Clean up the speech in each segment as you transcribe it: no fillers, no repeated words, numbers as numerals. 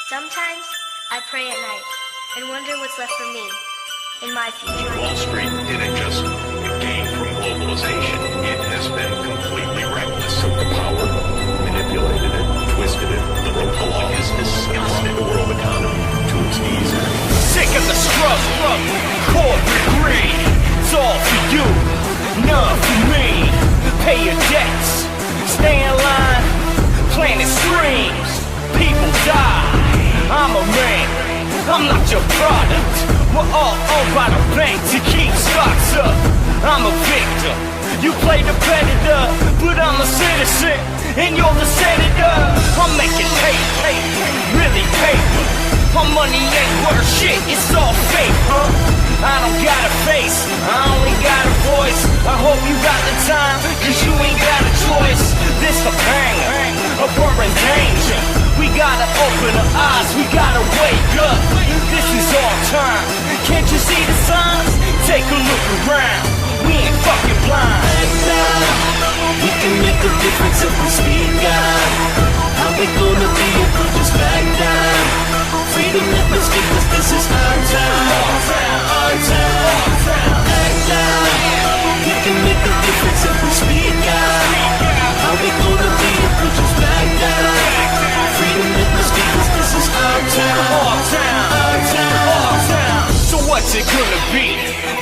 Sometimes I pray at night and wonder what's left for me in my future. Wall Street didn't just gain from globalization. It has been completely reckless of the power, manipulated it, twisted it, broke the law, and run the world economy to its knees. Sick of the struggle, corporate greed. It's all for you, none for me. Pay your debts, stay in line, planet streams, people die. I'm a man, I'm not your product. We're all owned by the bank to keep stocks up. I'm a victim, you play the predator, but I'm a citizen, and you're the senator. I'm making paper, really paper. My money ain't worth shit, it's all fake, huh? I don't got a face, I only got a voice. I hope you got the time, cause you ain't got a choice. This a banger, a we're in danger. We gotta open our eyes, we gotta wake up. This is our time, can't you see the signs? Take a look around, we ain't fucking blind. We can make a difference if we speak out. How we gonna be if we just back down? Freedom, let me speak, cause this is our time. Our time. Back down. We can make a difference if we speak out. How we gonna be if we just back down? Freedom, let me speak, cause this is our time. Our time. So what's it gonna be?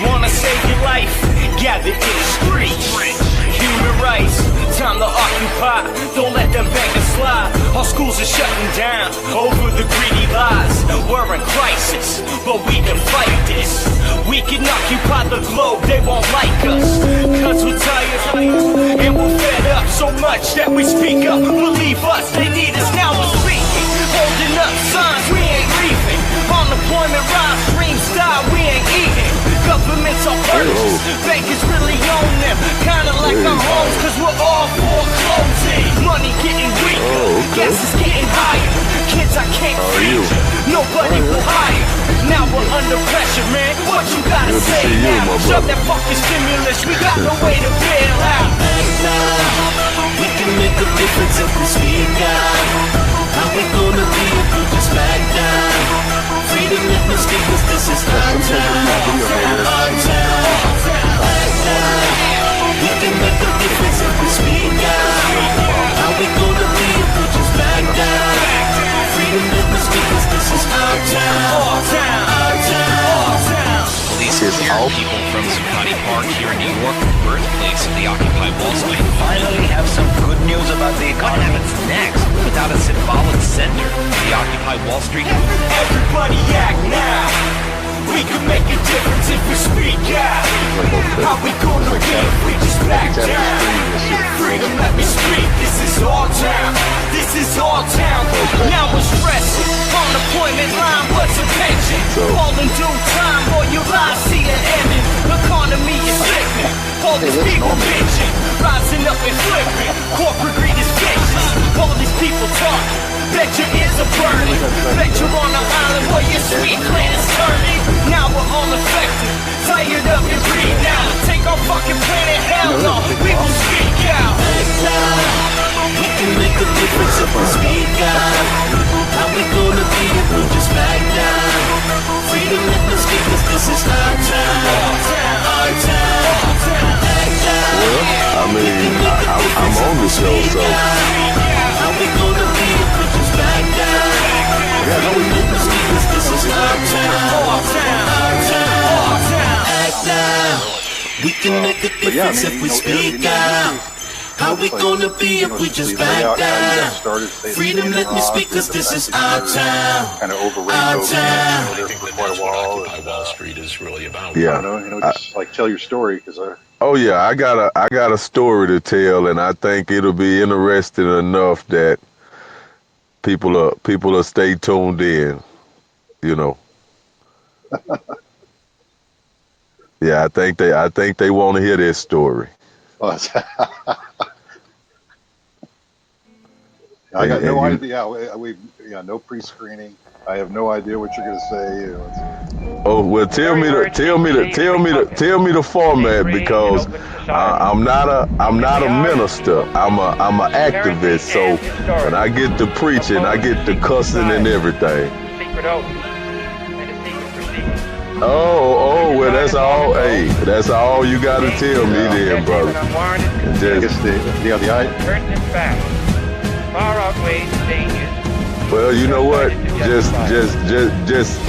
Wanna save your life? Gather in the streets. Human rights, time to occupy. Don't let them beggars slide. Our schools are shutting down over the greedy lies. We're in crisis, but we can fight this. We can occupy the globe, they won't like us. Cause we're tired and we're fed up so much that we speak up. Believe us, they need us, now we're speaking. Holding up signs, we ain't leaving. Unemployment rise, dreams die, we ain't eating. Governments are purchased, bankers really own them. Kinda like our homes, cause we're all foreclosing. Money getting weaker, gas is getting higher. Kids I can't feed you, nobody will hire. Now we're under pressure, man, what you gotta say now? Shove that fucking stimulus, we got no way to bail out. We can make a difference if we speak out. How we gonna be if we just back down? Freedom, let me speak, cause this is our time. Our time. Back down. We can make a difference if we speak out. How we gonna be if we just back down? Freedom, let me speak, cause this is our time. Our time. Police cleared people from Zuccotti Park here in New York, birthplace of the Occupy Wall Street. Finally have some good news about the What economy. happens next without a symbolic center? The Occupy Wall Street movement. Everybody act now. We can make a difference if we speak out. How we gonna be if we just back down? Freedom, let me speak, this is our town. This is our town. Now we're stressing. Unemployment line, what's a pension? All in due time, boy, your lives see it ending. Economy is slipping. All these people bitching, rising up and flipping. Corporate greed is vicious. All these people talking. Bet your ears are burning. Bet you're on an island where your sweet clan is turning. Now we're all affected. Tired of your greed now. Take our fucking planet, hell no. We will speak out. We can make a difference if we speak out. How we gonna be if we just back down? Freedom, let me speak, cause this is our time. Our time. Back down. Well, I mean, I'm on the show, so. How we gonna be if we just back down? Freedom, let me speak, cause this is our time. Our time. Back down. We can make a difference if we speak out. How we gonna be if we just back down? Freedom, let me speak, cause this is our town. Kind of overrated Our over town. I think that that's what Occupy Wall Street is really about. Yeah. Just like tell your story, because Oh yeah, I got a story to tell, and I think it'll be interesting enough that people will stay tuned in. You know. Yeah, I think they want to hear this story. I got no And idea. We no pre-screening. I have no idea what you're going to say. Oh well, tell me the format, because I'm not a minister. I'm a activist. So when I get to preaching, I get to cussing and everything. Oh, well, that's all. Hey, that's all you gotta tell me then, brother. And just the far outweighs the dangers. well, you know what? Just.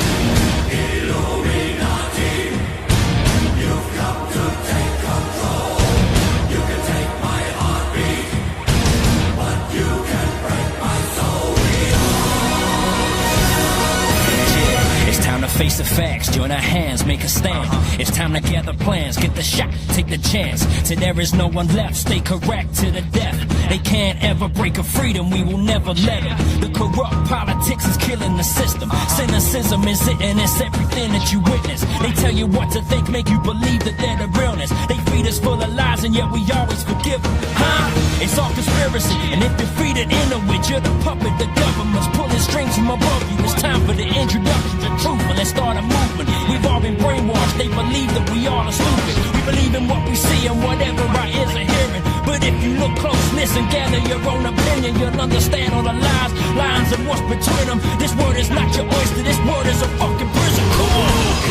Face the facts, join our hands, make a stand. It's time to gather plans, get the shot, take the chance. Till there is no one left, stay correct to the death. They can't ever break a freedom, we will never let it. The corrupt politics is killing the system. Cynicism is it, and it's everything that you witness. They tell you what to think, make you believe that they're the realness. They feed us full of lies, and yet we always forgive them. It's all conspiracy, and if you're free to enter it, you're the puppet. The government's pulling strings from above you. It's time for the introduction to truth. Let's start a movement. We've all been brainwashed. They believe that we all are stupid. We believe in what we see and whatever our ears are hearing. But if you look close, listen, gather your own opinion, you'll understand all the lines and what's between them. This word is not your oyster. This word is a fucking prison. Come on.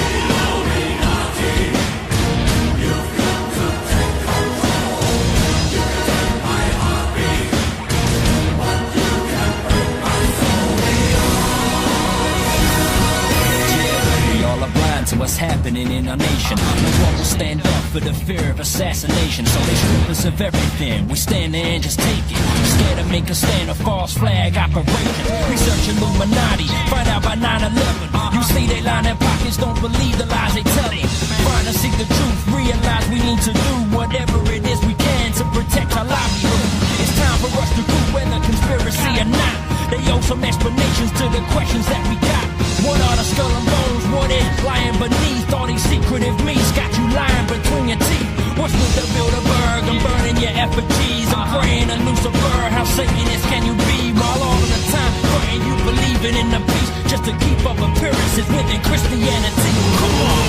To what's happening in our nation. No one will stand up for the fear of assassination. So they strip us of everything. We stand there and just take it. Scared to make a stand, a false flag operation. Research Illuminati, find out by 9/11. You see they line their pockets, don't believe the lies they tell you. Trying to seek the truth, realize we need to do whatever it is we can to protect our livelihood. It's time for us to prove whether conspiracy or not. They owe some explanations to the questions that we got. What are the skull and bones? What is lying beneath all these secretive meats? Got you lying between your teeth. What's with the Bilderberg? I'm burning your effigies. I'm praying to Lucifer. How Satanist can you be? While all of the time praying you believing in the peace, just to keep up appearances within Christianity. Come on.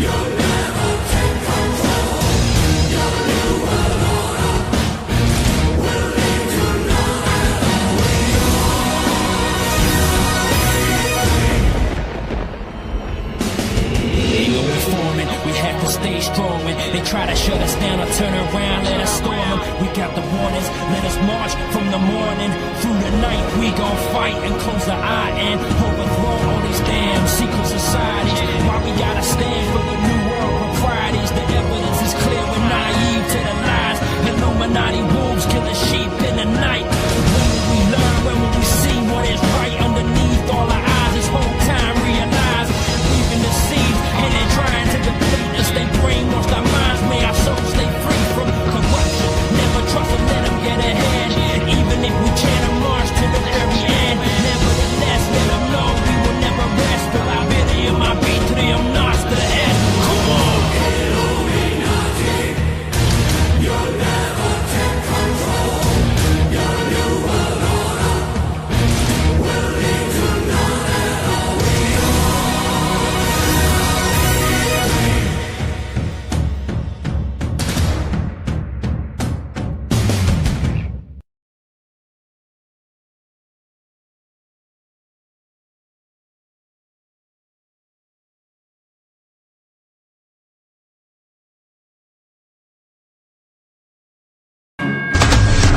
You'll never take control. Your new world order will lead to we have to stay strong. When they try to shut us down or turn around, let us storm them. We got the warnings, let us march from the morning through the night. We gon' fight and close the eye and overthrow all these damn secret societies. Why we gotta stand for the new world proprieties? The evidence is clear, we're naive to the lies. Illuminati wolves kill the sheep in the night. When will we learn? When will we see what is right underneath all our eyes? This whole time realize we've been deceived and they're trying to deplete us. They brainwashed our minds, may our souls stay free from corruption. Never trust them, let them get ahead. Even if we chant a march to the very end, nevertheless, let them know we will never rest. Till I bid him, I beat to them, knots to the head. Come on! Illuminati, you'll never take control. Your new world order will lead to none at all.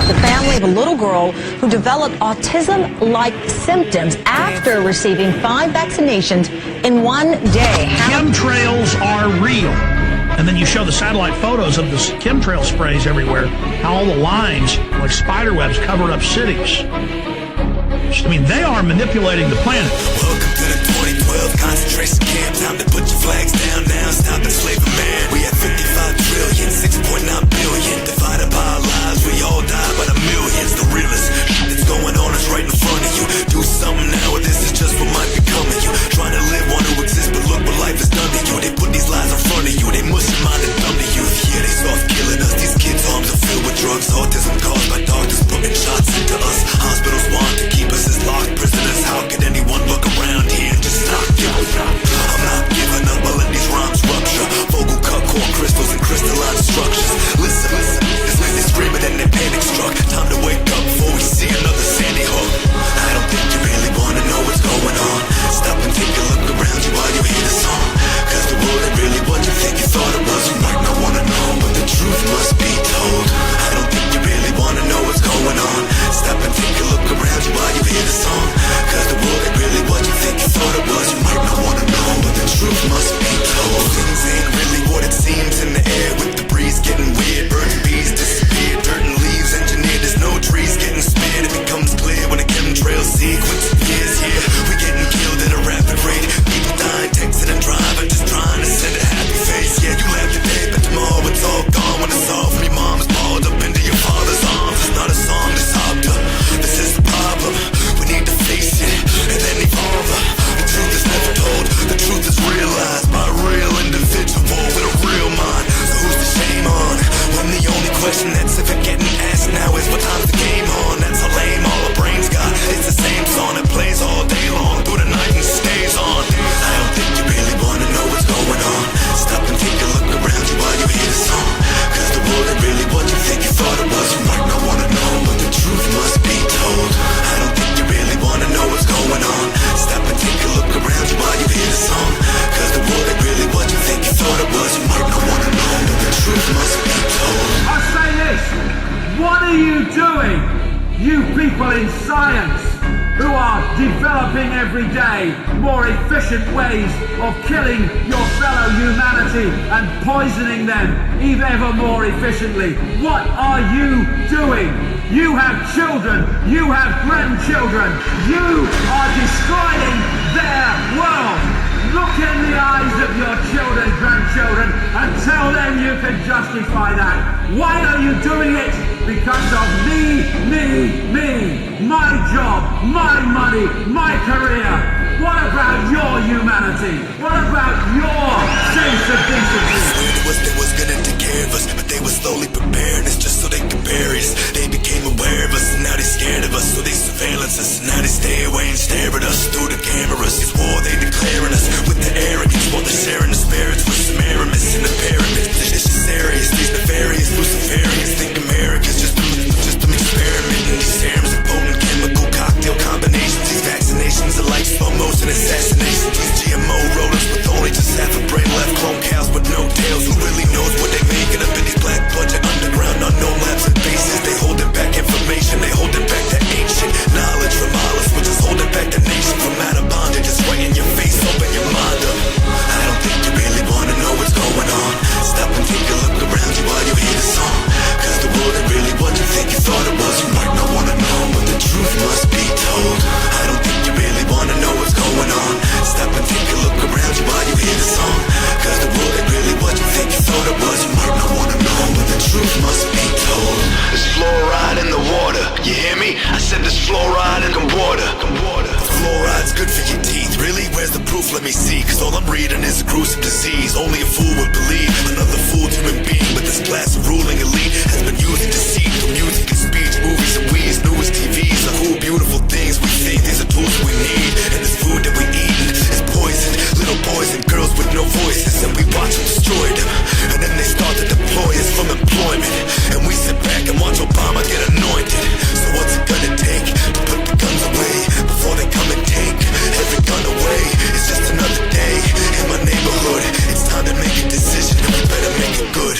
The family of a little girl who developed autism-like symptoms after receiving 5 vaccinations in one day. Chemtrails are real. And then you show the satellite photos of the chemtrail sprays everywhere, how all the lines, like spider webs, covered up cities. I mean, they are manipulating the planet. Welcome to the 2012 concentration camp. Time to put your flags down now. Stop enslaving man. We have 55 trillion, 6.9 billion. Divided by our lives, we all die by the millions. The realest shit that's going on is right in front of you. Do something now, or this is just what might become of you. Trying to live, want to exist, but look what life has done to you. They put these lies in front of you. They mush your mind and dumb to youth. Yeah, they soft killing us. These kids' arms are filled with drugs. Autism caused by doctors putting shots into us. Hospitals want to keep us as locked prisoners. How could anyone look around? you doing? You people in science who are developing every day more efficient ways of killing your fellow humanity and poisoning them ever more efficiently. What are you doing? You have children, you have grandchildren, you are destroying their world. Look in the eyes of your children, grandchildren, and tell them you can justify that. Why are you doing it? Because of me, my job, my money, my career. What about your humanity? What about your sense of decency? They was gonna take care of us, but they were slowly preparing us just so they could bury us. They became aware of us, and now they scared of us, so they surveillance us. Now they stay away and stare at us through the cameras. It's war they declaring us with the arrogance, while they're sharing the spirits with some Aramis in the pyramids. It's just serious, these nefarious Luciferians think America's just an experiment. And these serums are potent chemical cocktail combinations. These vaccinations are like slow motion assassinations. These GMO rodents with only just half a brain left, clone cows with no tails. Who really knows what they making up in these black budget underground unknown labs and bases? They holding back information, they holding back that ancient knowledge from all us, which is holding back the nation from out of bondage. It's right in your face, open your mind up. I don't think you really wanna know what's going on. Stop and take a look around you while you hear the song. Cause the world ain't really what you think you thought it was. You might not wanna know, but the truth must be told. I don't think you really wanna know what's going on. Stop and take a look around you while you hear the song. Cause the world ain't really what you think you thought it was. You might not wanna know, but the truth must be told. There's fluoride in the water, you hear me? I said there's fluoride in the water. Fluoride's good for your teeth. Really, where's the proof? Let me see. Cause all I'm reading is a gruesome disease. Only a fool would believe another fooled human being. But this class of ruling elite has been using deceit for music and speech, movies and weeds, newest TVs, the cool, beautiful things we think. These are tools we need. And this food that we eat is poison. Little boys and girls with no voices, and we watch them destroy them. And then they start to deploy us from employment. And we sit back and watch Obama get anointed. So what's it gonna take to put the guns away before they come and take every gun away? It's just another day in my neighborhood. It's time to make a decision, and we better make it good.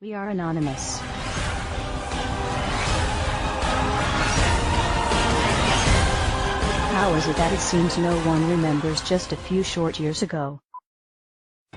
We are anonymous. How is it that it seems no one remembers just a few short years ago?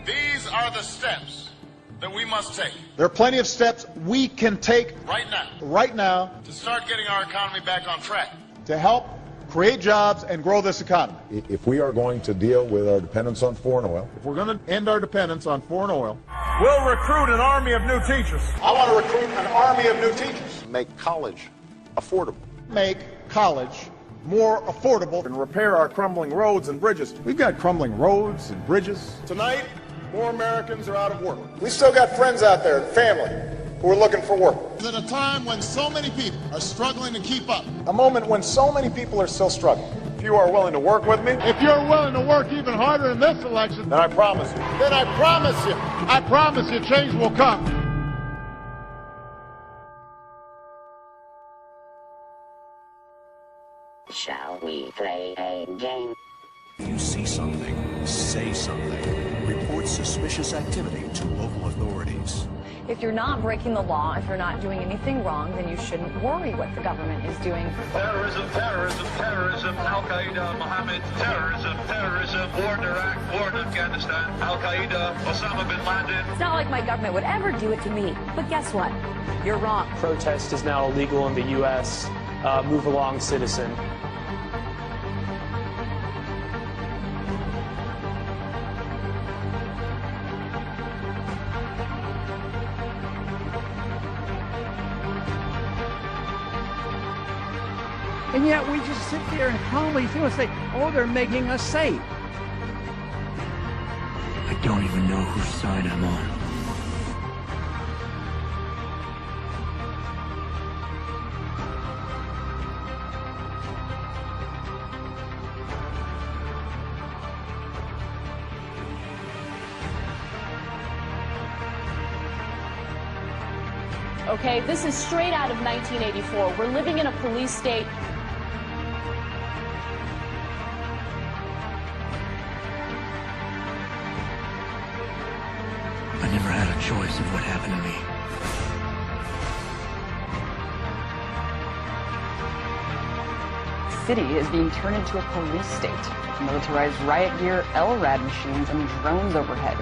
These are the steps that we must take. There are plenty of steps we can take right now to start getting our economy back on track. To help create jobs and grow this economy. If we are going to deal with our dependence on foreign oil, if we're going to end our dependence on foreign oil, we'll recruit an army of new teachers. I want to recruit an army of new teachers. make college affordable. Make college more affordable and repair our crumbling roads and bridges. We've got crumbling roads and bridges. Tonight, more Americans are out of work. We still got friends out there and family who are looking for work. At a time when so many people are struggling to keep up. A moment when so many people are still struggling. If you are willing to work with me, if you're willing to work even harder in this election, then I promise you, change will come. Shall we play a game? If you see something, say something. Report suspicious activity to local authorities. If you're not breaking the law, if you're not doing anything wrong, then you shouldn't worry what the government is doing. Terrorism, terrorism, terrorism, Al-Qaeda, Mohammed, terrorism, terrorism, war in Iraq, war in Afghanistan, Al-Qaeda, Osama bin Laden. It's not like my government would ever do it to me, but guess what? You're wrong. Protest is now illegal in the U.S. Move along, citizen. And yet we just sit there and calmly feel and say, oh, they're making us safe. I don't even know whose side I'm on. Okay, this is straight out of 1984. We're living in a police state. I never had a choice of what happened to me. The city is being turned into a police state. Militarized riot gear, LRAD machines, and drones overhead.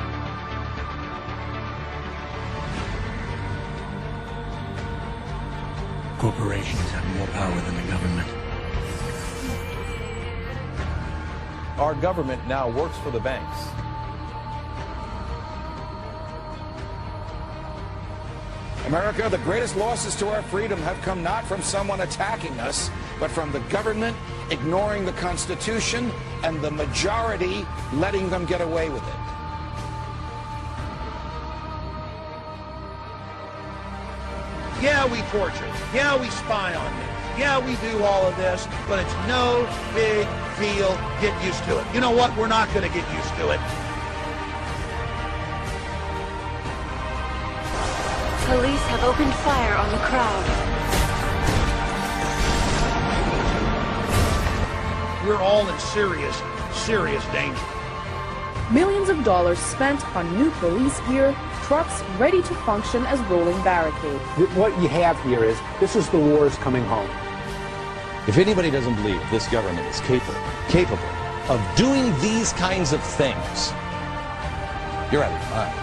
Corporations have more power than the government. Our government now works for the banks. America, the greatest losses to our freedom have come not from someone attacking us, but from the government ignoring the Constitution and the majority letting them get away with it. Yeah, we torture. Yeah, we spy on you. Yeah, we do all of this, but it's no big deal. Get used to it. You know what? We're not going to get used to it. Police have opened fire on the crowd. We're all in serious, serious danger. Millions of dollars spent on new police gear, trucks ready to function as rolling barricades. What you have here is, this is the wars coming home. If anybody doesn't believe this government is capable of doing these kinds of things, you're out of your mind.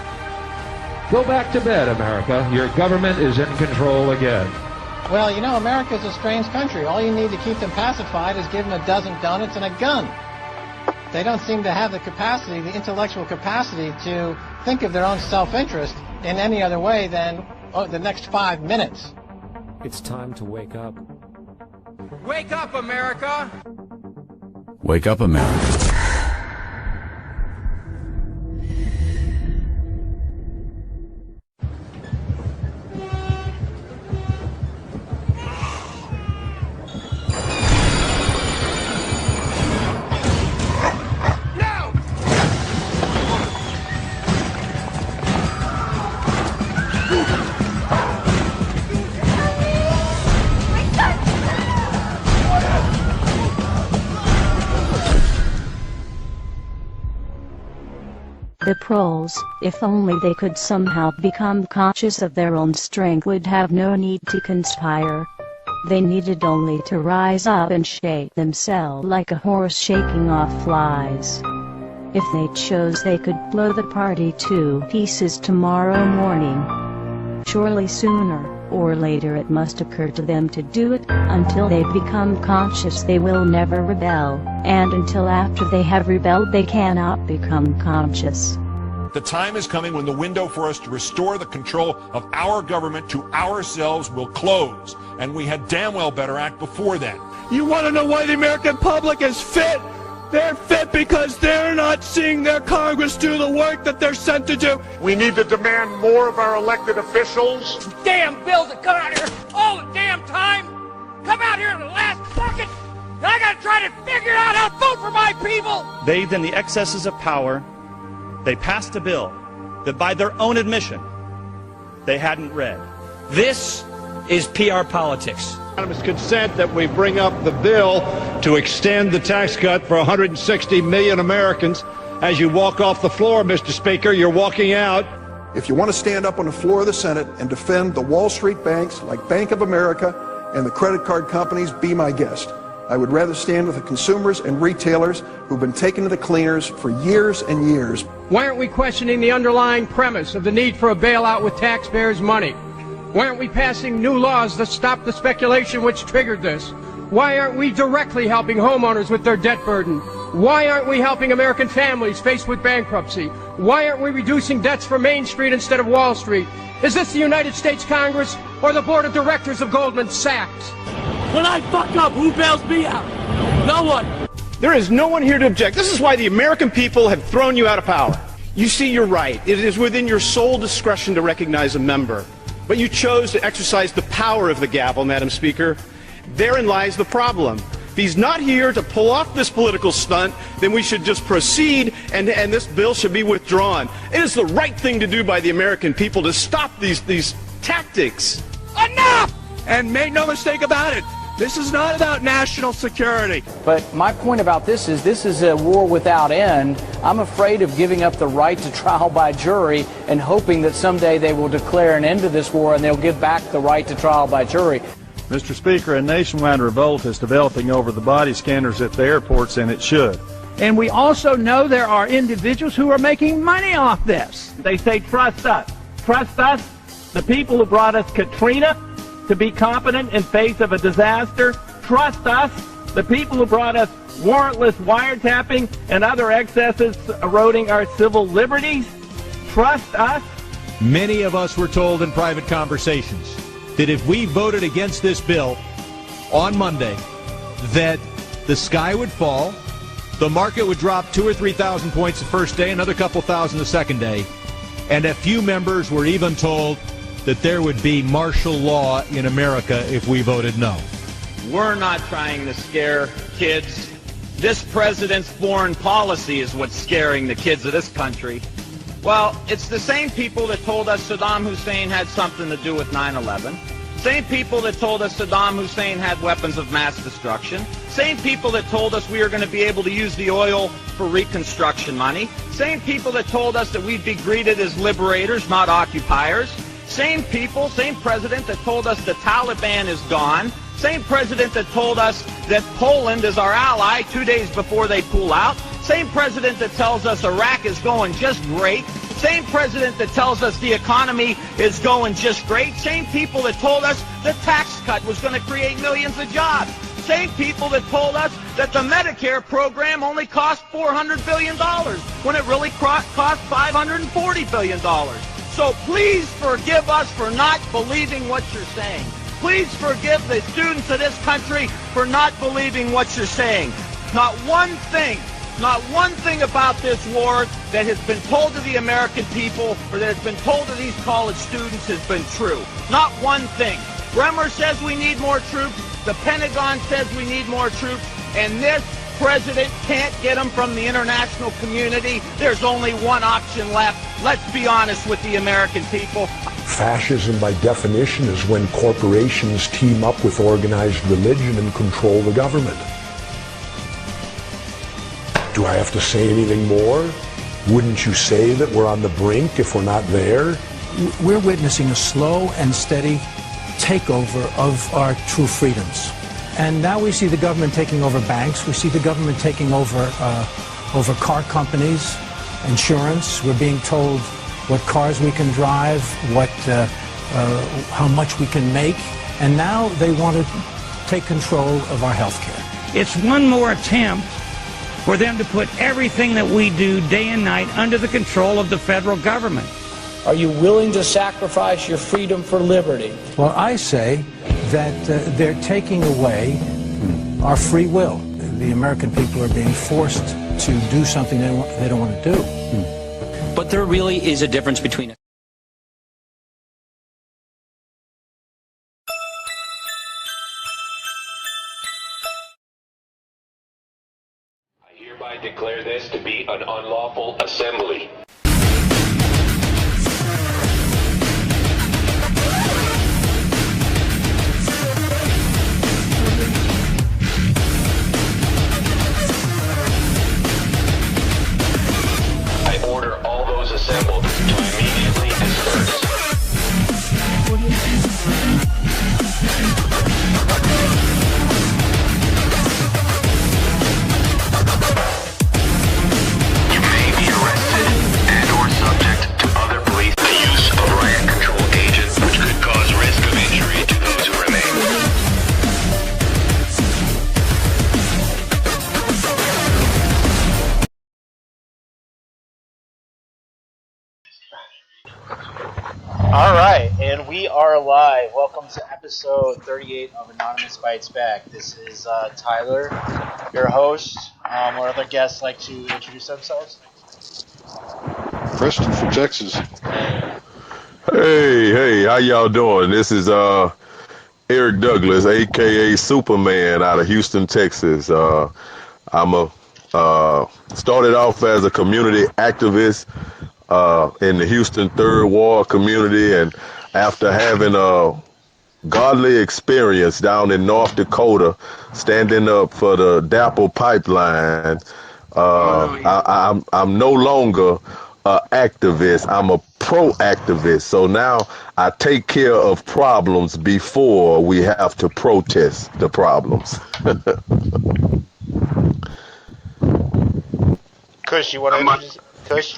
Go back to bed, America. Your government is in control again. Well, you know, America's a strange country. All you need to keep them pacified is give them a dozen donuts and a gun. They don't seem to have the capacity, the intellectual capacity to think of their own self-interest in any other way than the next 5 minutes. It's time to wake up. Wake up, America! Wake up, America. The proles, if only they could somehow become conscious of their own strength, would have no need to conspire. They needed only to rise up and shake themselves like a horse shaking off flies. If they chose, they could blow the party to pieces tomorrow morning. Surely sooner or later it must occur to them to do it. Until they become conscious, they will never rebel, and until after they have rebelled, they cannot become conscious. The time is coming when the window for us to restore the control of our government to ourselves will close, and we had damn well better act before then. You want to know why the American public is fit? They're fit because they're not seeing their Congress do the work that they're sent to do. We need to demand more of our elected officials. Damn bills that come out here all the damn time. Come out here in the last second. I gotta try to figure out how to vote for my people. Bathed in the excesses of power, they passed a bill that by their own admission, they hadn't read. This is PR politics. Unanimous consent that we bring up the bill to extend the tax cut for 160 million Americans. As you walk off the floor, Mr. Speaker, you're walking out. If you want to stand up on the floor of the Senate and defend the Wall Street banks like Bank of America and the credit card companies, be my guest. I would rather stand with the consumers and retailers who've been taken to the cleaners for years and years. Why aren't we questioning the underlying premise of the need for a bailout with taxpayers' money? Why aren't we passing new laws that stop the speculation which triggered this? Why aren't we directly helping homeowners with their debt burden? Why aren't we helping American families faced with bankruptcy? Why aren't we reducing debts for Main Street instead of Wall Street? Is this the United States Congress or the board of directors of Goldman Sachs? When I fuck up, who bails me out? No one. There is no one here to object. This is why the American people have thrown you out of power. You see, you're right. It is within your sole discretion to recognize a member. But you chose to exercise the power of the gavel, Madam Speaker. Therein lies the problem. If he's not here to pull off this political stunt, then we should just proceed and this bill should be withdrawn. It is the right thing to do by the American people to stop these tactics. Enough! And make no mistake about it, this is not about national security. But my point about this is a war without end. I'm afraid of giving up the right to trial by jury and hoping that someday they will declare an end to this war and they'll give back the right to trial by jury. Mr. Speaker, a nationwide revolt is developing over the body scanners at the airports, and it should. And we also know there are individuals who are making money off this. They say trust us. Trust us, the people who brought us Katrina, to be competent in face of a disaster. Trust us, the people who brought us warrantless wiretapping and other excesses eroding our civil liberties. Trust us. Many of us were told in private conversations that if we voted against this bill on Monday, that the sky would fall, the market would drop 2,000 or 3,000 points the first day, another couple thousand the second day, and a few members were even told that there would be martial law in America if we voted no. We're not trying to scare kids. This president's foreign policy is what's scaring the kids of this country. Well, it's the same people that told us Saddam Hussein had something to do with 9/11. Same people that told us Saddam Hussein had weapons of mass destruction. Same people that told us we were going to be able to use the oil for reconstruction money. Same people that told us that we'd be greeted as liberators, not occupiers. Same people, same president that told us the Taliban is gone. Same president that told us that Poland is our ally 2 days before they pull out. Same president that tells us Iraq is going just great. Same president that tells us the economy is going just great. Same people that told us the tax cut was going to create millions of jobs. Same people that told us that the Medicare program only cost $400 billion when it really cost $540 billion. So please forgive us for not believing what you're saying. Please forgive the students of this country for not believing what you're saying. Not one thing about this war that has been told to the American people or that has been told to these college students has been true. Not one thing. Bremer says we need more troops. The Pentagon says we need more troops. And this president can't get them from the international community. There's only one option left. Let's be honest with the American people. Fascism, by definition, is when corporations team up with organized religion and control the government. Do I have to say anything more? Wouldn't you say that we're on the brink if we're not there? We're witnessing a slow and steady takeover of our true freedoms. And now we see the government taking over banks. We see the government taking over car companies, insurance. We're being told what cars we can drive, how much we can make. And now they want to take control of our health care. It's one more attempt for them to put everything that we do day and night under the control of the federal government. Are you willing to sacrifice your freedom for liberty? Well, I say that they're taking away our free will. The American people are being forced to do something they don't want to do. But there really is a difference between it. I hereby declare this to be an unlawful assembly. I order all those assembled to immediately disperse. You may be arrested and or subject to other police the use of riot control agents which could cause risk of injury to those who remain. All right, and we are live. Welcome to episode 38 of Anonymous Bites Back. This is Tyler, your host. Our other guests like to introduce themselves. Preston from Texas. Hey, how y'all doing? This is Eric Douglas, aka Superman, out of Houston, Texas. I'm started off as a community activist in the Houston Third Ward community, and after having a godly experience down in North Dakota, standing up for the DAPL pipeline, I'm no longer an activist. I'm a pro-activist. So now I take care of problems before we have to protest the problems. Kush, you want to introduce Kush?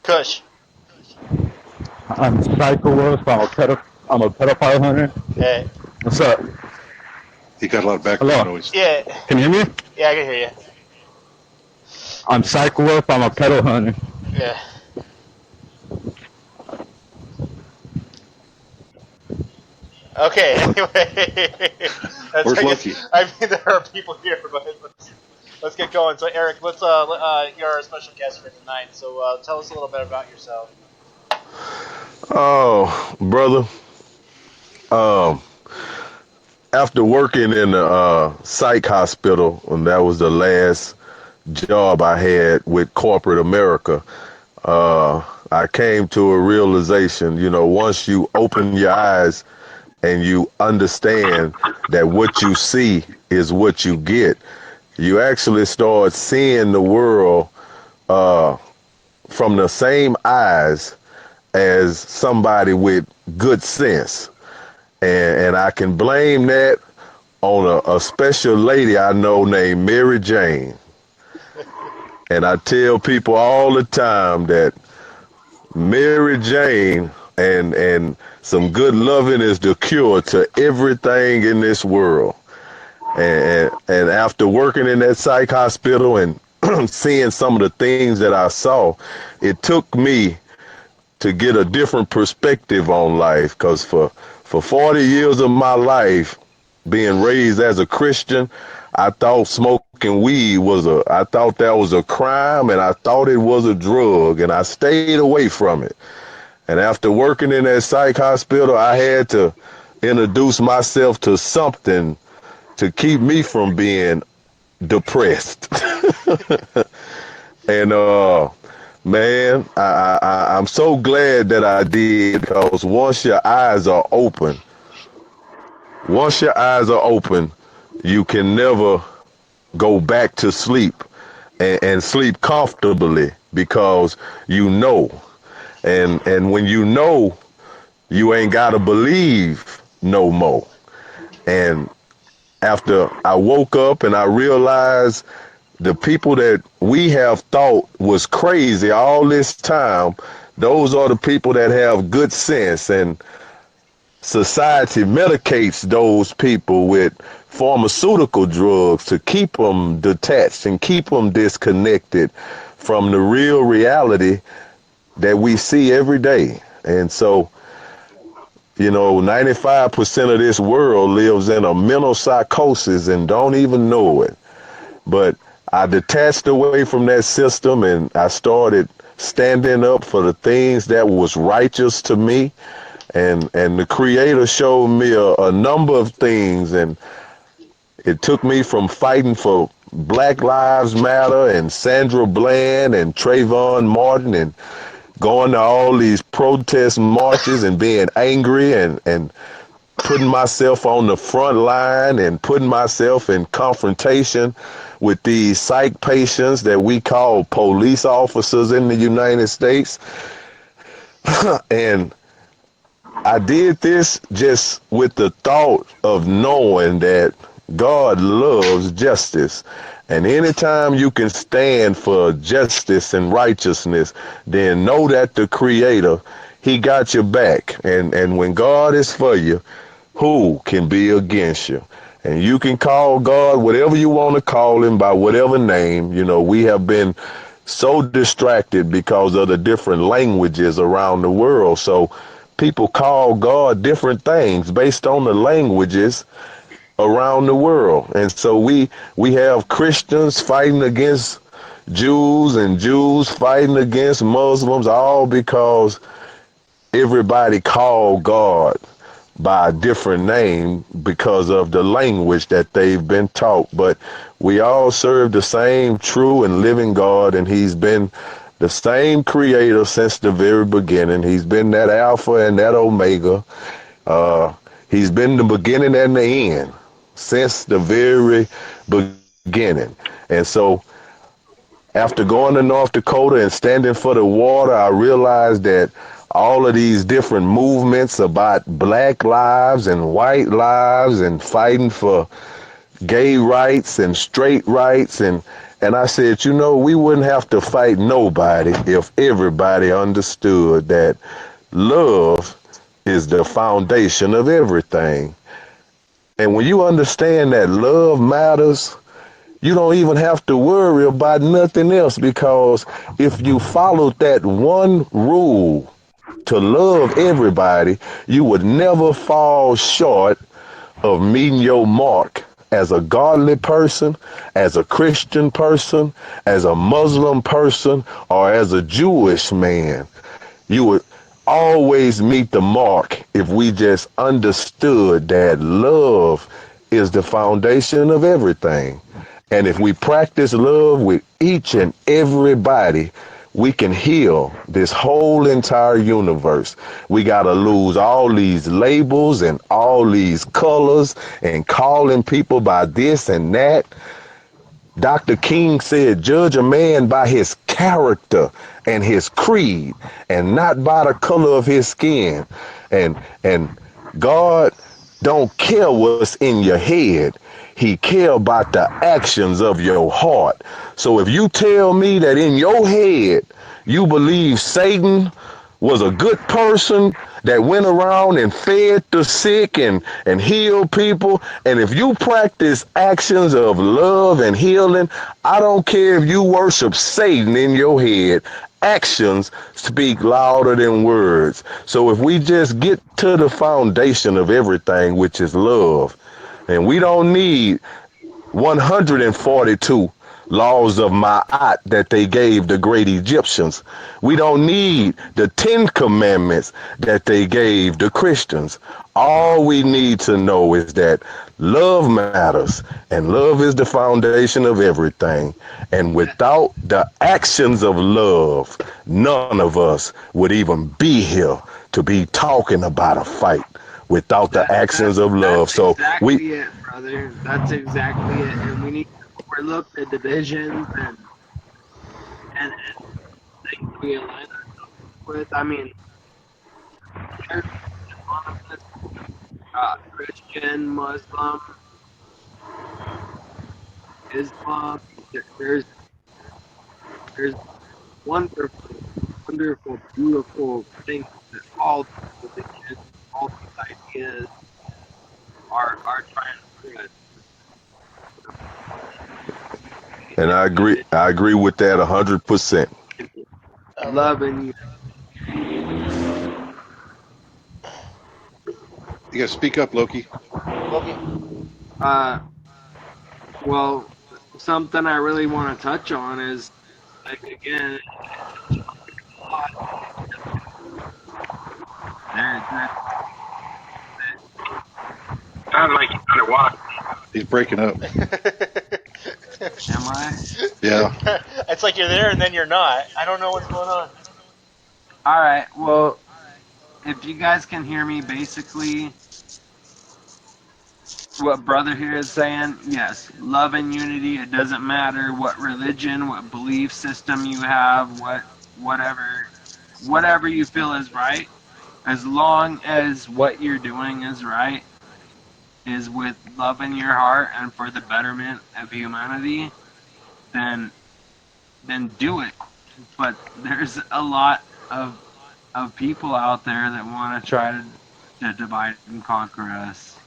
Kush. I'm Psycho Wolf. I'm a pedophile hunter. Hey. What's up? You got a lot of background noise. Yeah. Can you hear me? Yeah, I can hear you. I'm Psycho Wolf. I'm a pedo hunter. Yeah. Okay, anyway. Where's Lucky? I mean, there are people here, but let's get going. So, Eric, you're our special guest for tonight. So, tell us a little bit about yourself. Oh, brother. After working in a psych hospital, and that was the last job I had with corporate America, I came to a realization, once you open your eyes and you understand that what you see is what you get, you actually start seeing the world from the same eyes as somebody with good sense. And I can blame that on a special lady I know named Mary Jane. And I tell people all the time that Mary Jane and some good loving is the cure to everything in this world. And after working in that psych hospital and seeing some of the things that I saw, it took me to get a different perspective on life, because for 40 years of my life, being raised as a Christian, I thought smoking weed I thought that was a crime, and I thought it was a drug, and I stayed away from it. And after working in that psych hospital, I had to introduce myself to something to keep me from being depressed. And man, I'm so glad that I did, because once your eyes are open, you can never go back to sleep and sleep comfortably because you know. And when you know, you ain't got to believe no more. And after I woke up and I realized the people that we have thought was crazy all this time, those are the people that have good sense, and society medicates those people with pharmaceutical drugs to keep them detached and keep them disconnected from the real reality that we see every day. And so, 95% of this world lives in a mental psychosis and don't even know it. But I detached away from that system and I started standing up for the things that was righteous to me. And the Creator showed me a number of things, and it took me from fighting for Black Lives Matter and Sandra Bland and Trayvon Martin and going to all these protest marches and being angry and putting myself on the front line and putting myself in confrontation with these psych patients that we call police officers in the United States. And I did this just with the thought of knowing that God loves justice. And anytime you can stand for justice and righteousness, then know that the Creator, He got your back. And when God is for you, who can be against you? And you can call God whatever you want to call Him, by whatever name. We have been so distracted because of the different languages around the world. So people call God different things based on the languages around the world. And so we have Christians fighting against Jews and Jews fighting against Muslims, all because everybody called God by a different name because of the language that they've been taught. But we all serve the same true and living God, and He's been the same Creator since the very beginning. He's been that Alpha and that Omega. He's been the beginning and the end since the very beginning. And so after going to North Dakota and standing for the water, I realized that all of these different movements about black lives and white lives and fighting for gay rights and straight rights, and I said, we wouldn't have to fight nobody if everybody understood that love is the foundation of everything. And when you understand that love matters, you don't even have to worry about nothing else, because if you followed that one rule to love everybody, you would never fall short of meeting your mark as a godly person, as a Christian person, as a Muslim person, or as a Jewish man. You would always meet the mark if we just understood that love is the foundation of everything. And if we practice love with each and everybody, we can heal this whole entire universe. We got to lose all these labels and all these colors and calling people by this and that. Dr. King said, judge a man by his character and his creed and not by the color of his skin. And God don't care what's in your head. He care about the actions of your heart. So if you tell me that in your head you believe Satan was a good person that went around and fed the sick and healed people, and if you practice actions of love and healing, I don't care if you worship Satan in your head. Actions speak louder than words. So if we just get to the foundation of everything, which is love, and we don't need 142 laws of Ma'at that they gave the great Egyptians. We don't need the 10 commandments that they gave the Christians. All we need to know is that love matters, and love is the foundation of everything. And without the actions of love, none of us would even be here to be talking about a fight without the actions of love. So exactly it, brother. That's exactly it. And we need to support overlook the divisions and things we align ourselves with. I mean, there's Christian, Muslim, Islam. There's wonderful, beautiful things that all religions, all these ideas are trying to spread. And I agree with that 100%. Loving you. You gotta speak up, Loki. Well, something I really want to touch on is, like, again, sounds like he's underwater. He's breaking up. Am I? Yeah. It's like you're there and then you're not. I don't know what's going on. Alright, well, if you guys can hear me, basically, what brother here is saying, yes, love and unity, it doesn't matter what religion, what belief system you have, whatever you feel is right, as long as what you're doing is right, is with love in your heart and for the betterment of humanity, then do it. But there's a lot of people out there that want to try to divide and conquer us.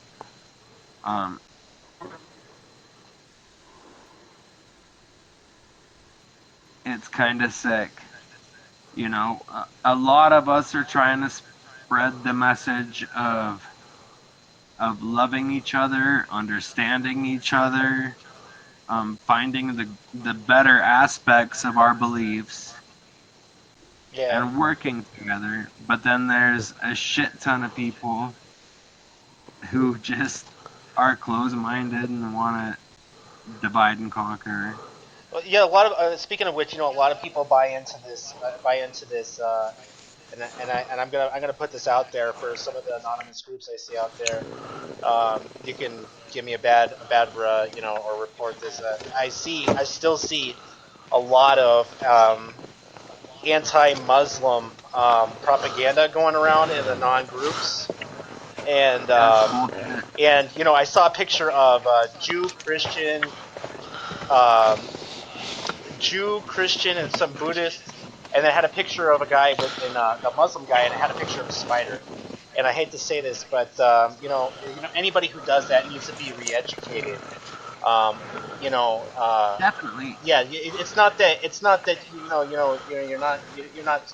It's kind of sick. You know, a lot of us are trying to spread the message of loving each other, understanding each other, finding the better aspects of our beliefs, and working together. But then there's a shit ton of people who just are closed-minded and want to divide and conquer. Well, yeah, a lot of speaking of which, you know, a lot of people buy into this, and I'm gonna put this out there for some of the anonymous groups I see out there. You can give me a bad, you know, or report this. I still see a lot of anti-Muslim propaganda going around in the non-groups, and you know, I saw a picture of Jew, Christian, and some Buddhists, and it had a picture of a guy a Muslim guy, and it had a picture of a spider. And I hate to say this, but you know, anybody who does that needs to be re-educated. You know, definitely. Yeah, it's not that you're not.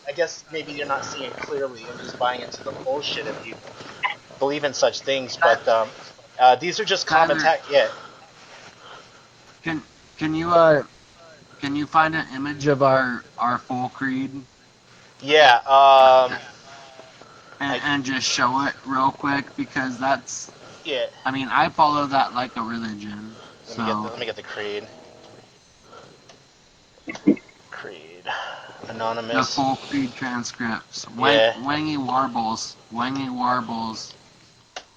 I guess maybe you're not seeing clearly and just buying into the bullshit if you believe in such things. But these are just common Yeah. Can you find an image of our full creed? Yeah. And just show it real quick, because that's. Yeah. I mean, I follow that like a religion. Let me get the creed. Creed. Anonymous. The full creed transcripts. Wangy Warbles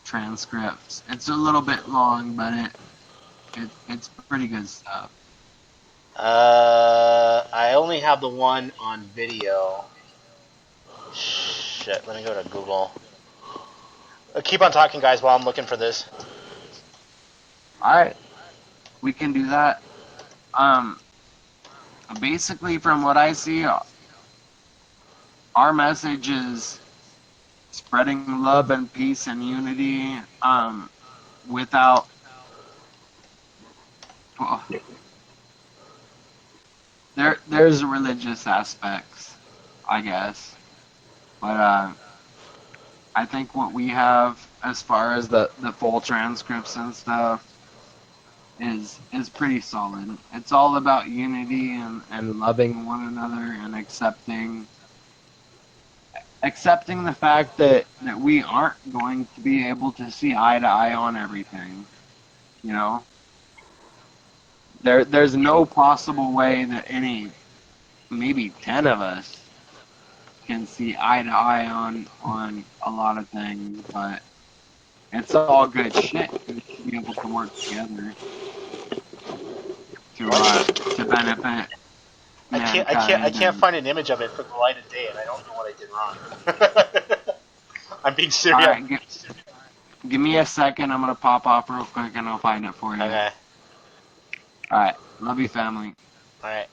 transcripts. It's a little bit long, but it's pretty good stuff. I only have the one on video. Shit, let me go to Google. Keep on talking, guys, while I'm looking for this. Alright. We can do that. Basically, from what I see, our message is spreading love and peace and unity, without... Well, there's religious aspects, I guess. But, I think what we have, as far as the full transcripts and stuff, is pretty solid. It's all about unity and loving one another and accepting the fact that we aren't going to be able to see eye to eye on everything. You know? There's no possible way that maybe 10 of us can see eye to eye on a lot of things, but it's all good shit. We should be able to work together to benefit. I can't find an image of it for the light of day, and I don't know what I did wrong. I'm being serious. All right, give me a second. I'm gonna pop off real quick, and I'll find it for you. Okay. All right. Love you, family. All right.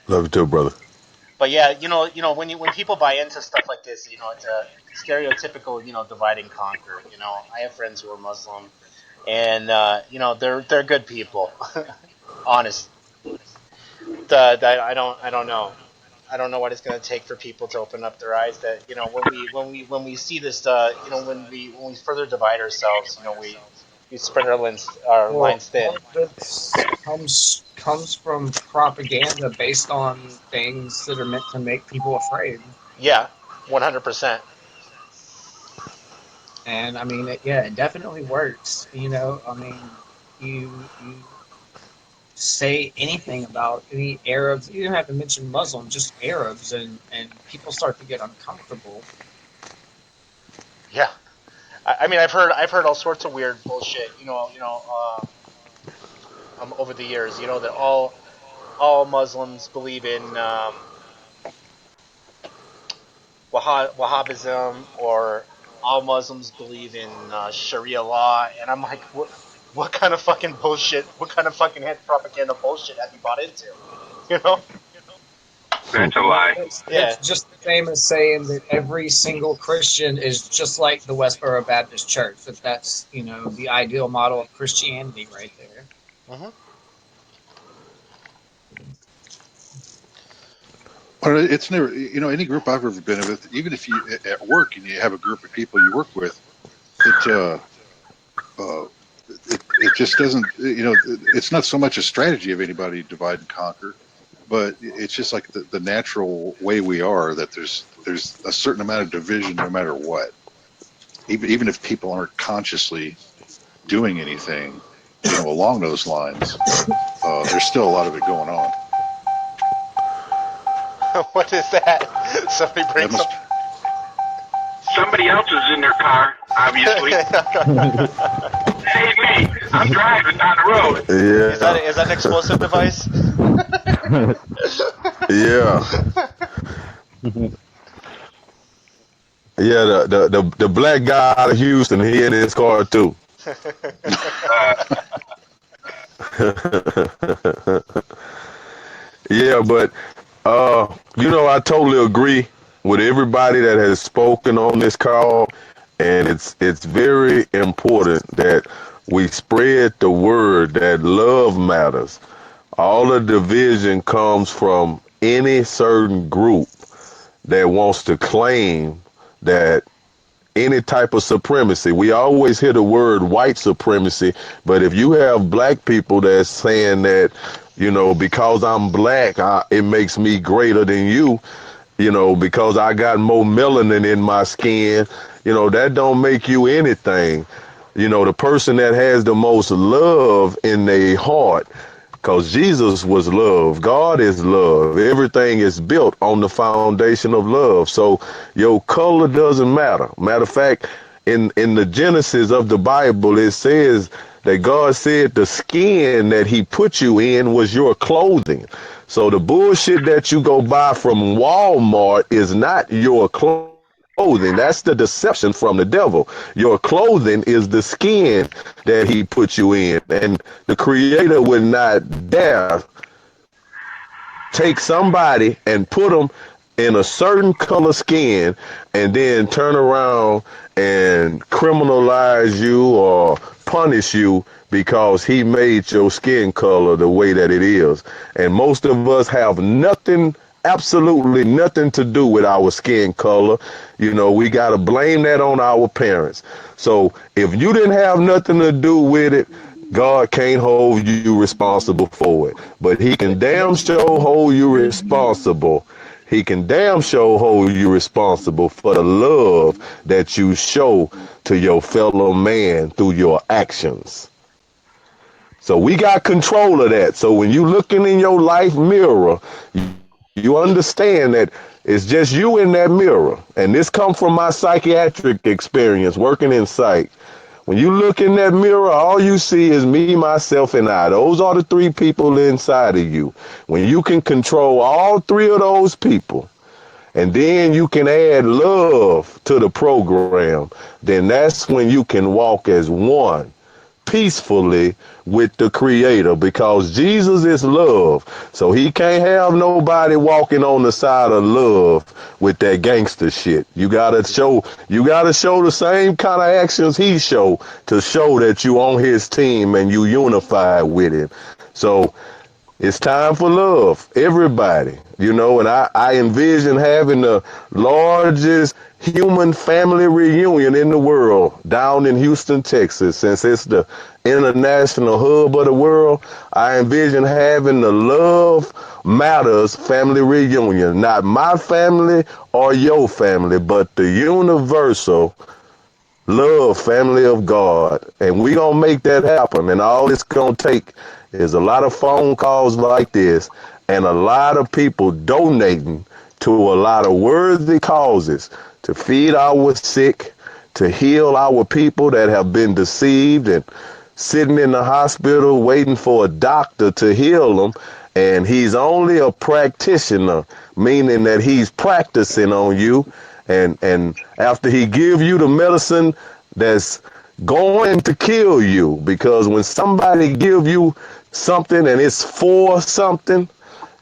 Love you too, brother. But yeah, when people buy into stuff like this, it's a stereotypical, divide and conquer. I have friends who are Muslim, and they're good people. Honest. I don't know. I don't know what it's going to take for people to open up their eyes. That when we see this, when we further divide ourselves, we spread our lines thin. All of this comes from propaganda based on things that are meant to make people afraid. Yeah, 100%. And I mean, it definitely works. You say anything about any Arabs, you don't have to mention Muslims, just Arabs, and people start to get uncomfortable. Yeah, I mean, I've heard all sorts of weird bullshit, over the years, that all Muslims believe in Wahhabism, or all Muslims believe in Sharia law, and I'm like, what kind of fucking bullshit? What kind of fucking head propaganda bullshit have you bought into? That's a lie. It's just the same as saying that every single Christian is just like the Westboro Baptist Church. That's the ideal model of Christianity right there. Mm-hmm. Well, it's never, any group I've ever been with, even if you at work and you have a group of people you work with, it just doesn't, it's not so much a strategy of anybody divide and conquer, but it's just like the natural way we are, that there's a certain amount of division no matter what. Even if people aren't consciously doing anything, along those lines, there's still a lot of it going on. What is that? Somebody brings up. Somebody else is in their car, obviously. Hey, me, I'm driving down the road. Yeah. Is that an explosive device? Yeah. Yeah, the black guy out of Houston, he in his car too. Yeah, but I totally agree with everybody that has spoken on this call, and it's very important that we spread the word that love matters. All the division comes from any certain group that wants to claim that any type of supremacy. We always hear the word white supremacy, but if you have black people that's saying that, because I'm black, it makes me greater than you, because I got more melanin in my skin, that don't make you anything. The person that has the most love in their heart, because Jesus was love. God is love. Everything is built on the foundation of love. So your color doesn't matter. Matter of fact, in the Genesis of the Bible, it says that God said the skin that he put you in was your clothing. So the bullshit that you go buy from Walmart is not your clothing. That's the deception from the devil. Your clothing is the skin that he put you in. And the Creator would not dare take somebody and put them in a certain color skin and then turn around and criminalize you or punish you because he made your skin color the way that it is. And most of us have absolutely nothing to do with our skin color. We got to blame that on our parents. So if you didn't have nothing to do with it, God can't hold you responsible for it. But he can damn sure hold you responsible. He can damn sure hold you responsible for the love that you show to your fellow man through your actions. So we got control of that. So when you looking in your life mirror, you understand that it's just you in that mirror. And this comes from my psychiatric experience working in psych. When you look in that mirror, all you see is me, myself, and I. Those are the three people inside of you. When you can control all three of those people, and then you can add love to the program, then that's when you can walk as one peacefully with the Creator, because Jesus is love. So he can't have nobody walking on the side of love with that gangster shit. You gotta show the same kind of actions he show to show that you on his team and you unified with him. So it's time for love, everybody, you know, and I envision having the largest human family reunion in the world down in Houston, Texas. Since it's the international hub of the world, I envision having the Love Matters family reunion. Not my family or your family, but the universal love family of God. And we gonna make that happen. And all it's gonna take is a lot of phone calls like this and a lot of people donating to a lot of worthy causes to feed our sick, to heal our people that have been deceived and sitting in the hospital waiting for a doctor to heal them. And he's only a practitioner, meaning that he's practicing on you. And after he give you the medicine that's going to kill you, because when somebody give you something and it's for something,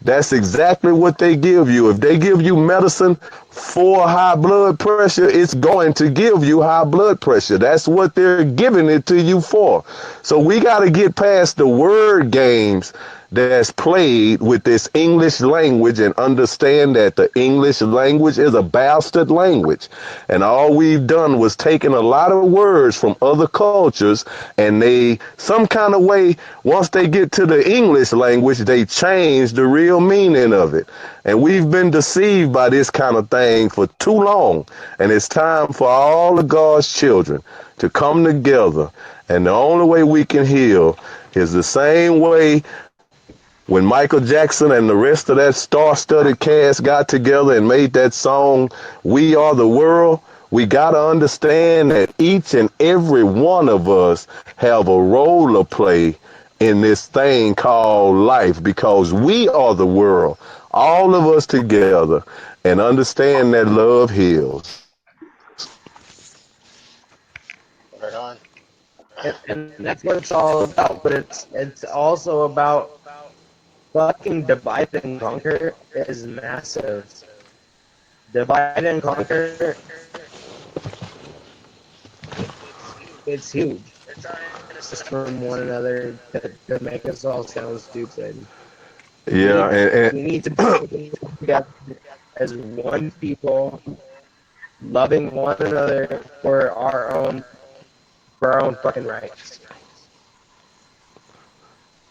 that's exactly what they give you. If they give you medicine for high blood pressure, it's going to give you high blood pressure. That's what they're giving it to you for. So we got to get past the word games that's played with this English language and understand that the English language is a bastard language. And all we've done was taken a lot of words from other cultures, and they, some kind of way, once they get to the English language, they change the real meaning of it. And we've been deceived by this kind of thing for too long. And it's time for all of God's children to come together. And the only way we can heal is the same way when Michael Jackson and the rest of that star-studded cast got together and made that song, We Are the World. We got to understand that each and every one of us have a role to play in this thing called life, because we are the world, all of us together, and understand that love heals. Right on. And that's what it's all about, but it's also about fucking divide and conquer is massive. Divide and conquer, it's huge. It's from one another to make us all sound stupid. Yeah, and we need to be together as one people, loving one another for our own fucking rights.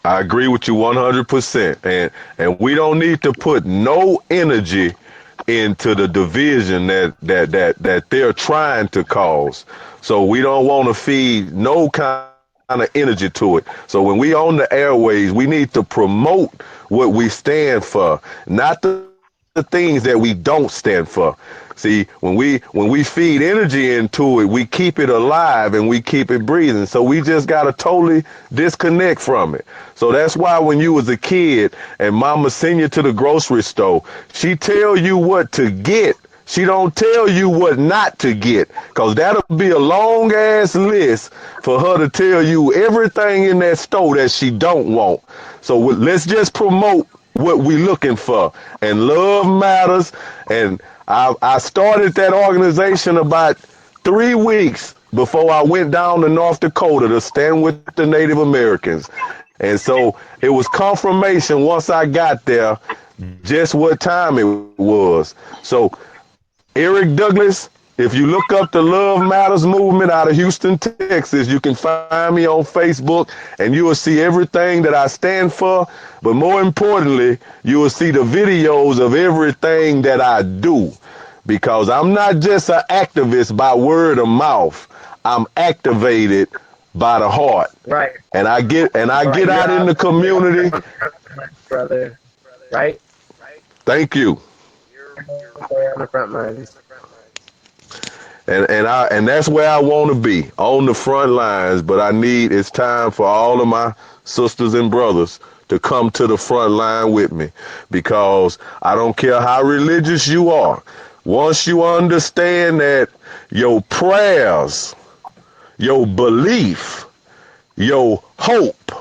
I agree with you 100%. And we don't need to put no energy into the division that they're trying to cause. So we don't want to feed no kind of energy to it. So when we on the airways, we need to promote what we stand for, not the things that we don't stand for. See, when we feed energy into it, we keep it alive and we keep it breathing. So we just gotta totally disconnect from it. So that's why when you was a kid and mama send you to the grocery store, she tell you what to get. She don't tell you what not to get, because that'll be a long ass list for her to tell you everything in that store that she don't want. So let's just promote what we looking for, and love matters. And I started that organization about 3 weeks before I went down to North Dakota to stand with the Native Americans. And so it was confirmation once I got there just what time it was. So Eric Douglas, if you look up the Love Matters movement out of Houston, Texas, you can find me on Facebook and you will see everything that I stand for. But more importantly, you will see the videos of everything that I do, because I'm not just an activist by word of mouth. I'm activated by the heart. Right. And I get out in the community. Brother. Right? Thank you. You're on the front lines. And that's where I want to be, on the front lines. But it's time for all of my sisters and brothers to come to the front line with me, because I don't care how religious you are. Once you understand that your prayers, your belief, your hope,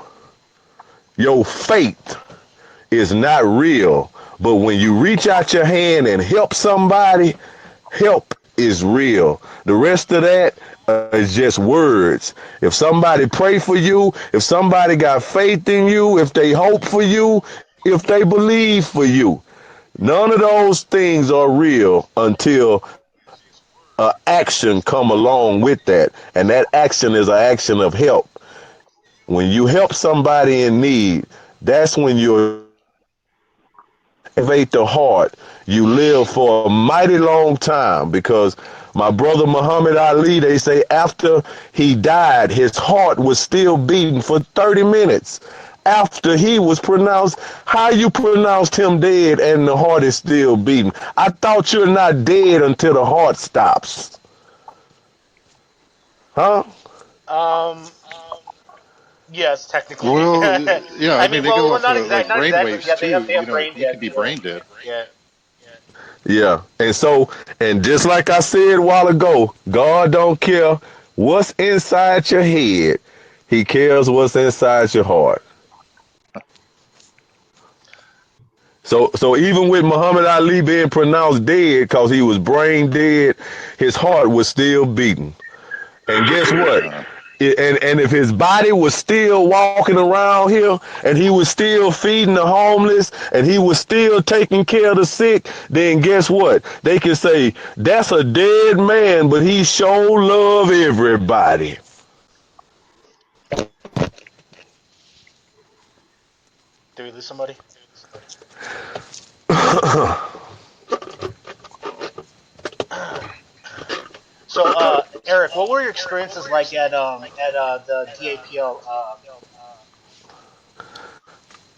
your faith is not real, but when you reach out your hand and help somebody, help is real. The rest of that is just words. If somebody pray for you, if somebody got faith in you, if they hope for you, if they believe for you, none of those things are real until action come along with that. And that action is an action of help. When you help somebody in need, that's when you elevate the heart. You live for a mighty long time, because my brother Muhammad Ali, they say after he died, his heart was still beating for 30 minutes. After he was pronounced, how you pronounced him dead and the heart is still beating? I thought you're not dead until the heart stops. Huh? Yes, technically. Well, yeah, I mean, they go off not of, like exactly, brain waves Yeah, too. they have brain You dead. can be brain dead. Yeah. Yeah. And just like I said a while ago, God don't care what's inside your head. He cares what's inside your heart. So even with Muhammad Ali being pronounced dead because he was brain dead, his heart was still beating. And guess what? And if his body was still walking around here, and he was still feeding the homeless, and he was still taking care of the sick, then guess what? They can say, that's a dead man, but he sure love everybody. Did we lose somebody? So, Eric, what were your experiences like at the DAPL?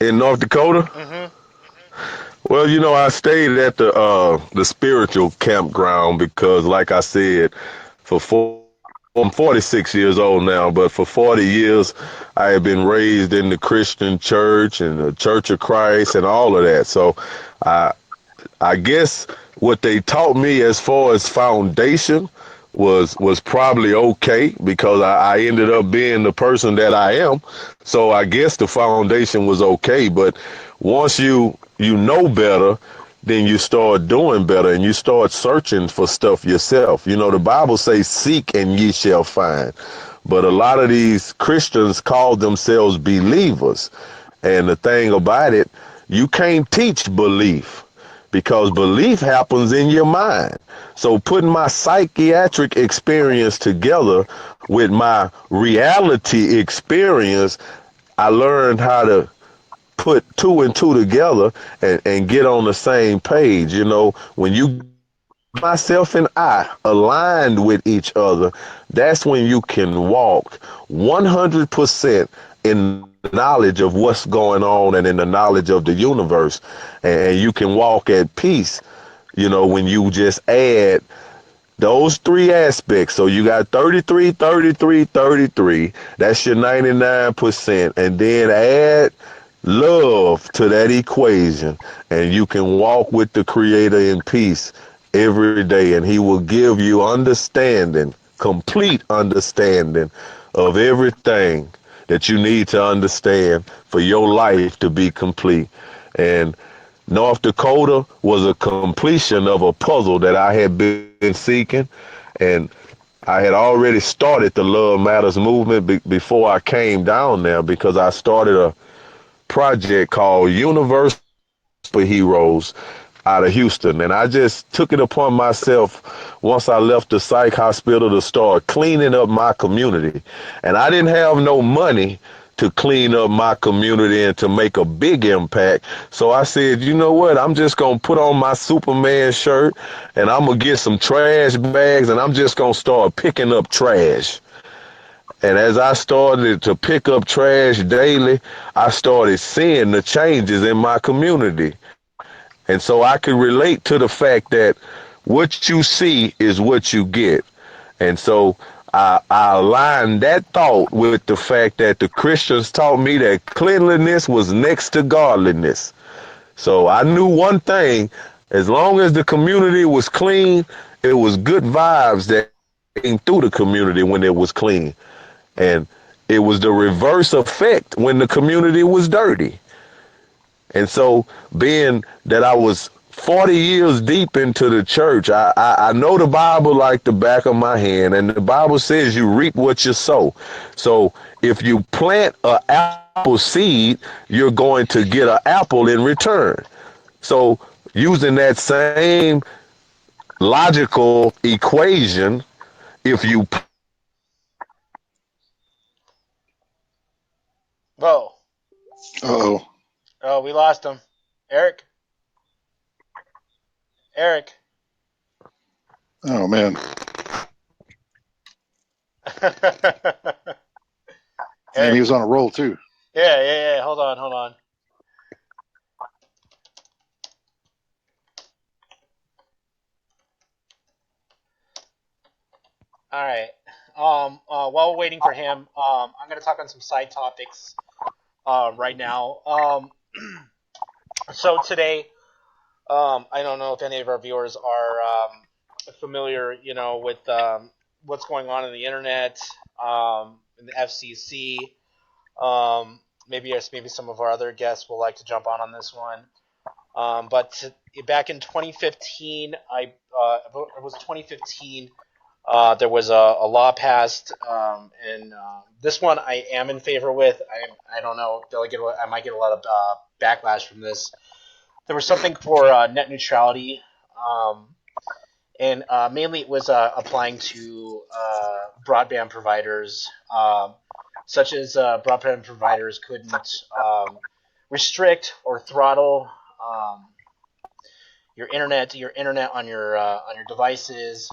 In North Dakota? Mm-hmm. Well, I stayed at the spiritual campground because, like I said, I'm 46 years old now, but for 40 years I have been raised in the Christian church and the Church of Christ and all of that. So I guess what they taught me as far as foundation was probably okay, because I ended up being the person that I am. So I guess the foundation was okay. But once you know better, then you start doing better and you start searching for stuff yourself. The Bible says, seek and ye shall find. But a lot of these Christians call themselves believers. And the thing about it, you can't teach belief, because belief happens in your mind. So putting my psychiatric experience together with my reality experience, I learned how to put two and two together and get on the same page. When you, myself and I, aligned with each other, that's when you can walk 100% in knowledge of what's going on and in the knowledge of the universe. And you can walk at peace, when you just add those three aspects. So you got 33, 33, 33. That's your 99%. And then add love to that equation, and you can walk with the Creator in peace every day, and he will give you understanding, complete understanding of everything that you need to understand for your life to be complete. And North Dakota was a completion of a puzzle that I had been seeking, and I had already started the Love Matters movement before I came down there, because I started a project called Universal Heroes out of Houston. And I just took it upon myself, once I left the psych hospital, to start cleaning up my community. And I didn't have no money to clean up my community and to make a big impact. So I said, you know what? I'm just going to put on my Superman shirt, and I'm going to get some trash bags, and I'm just going to start picking up trash. And as I started to pick up trash daily, I started seeing the changes in my community. And so I could relate to the fact that what you see is what you get. And so I aligned that thought with the fact that the Christians taught me that cleanliness was next to godliness. So I knew one thing: as long as the community was clean, it was good vibes that came through the community when it was clean. And it was the reverse effect when the community was dirty. And so, being that I was 40 years deep into the church, I know the Bible like the back of my hand, and the Bible says you reap what you sow. So if you plant an apple seed, you're going to get an apple in return. So using that same logical equation, if you... Whoa. Uh-oh. Oh, we lost him. Eric? Eric? Oh, man. And he was on a roll, too. Yeah. Hold on. All right. While we're waiting for him, I'm going to talk on some side topics right now. So today, I don't know if any of our viewers are familiar, with what's going on in the internet, in the FCC. Maybe some of our other guests will like to jump on this one. But back in 2015, it was 2015. There was a law passed, and this one I am in favor with. I don't know. I might get a lot of backlash from this. There was something for net neutrality, and mainly it was applying to broadband providers, such as broadband providers couldn't restrict or throttle your internet on your devices.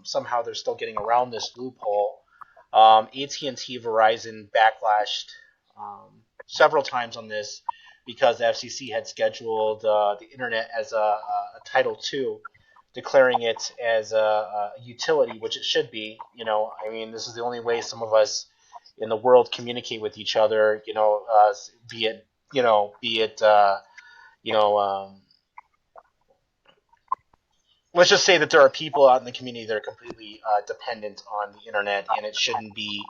Somehow they're still getting around this loophole. AT&T, Verizon backlashed several times on this because the FCC had scheduled the internet as a Title II, declaring it as a utility, which it should be. This is the only way some of us in the world communicate with each other. Let's just say that there are people out in the community that are completely dependent on the internet, and it shouldn't be,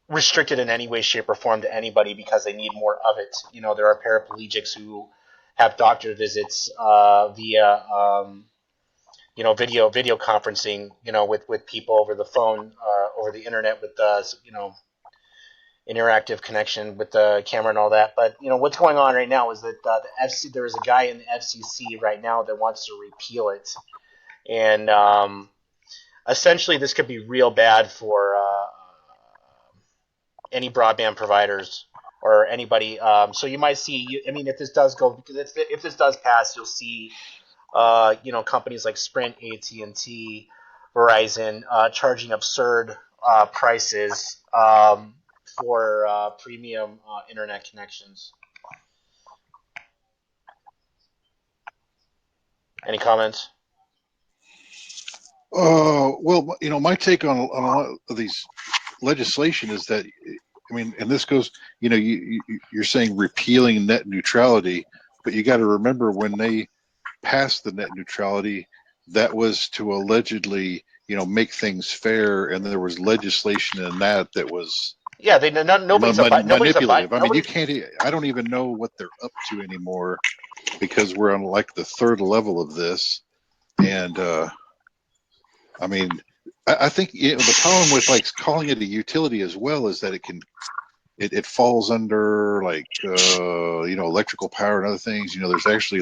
restricted in any way, shape, or form to anybody because they need more of it. There are paraplegics who have doctor visits via, video conferencing, with people over the phone, over the internet with, interactive connection with the camera and all that. But what's going on right now is that there is a guy in the FCC right now that wants to repeal it, and essentially this could be real bad for any broadband providers or anybody. So you might see. If this does pass, you'll see companies like Sprint, AT&T, Verizon charging absurd prices for premium internet connections. Any comments? Well, my take on a lot of these legislation is that, and this goes, you're saying repealing net neutrality, but you got to remember when they passed the net neutrality, that was to allegedly, make things fair, and there was legislation in that was nobody's manipulative. You can't. I don't even know what they're up to anymore because we're on like the third level of this, and I think the problem with calling it a utility as well is that it falls under electrical power and other things. There's actually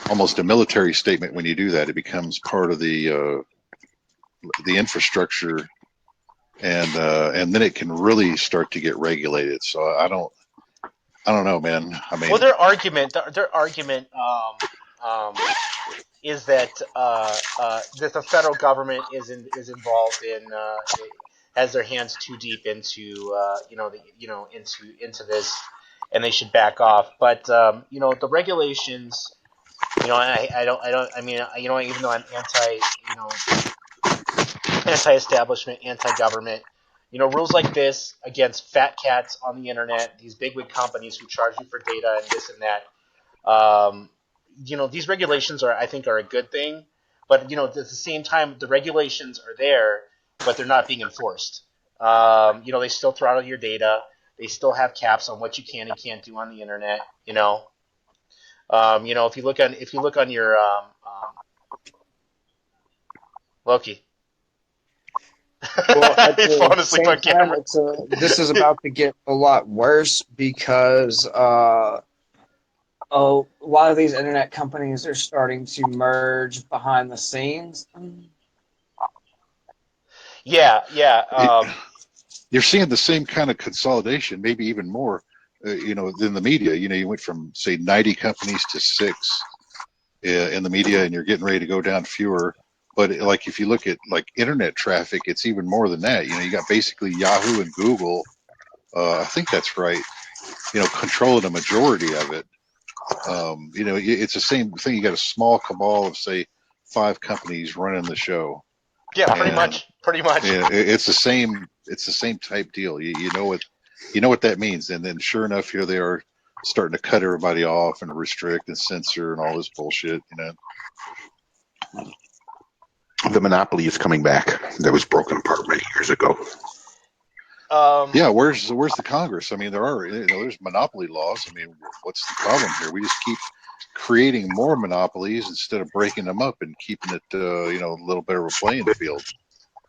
almost a military statement when you do that. It becomes part of the infrastructure. And then it can really start to get regulated. So I don't know, man. Their argument is that the federal government is involved in has their hands too deep into into this, and they should back off. But the regulations You know, even though I'm anti-establishment, anti-government, rules like this against fat cats on the internet, these bigwig companies who charge you for data and this and that, these regulations I think are a good thing, but at the same time, the regulations are there, but they're not being enforced. They still throttle your data. They still have caps on what you can and can't do on the internet. If you look on your Loki. Well, at He's the falling asleep same on time, camera. this is about to get a lot worse because a lot of these internet companies are starting to merge behind the scenes. Yeah. You're seeing the same kind of consolidation, maybe even more, than the media. You went from, say, 90 companies to 6 in the media, and you're getting ready to go down fewer. But like, if you look at like internet traffic, it's even more than that. You got basically Yahoo and Google. I think that's right. Controlling a majority of it. It's the same thing. You got a small cabal of, say, 5 companies running the show. Yeah, pretty much. Yeah, it's the same. It's the same type deal. You know what that means. And then, sure enough, here they are starting to cut everybody off and restrict and censor and all this bullshit. The monopoly is coming back. That was broken apart many years ago. Yeah, where's the Congress? I mean, there's monopoly laws. I mean, what's the problem here? We just keep creating more monopolies instead of breaking them up and keeping it, a little better of a playing field.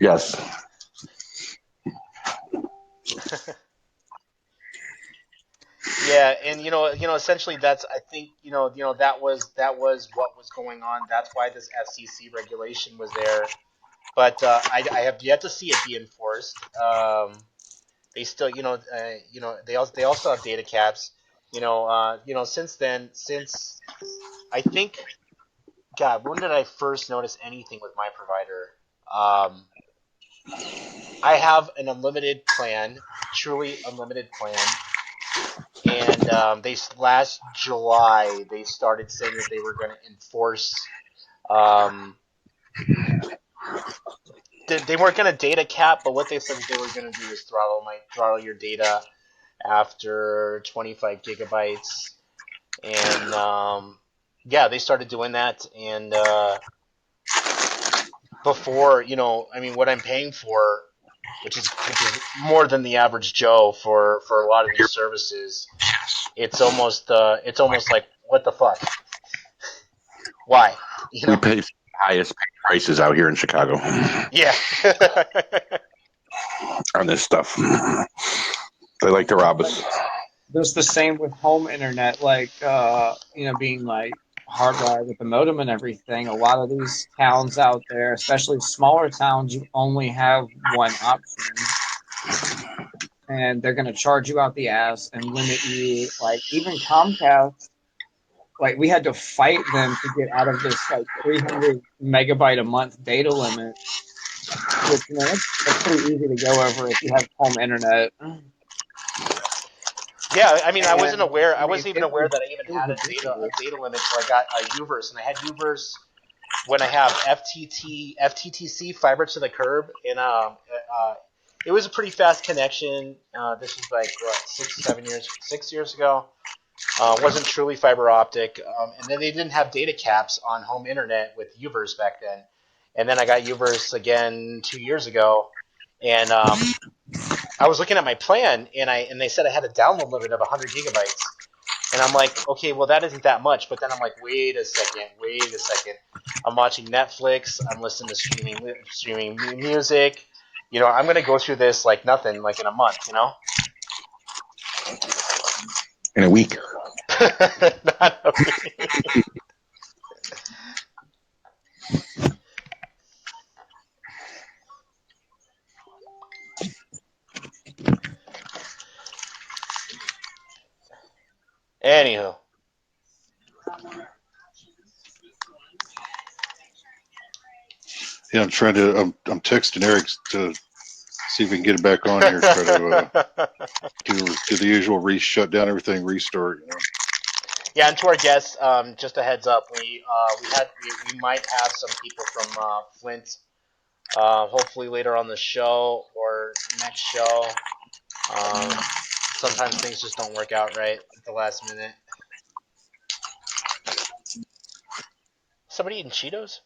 Yes. Yeah, and essentially that's, I think, that was what was going on. That's why this FCC regulation was there. But I have yet to see it be enforced. They still, they also have data caps. Since I think, God, when did I first notice anything with my provider? I have an unlimited plan, truly unlimited plan. And last July they started saying that they were going to enforce. They weren't going to data cap, but what they said they were going to do is throttle your data after 25 gigabytes, and they started doing that. And before, what I'm paying for, which is more than the average Joe for a lot of these services. It's almost like, what the fuck? Why? We pay the highest paid prices out here in Chicago. Yeah. On this stuff. They like to rob us. There's the same with home internet, being like hardwired with the modem and everything. A lot of these towns out there, especially smaller towns, you only have one option. And they're going to charge you out the ass and limit you. Like, even Comcast, like, we had to fight them to get out of this, 300 megabyte a month data limit. Which, that's pretty easy to go over if you have home internet. Yeah, I wasn't aware. I wasn't even aware that I even had a data limit. So I got UVerse, and I had UVerse when I have FTTC, fiber to the curb, and it was a pretty fast connection. This was like 6 years ago. Wasn't truly fiber optic, and then they didn't have data caps on home internet with UVerse back then. And then I got UVerse again 2 years ago, and I was looking at my plan, and they said I had a download limit of 100 gigabytes. And I'm like, okay, well, that isn't that much. But then I'm like, wait a second. I'm watching Netflix. I'm listening to streaming music. I'm going to go through this like nothing, like in a month, In a week. Not a week. Anywho. Yeah, I'm texting Eric to see if we can get it back on here. Try to do the usual shut down everything, restart. Yeah, and to our guests, just a heads up, we might have some people from Flint, hopefully later on the show or next show. Sometimes things just don't work out right at the last minute. Somebody eating Cheetos?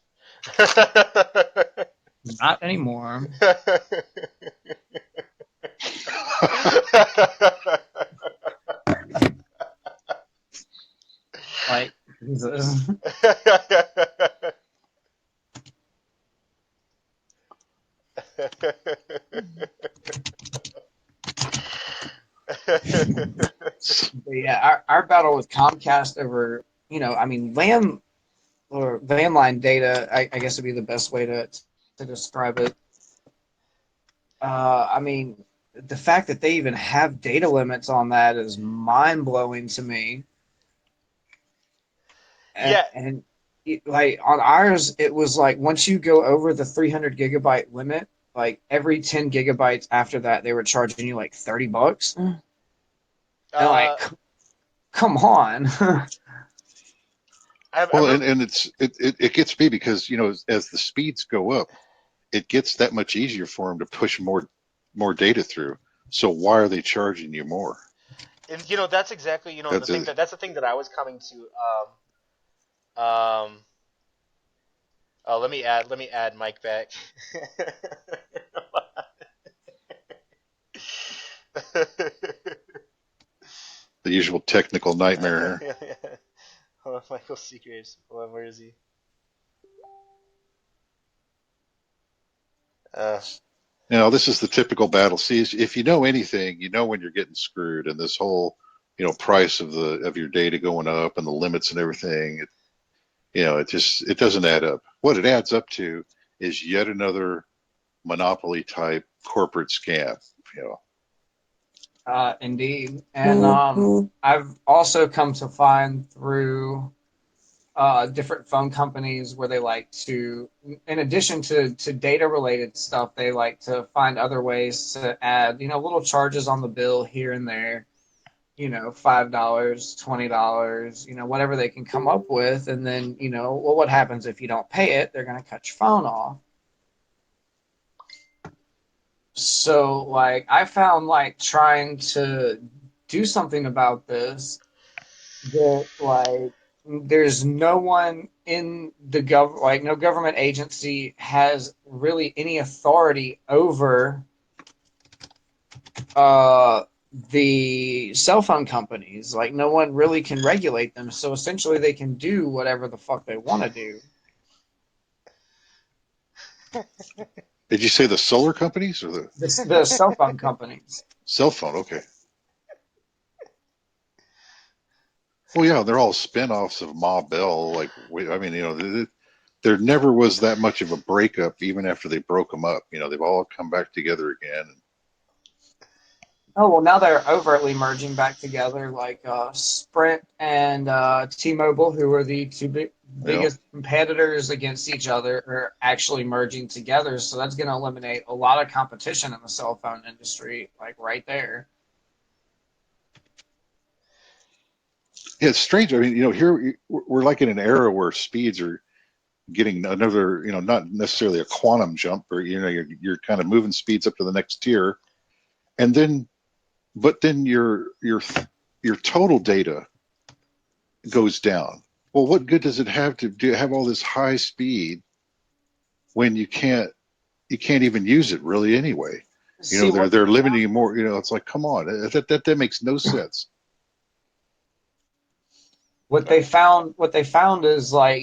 Not anymore. Like Jesus. But yeah, our battle with Comcast over, I mean, LAN or van line data, I guess would be the best way to describe it. I mean, the fact that they even have data limits on that is mind blowing to me. And like on ours, it was like once you go over the 300 gigabyte limit, like every 10 gigabytes after that, they were charging you like $30. And like, come on. Well, and it gets me because as the speeds go up, it gets that much easier for them to push more data through. So why are they charging you more? And that's exactly that's the thing that I was coming to. Let me add Mike back. The usual technical nightmare. Yeah. Hold on, Michael Seagraves. Hold on, where is he? This is the typical battle. See, if you know anything, you know when you're getting screwed, and this whole, price of your data going up and the limits and everything, it doesn't add up. What it adds up to is yet another monopoly type corporate scam. Indeed. And I've also come to find through different phone companies where they like to, in addition to data related stuff, they like to find other ways to add, little charges on the bill here and there, $5, $20, whatever they can come up with. And then, what happens if you don't pay it? They're going to cut your phone off. So, like, I found, like, trying to do something about this that, like, there's no one in the no government agency has really any authority over the cell phone companies. Like, no one really can regulate them. So, essentially, they can do whatever the fuck they want to do. Did you say the solar companies or the cell phone companies? Cell phone, okay. Well, yeah, they're all spin-offs of Ma Bell. Like, I mean, there never was that much of a breakup, even after they broke them up. They've all come back together again. Oh, well, now they're overtly merging back together, like Sprint and T-Mobile, who are the two biggest competitors against each other, are actually merging together. So that's going to eliminate a lot of competition in the cell phone industry, like right there. Yeah, it's strange. I mean, here we're like in an era where speeds are getting another, not necessarily a quantum jump, or you're kind of moving speeds up to the next tier, and then. But then your total data goes down. Well, what good does it have to have all this high speed when you can't even use it really anyway? They're limiting you more. It's like, come on, that makes no sense. What they found is, like,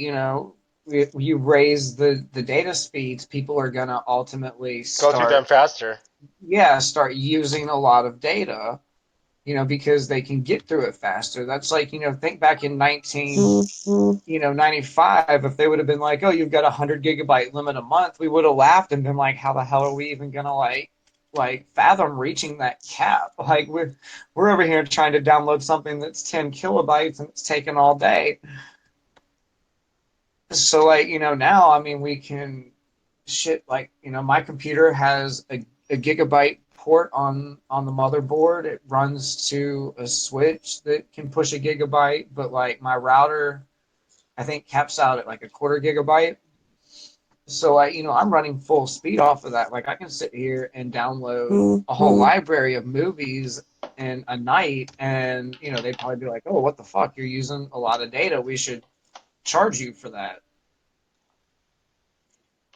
if you raise the data speeds, people are gonna ultimately go through them faster. Yeah, start using a lot of data, because they can get through it faster. That's like, think back in 95, if they would have been like, oh, you've got 100 gigabyte limit a month, we would have laughed and been like, how the hell are we even gonna like fathom reaching that cap? Like, we're over here trying to download something that's 10 kilobytes and it's taking all day. So, like, now, I mean, we can my computer has a gigabyte port on the motherboard. It runs to a switch that can push a gigabyte, but like my router, I think caps out at like a quarter gigabyte. So I'm running full speed off of that. Like I can sit here and download a whole library of movies in a night, and they'd probably be like, "Oh, what the fuck? You're using a lot of data. We should charge you for that."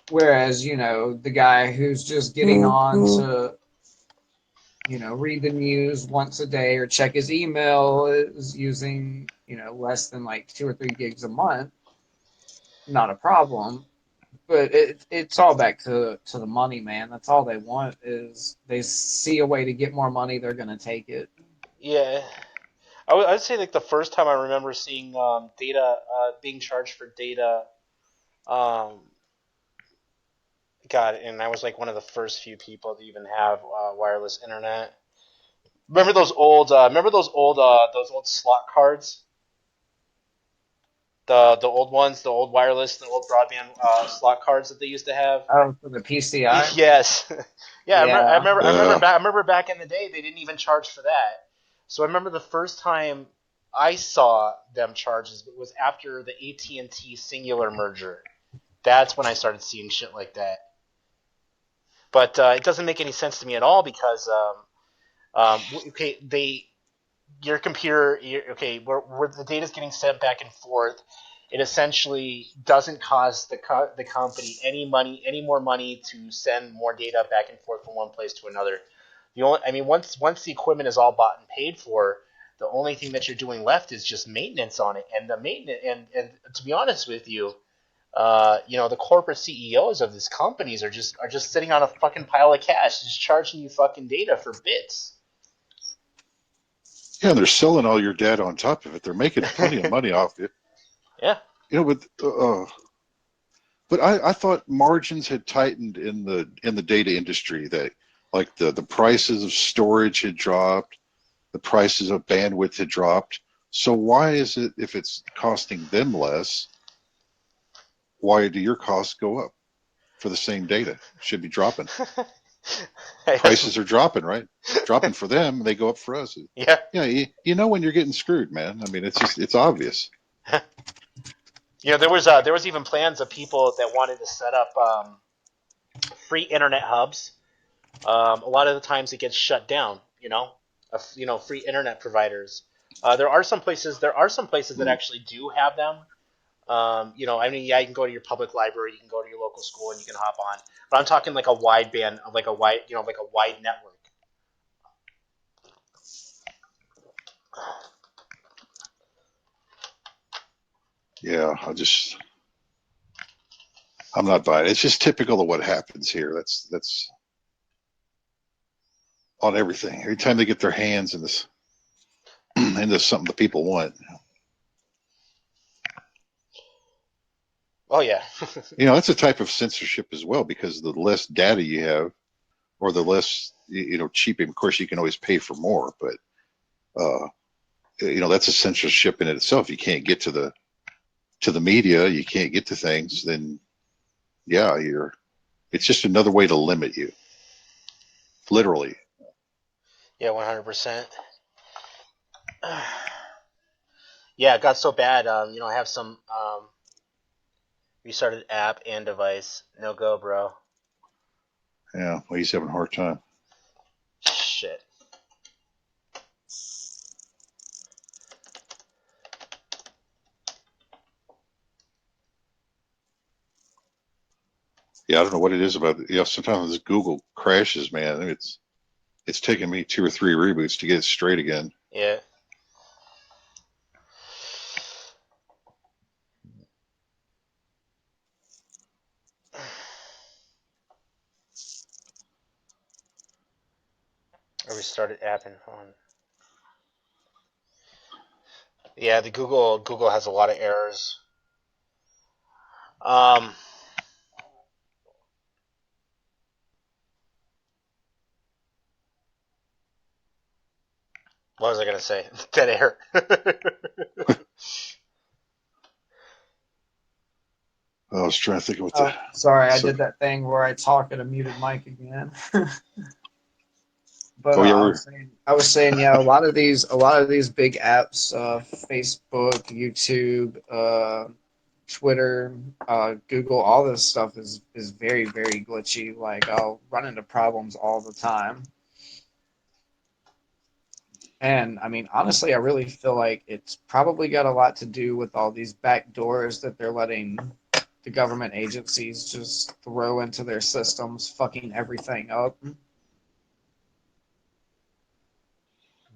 Whereas, the guy who's just getting on to, read the news once a day or check his email is using, less than like 2 or 3 gigs a month. Not a problem. But it's all back to the money, man. That's all they want is they see a way to get more money, they're going to take it. Yeah. I'd say like the first time I remember seeing data being charged for data, and I was like one of the first few people to even have wireless internet. Remember those old slot cards? The old ones, the old wireless, the old broadband slot cards that they used to have. Oh, for the PCI. Yes. Yeah. I remember back in the day they didn't even charge for that. So I remember the first time I saw them charges was after the AT&T Singular merger. That's when I started seeing shit like that. But it doesn't make any sense to me at all because your computer, where the data is getting sent back and forth, it essentially doesn't cost the company any more money to send more data back and forth from one place to another. Once the equipment is all bought and paid for, the only thing that you're doing left is just maintenance on it. And the maintenance, and to be honest with you, the corporate CEOs of these companies are just sitting on a fucking pile of cash, just charging you fucking data for bits. Yeah, and they're selling all your data on top of it. They're making plenty of money off it. Yeah. But I thought margins had tightened in the data industry. That like the prices of storage had dropped, the prices of bandwidth had dropped. So why is it, if it's costing them less, why do your costs go up for the same data? Should be dropping. Prices are dropping, right? Dropping for them, they go up for us. Yeah. Yeah, you know when you're getting screwed, man. I mean, it's obvious. There was even plans of people that wanted to set up free internet hubs. A lot of the times it gets shut down. Free internet providers. There are some places that actually do have them. You can go to your public library, you can go to your local school, and you can hop on. But I'm talking like a wide band, like a wide network. Yeah, I'm not buying it. It's just typical of what happens here. That's on everything. Every time they get their hands in this into something the people want. Oh yeah. That's a type of censorship as well, because the less data you have, or the less cheap. Of course, you can always pay for more, but that's a censorship in itself. You can't get to the media, you can't get to things. Then, yeah, it's just another way to limit you, literally. Yeah, 100%. Yeah, it got so bad. I have some restarted app and device. No go, bro. Yeah, well, he's having a hard time. Shit. Yeah, I don't know what it is about it. Sometimes this Google crashes, man. It's taken me 2 or 3 reboots to get it straight again. Yeah. I restarted app and phone. Yeah, the Google has a lot of errors. What was I gonna say? Dead air. I was trying to think of what Sorry, I did that thing where I talk at a muted mic again. But Oh yeah, I was saying, yeah, a lot of these big apps, Facebook, YouTube, Twitter, Google, all this stuff is very, very glitchy. Like I'll run into problems all the time. And I mean, honestly, I really feel like it's probably got a lot to do with all these back doors that they're letting the government agencies just throw into their systems, fucking everything up.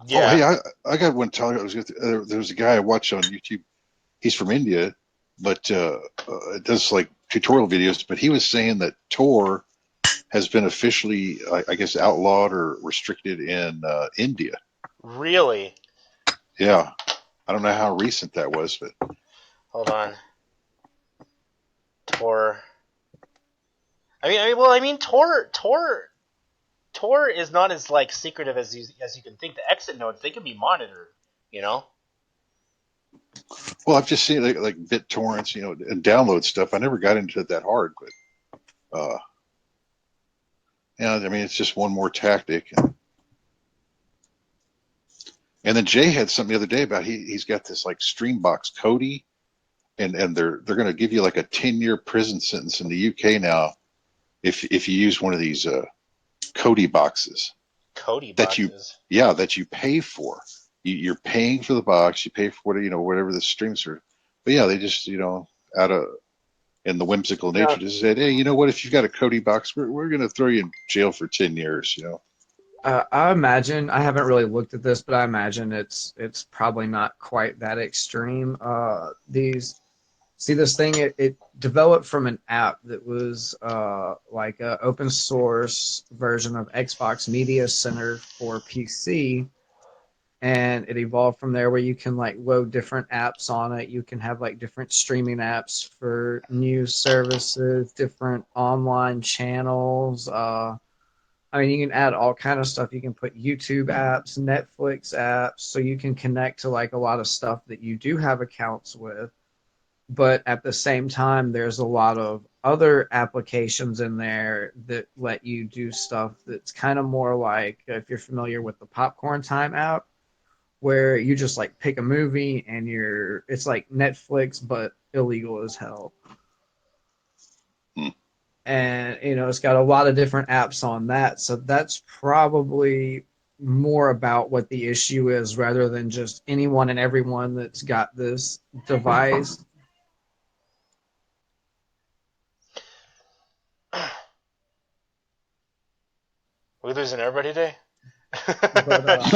Oh, hey, I got one time. There was a guy I watched on YouTube. He's from India, but does like tutorial videos. But he was saying that Tor has been officially, I guess, outlawed or restricted in India. Really? Yeah, I don't know how recent that was, but Hold on. Tor. I mean, Tor is not as like secretive as you can think. The exit nodes, they can be monitored. You know. well, I've just seen like BitTorrents, and download stuff. I never got into it that hard, but yeah, I mean, it's just one more tactic. And then Jay had something the other day about he's got this like Streambox Cody, and they're going to give you like a 10-year prison sentence in the UK now if you use one of these Cody boxes. Cody boxes. That you pay for. You're paying for the box. You pay for whatever the streams are. But yeah, they just out of in the whimsical nature just said, hey, you know what? If you've got a Cody box, we're going to throw you in jail for 10 years. I imagine, I haven't really looked at this, but I imagine it's probably not quite that extreme. This thing, it developed from an app that was like an open source version of Xbox Media Center for PC, and it evolved from there where you can like load different apps on it. You can have like different streaming apps for news services, different online channels. I mean, you can add all kind of stuff. You can put YouTube apps, Netflix apps, so you can connect to like a lot of stuff that you do have accounts with. But at the same time, there's a lot of other applications in there that let you do stuff that's kind of more like, if you're familiar with the Popcorn Time app, where you just like pick a movie and it's like Netflix, but illegal as hell. And it's got a lot of different apps on that, so that's probably more about what the issue is rather than just anyone and everyone that's got this device. We losing everybody today? But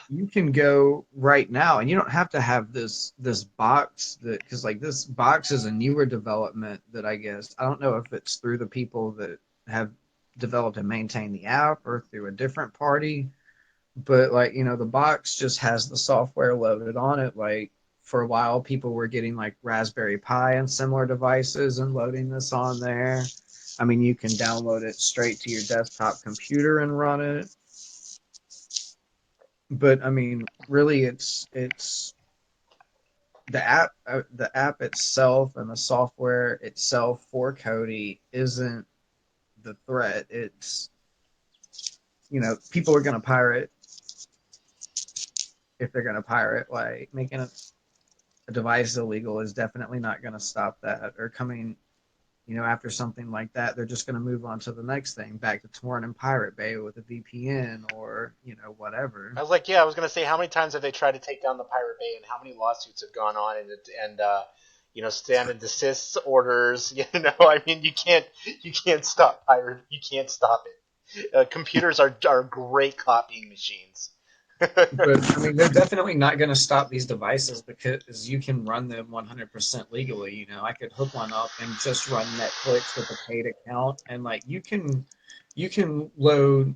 you can go right now, and you don't have to have this box because like this box is a newer development that I don't know if it's through the people that have developed and maintained the app or through a different party, but like the box just has the software loaded on it. Like for a while, people were getting like Raspberry Pi and similar devices and loading this on there. I mean, you can download it straight to your desktop computer and run it. But I mean, really, it's the app itself and the software itself for Kodi isn't the threat. It's people are going to pirate. If they're going to pirate, like making a device illegal is definitely not going to stop that. Or coming after something like that, they're just going to move on to the next thing, back to torrent and Pirate Bay with a VPN or, whatever. I was like, I was going to say, how many times have they tried to take down the Pirate Bay and how many lawsuits have gone on and stand and desist orders, I mean, you can't stop pirate. You can't stop it. Computers are great copying machines. But I mean, they're definitely not going to stop these devices because you can run them 100% legally. I could hook one up and just run Netflix with a paid account, and like you can load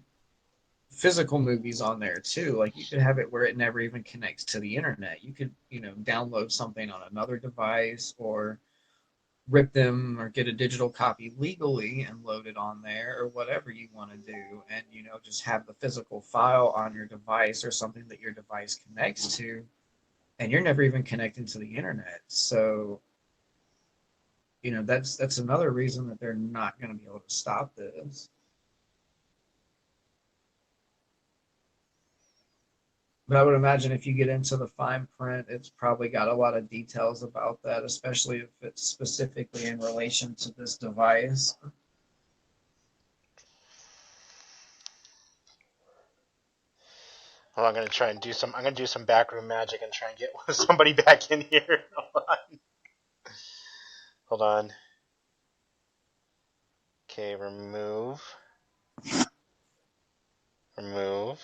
physical movies on there too. Like you could have it where it never even connects to the internet. You could download something on another device or rip them or get a digital copy legally and load it on there or whatever you want to do, and just have the physical file on your device or something that your device connects to, and you're never even connecting to the internet. So that's another reason that they're not going to be able to stop this. But I would imagine if you get into the fine print, it's probably got a lot of details about that, especially if it's specifically in relation to this device. Well, I'm gonna try and do some. I'm gonna do some backroom magic and try and get somebody back in here. Hold on. Hold on. Okay, remove. Remove.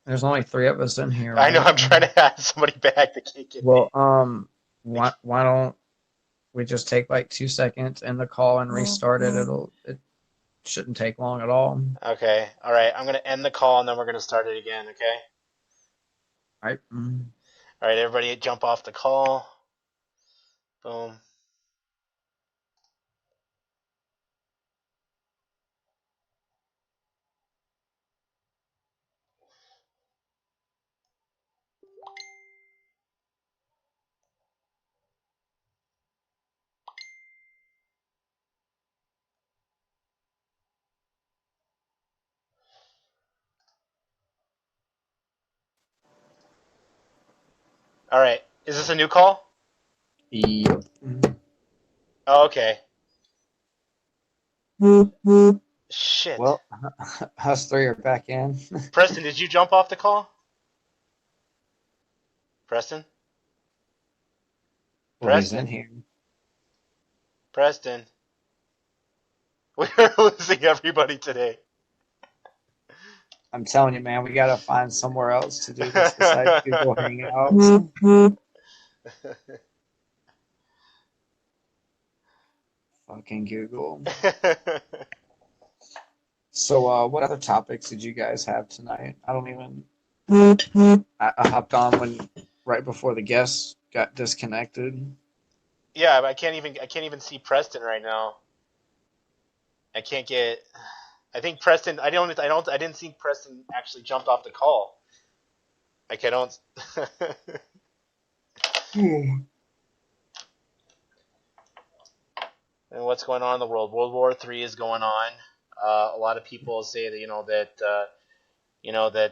There's only 3 of us in here. I know. Right? I'm trying to add somebody back. They can't get Well, me. why don't we just take like 2 seconds, end the call, and restart it? It shouldn't take long at all. Okay. All right. I'm gonna end the call and then we're gonna start it again. Okay. All right. All right. Everybody, jump off the call. Boom. All right. Is this a new call? Yep. Oh, okay. Shit. Well, us 3 are back in. Preston, did you jump off the call? Preston? Well, he's Preston? in here. Preston? We're losing everybody today. I'm telling you, man, we gotta find somewhere else to do this besides Google Hangouts. Fucking Google. So, what other topics did you guys have tonight? I don't even. I hopped on right before the guests got disconnected. Yeah, but I can't even see Preston right now. I can't get. I think Preston. I didn't see Preston actually jumped off the call. Like I don't. And what's going on in the world? World War III is going on. A lot of people say that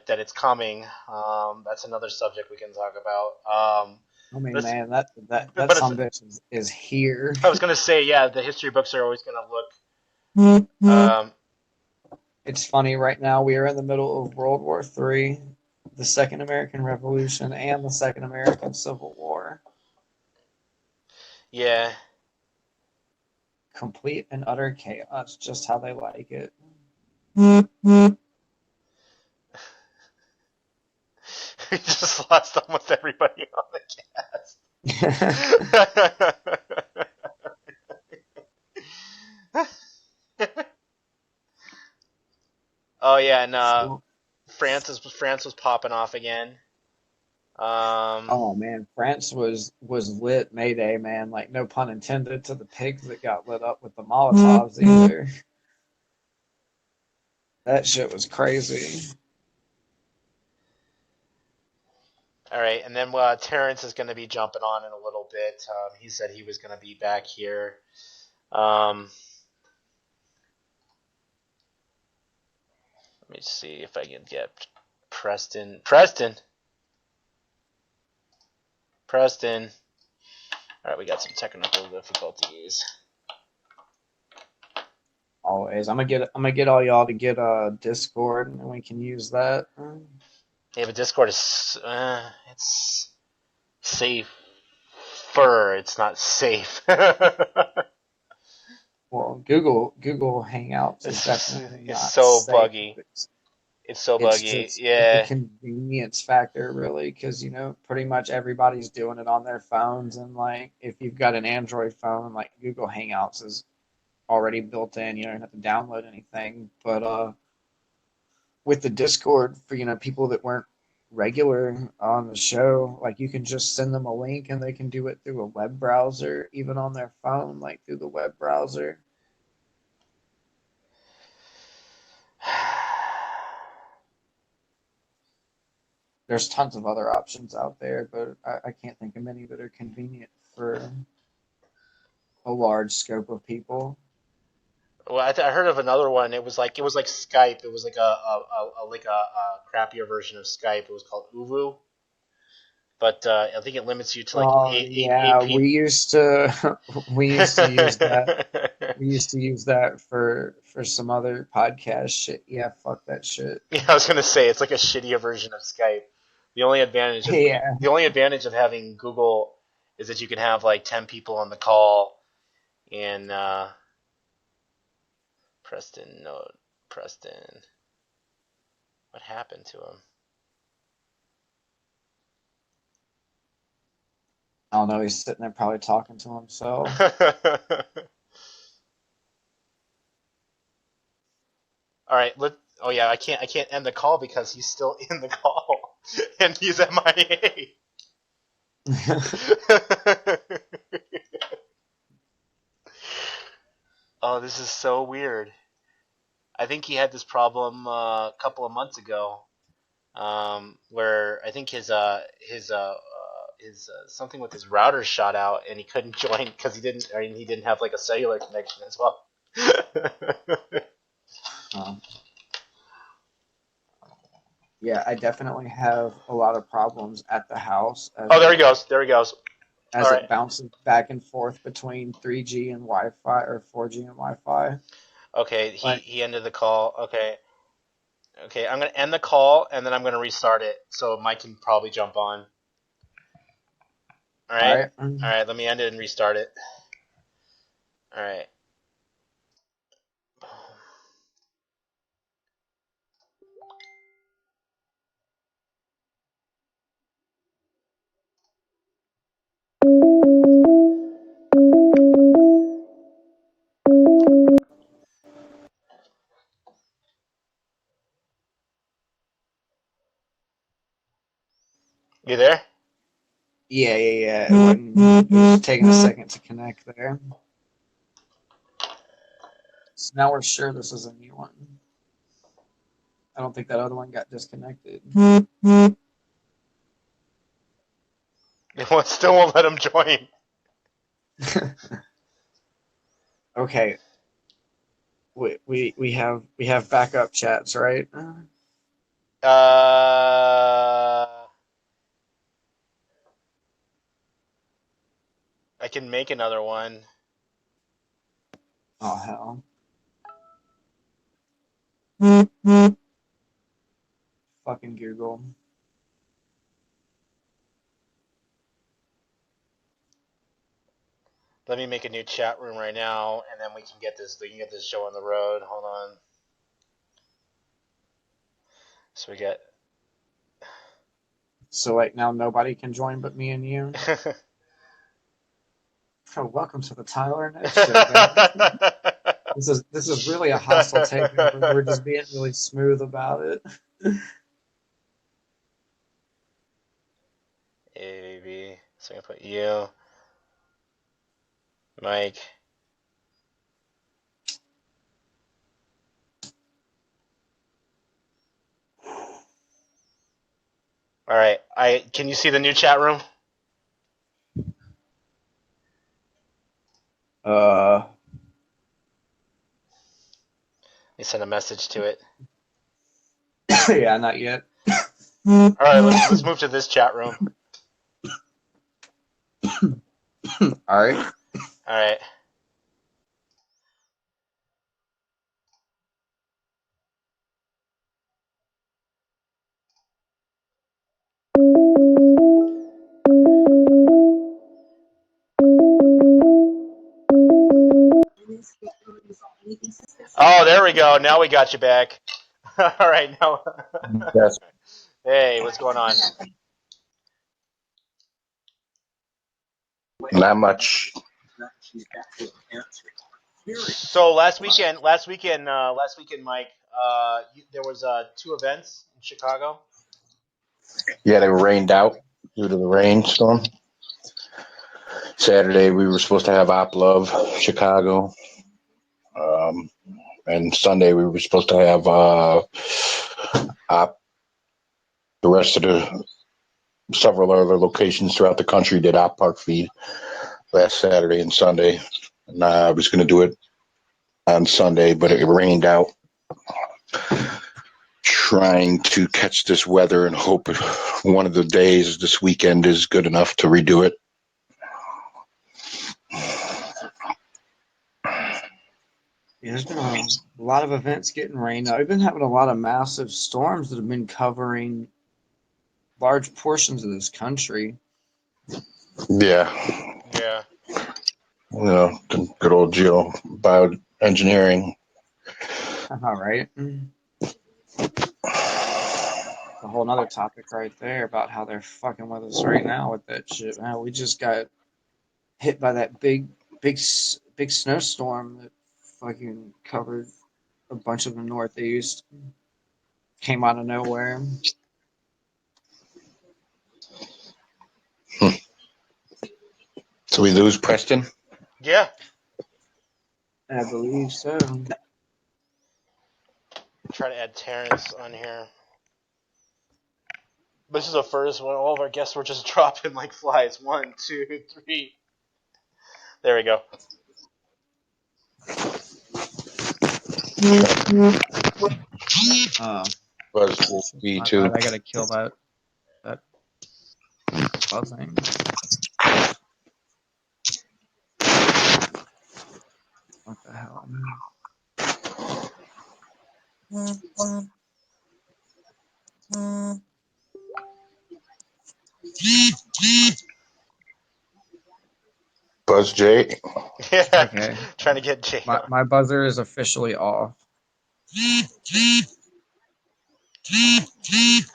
that it's coming. That's another subject we can talk about. I mean, man, that some bitch is here. I was gonna say, yeah, the history books are always gonna look. It's funny right now. We are in the middle of World War III, the Second American Revolution, and the Second American Civil War. Yeah. Complete and utter chaos, just how they like it. We just lost almost everybody on the cast. Oh yeah, and France was popping off again. Oh man, France was lit Mayday, man. Like no pun intended to the pigs that got lit up with the Molotovs either. That shit was crazy. All right, and then Terrence is going to be jumping on in a little bit. He said he was going to be back here. Let me see if I can get Preston. All right, we got some technical difficulties. Always, I'm gonna get all y'all to get Discord, and we can use that. Yeah, but Discord is it's safer. It's not safe. Well, Google Hangouts is definitely not so safe. buggy. It's so buggy. Yeah. The convenience factor, really, because pretty much everybody's doing it on their phones, and like if you've got an Android phone, like Google Hangouts is already built in. You don't have to download anything. But with the Discord for people that weren't regular on the show, like you can just send them a link and they can do it through a web browser, even on their phone, like through the web browser. There's tons of other options out there, but I can't think of many that are convenient for a large scope of people. Well, I heard of another one. It was like Skype. It was like a crappier version of Skype. It was called Uvu, but I think it limits you to like Oh eight yeah, people. we used to use that. We used to use that for some other podcast shit. Yeah, fuck that shit. Yeah, I was gonna say it's like a shittier version of Skype. The only advantage of Yeah. having Google is that you can have like 10 people on the call. And Preston, what happened to him? I don't know. He's sitting there probably talking to himself. All right, oh yeah, I can't end the call because he's still in the call and he's MIA. Oh, this is so weird. I think he had this problem a couple of months ago, where I think his something with his router shot out and he couldn't join because he didn't have like a cellular connection as well. Yeah, I definitely have a lot of problems at the house. Oh, there he goes. There he goes. As All it right. bounces back and forth between 3G and Wi-Fi or 4G and Wi-Fi. Okay, he ended the call. Okay, I'm gonna end the call and then I'm gonna restart it so Mike can probably jump on. All right. All right. Let me end it and restart it. All right. You there? Yeah. It was taking a second to connect there. So now we're sure this is a new one. I don't think that other one got disconnected. It still won't let him join. Okay. We have backup chats, right? I can make another one. Oh hell. Fucking Google. Let me make a new chat room right now, and then we can get this show on the road. Hold on. So we get. So like now nobody can join but me and you. Oh, welcome to the Tyler Next Show, guys. This is really a hostile takeover. We're just being really smooth about it. ABB. So I'm gonna put you, Mike. All right. Can you see the new chat room? Let me send a message to it. Yeah, not yet. All right, let's move to this chat room. All right. All right. Oh, there we go. Now we got you back. All right, now. Yes. Hey, what's going on? Not much. So last weekend, Mike, there was 2 events in Chicago. Yeah, they were rained out due to the rainstorm. Saturday, we were supposed to have Op Love Chicago. And Sunday, we were supposed to have Op. The rest of the several other locations throughout the country did Op Park Feed last Saturday and Sunday. And I was going to do it on Sunday, but it rained out. Trying to catch this weather and hope one of the days this weekend is good enough to redo it. Yeah, there's been a lot of events getting rained out. We've been having a lot of massive storms that have been covering large portions of this country. Yeah. Yeah. You know, the good old bioengineering. All right. A whole nother topic right there about how they're fucking with us right now with that shit. Man, we just got hit by that big snowstorm that fucking covered a bunch of the Northeast. Came out of nowhere. So we lose Preston? Yeah. I believe so. Try to add Terrence on here. This is the first one. All of our guests were just dropping like flies. 1, 2, 3. There we go. Buzz will be too. I gotta kill that buzzing. What the hell? Buzz J. Yeah. Okay. Trying to get Jay. My buzzer is officially off.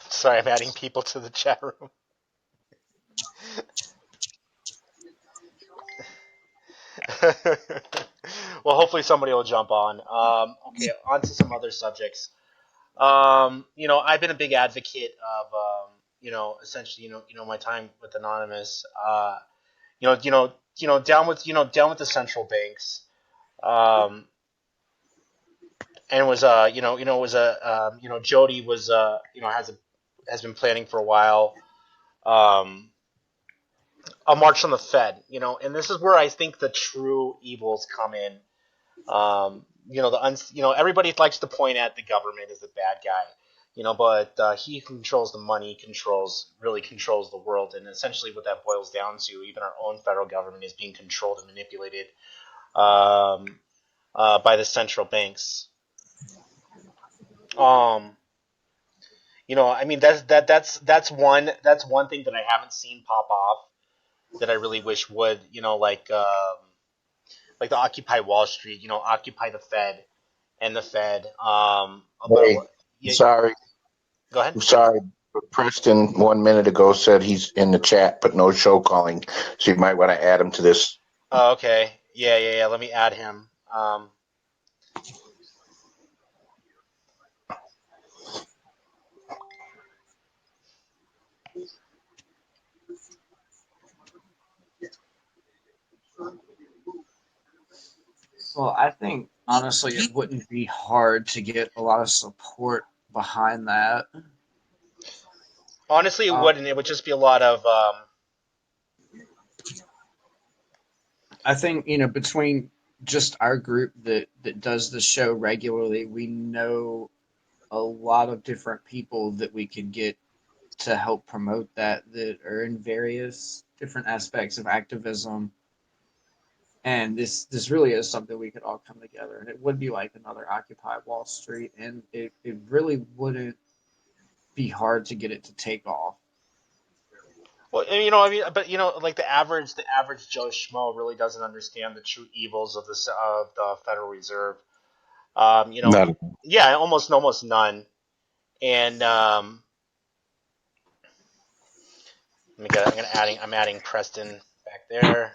Sorry, I'm adding people to the chat room. Well, hopefully somebody will jump on. Okay, on to some other subjects. I've been a big advocate of, essentially, my time with Anonymous. Down with the central banks. And was Jody was has been planning for a while. A march on the Fed, and this is where I think the true evils come in. Everybody likes to point at the government as the bad guy, but he controls the money, really controls the world, and essentially what that boils down to, even our own federal government is being controlled and manipulated by the central banks. That's one thing that I haven't seen pop off that I really wish would, like the Occupy Wall Street, Occupy the Fed and the Fed. Sorry. Go ahead. I'm sorry. But Preston 1 minute ago said he's in the chat, but no show calling. So you might want to add him to this. Oh, okay. Yeah. Let me add him. Well, I think honestly it wouldn't be hard to get a lot of support behind that. Honestly, it wouldn't. It would just be a lot of. I think between just our group that does the show regularly, we know a lot of different people that we could get to help promote that are in various different aspects of activism. And this really is something we could all come together, and it would be like another Occupy Wall Street, and it really wouldn't be hard to get it to take off. Well, like the average Joe Schmo really doesn't understand the true evils of the Federal Reserve. None. Yeah, almost none. And I'm adding Preston back there.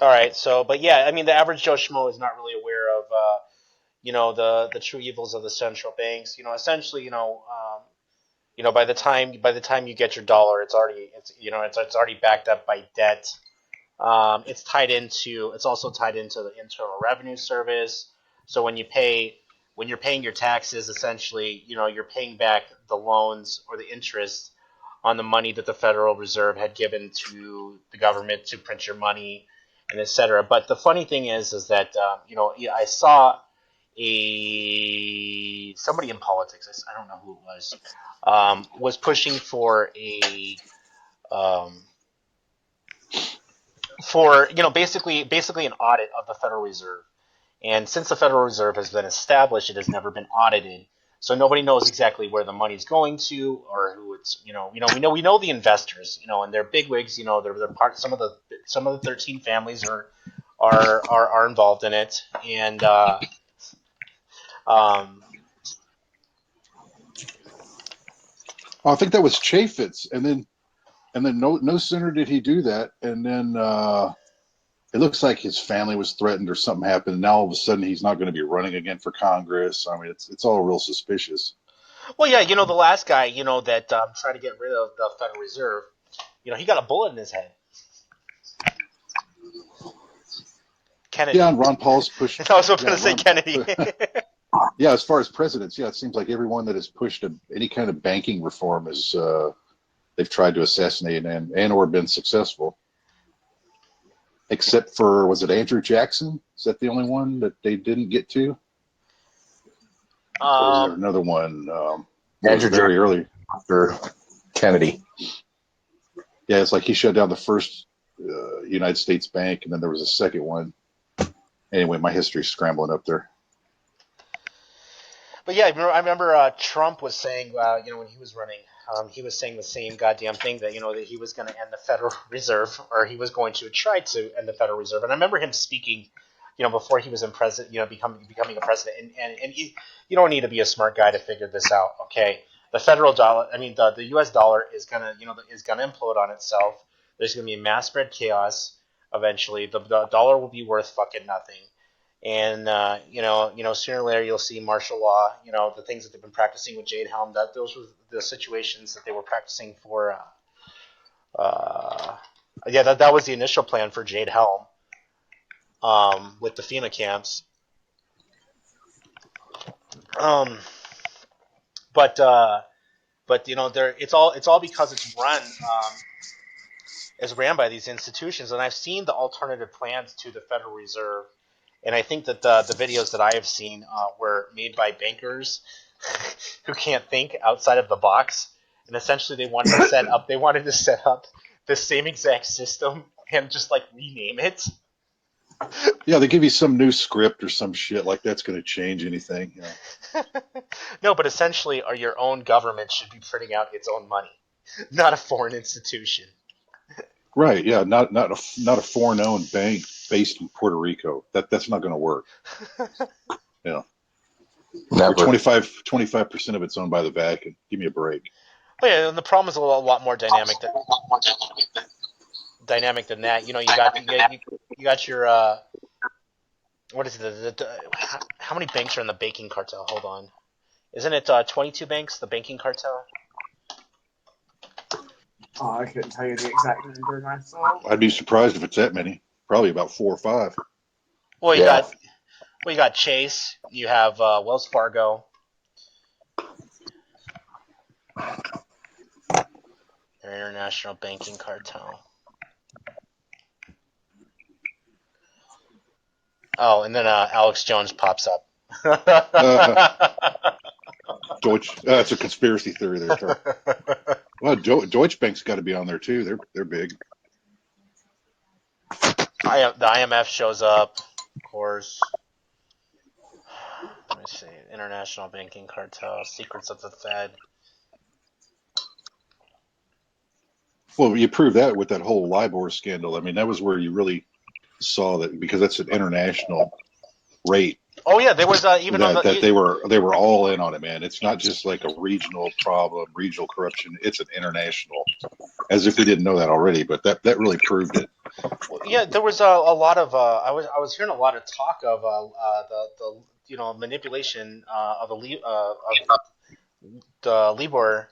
All right, the average Joe Schmo is not really aware of, the true evils of the central banks. Essentially, by the time you get your dollar, it's already backed up by debt. It's also tied into the Internal Revenue Service. So when you pay when you're paying your taxes, essentially, you're paying back the loans or the interest on the money that the Federal Reserve had given to the government to print your money, and et cetera. But the funny thing is that I saw somebody in politics. I don't know who it was pushing for basically an audit of the Federal Reserve. And since the Federal Reserve has been established, it has never been audited. So nobody knows exactly where the money's going to, or who it's. We know the investors, and they're bigwigs. They're part. Some of the 13 families are involved in it, and I think that was Chaffetz, and then no sooner did he do that, and then it looks like his family was threatened or something happened. And now all of a sudden he's not going to be running again for Congress. I mean, it's all real suspicious. Well, yeah, the last guy, that tried to get rid of the Federal Reserve, he got a bullet in his head. Kennedy. Yeah, and Ron Paul's pushing. I was going to say Kennedy. Yeah, as far as presidents, it seems like everyone that has pushed any kind of banking reform is they've tried to assassinate and or been successful. Except for, was it Andrew Jackson? Is that the only one that they didn't get to? Or was there another one? Andrew very early after Kennedy. Yeah, it's like he shut down the first United States bank, and then there was a second one. Anyway, my history's scrambling up there. But yeah, I remember Trump was saying, when he was running, he was saying the same goddamn thing that that he was going to end the Federal Reserve, or he was going to try to end the Federal Reserve. And I remember him speaking, before he was becoming a president. And you don't need to be a smart guy to figure this out. Okay, the federal dollar, the U.S. dollar is gonna implode on itself. There's gonna be mass spread chaos. Eventually, the dollar will be worth fucking nothing. And sooner or later you'll see martial law. The things that they've been practicing with Jade Helm. Those were the situations that they were practicing for. That was the initial plan for Jade Helm. With the FEMA camps. But it's all because it's ran by these institutions, and I've seen the alternative plans to the Federal Reserve. And I think that the videos that I have seen were made by bankers who can't think outside of the box. And essentially, they wanted to set up the same exact system and just rename it. Yeah, they give you some new script or some shit like that's going to change anything. No, but essentially, your own government should be printing out its own money, not a foreign institution. Right? Yeah, not a foreign-owned bank based in Puerto Rico. That's not going to work. Yeah. Never. 25% of it's owned by the Vatican. Give me a break. Oh yeah, and the problem is a lot more dynamic than that. You got your what is it? How many banks are in the banking cartel? Hold on, isn't it 22 banks? The banking cartel. Oh, I couldn't tell you the exact number myself. I'd be surprised if it's that many. Probably about 4 or 5. Well, you got Chase. You have Wells Fargo. Their international banking cartel. Oh, and then Alex Jones pops up. Deutsche. That's a conspiracy theory there. Well, Deutsche Bank's got to be on there too. They're big. The IMF shows up, of course. Let me see. International banking cartel, secrets of the Fed. Well, you proved that with that whole LIBOR scandal. I mean, that was where you really saw that, because that's an international rate. Oh yeah, there was even that they were all in on it, man. It's not just like a regional problem, regional corruption. It's an international. As if we didn't know that already, but that really proved it. Yeah, there was a lot of I was hearing a lot of talk of the manipulation of the LIBOR.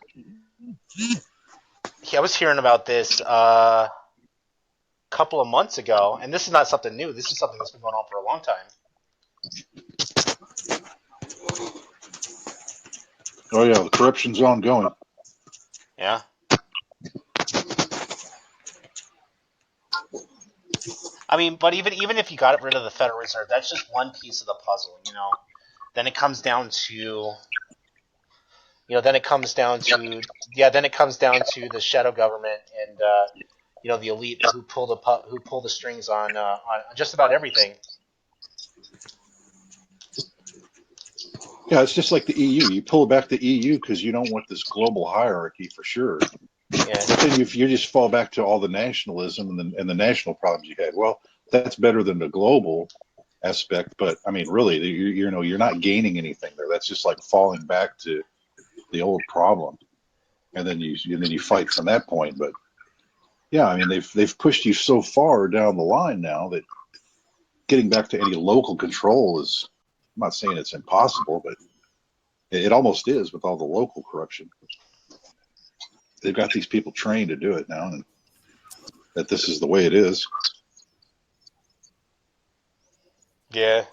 Yeah, I was hearing about this a couple of months ago, and this is not something new. This is something that's been going on for a long time. Oh yeah, the corruption's ongoing. Yeah. I mean, but even if you got rid of the Federal Reserve, that's just one piece of the puzzle, you know. Then it comes down to, then it comes down to, then it comes down to the shadow government and the elite who pull the strings on just about everything. Yeah, it's just like the EU. You pull back the EU because you don't want this global hierarchy for sure. Yeah. But then you just fall back to all the nationalism and the national problems you had. Well, that's better than the global aspect. But I mean, really, you're not gaining anything there. That's just like falling back to the old problem, and then you fight from that point. But yeah, I mean, they've pushed you so far down the line now that getting back to any local control is. I'm not saying it's impossible, but it almost is with all the local corruption. They've got these people trained to do it now, and that this is the way it is. Yeah.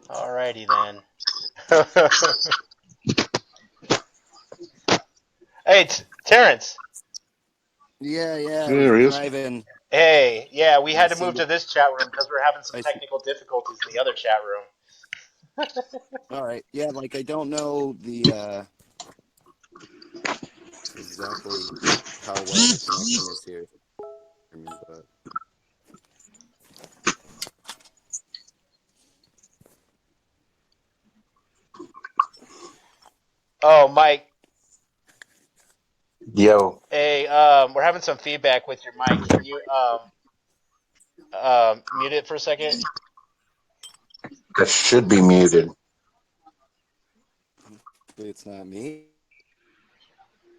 Alrighty then. Hey, Terrence. Yeah. There he is. Driving. Hey, yeah, we had to move to this chat room because we're having some technical difficulties in the other chat room. All right. Yeah, like I don't know the exactly how well the connection is here. But... Oh, Mike. Yo. Hey, we're having some feedback with your mic. Can you mute it for a second? That should be muted. It's not me.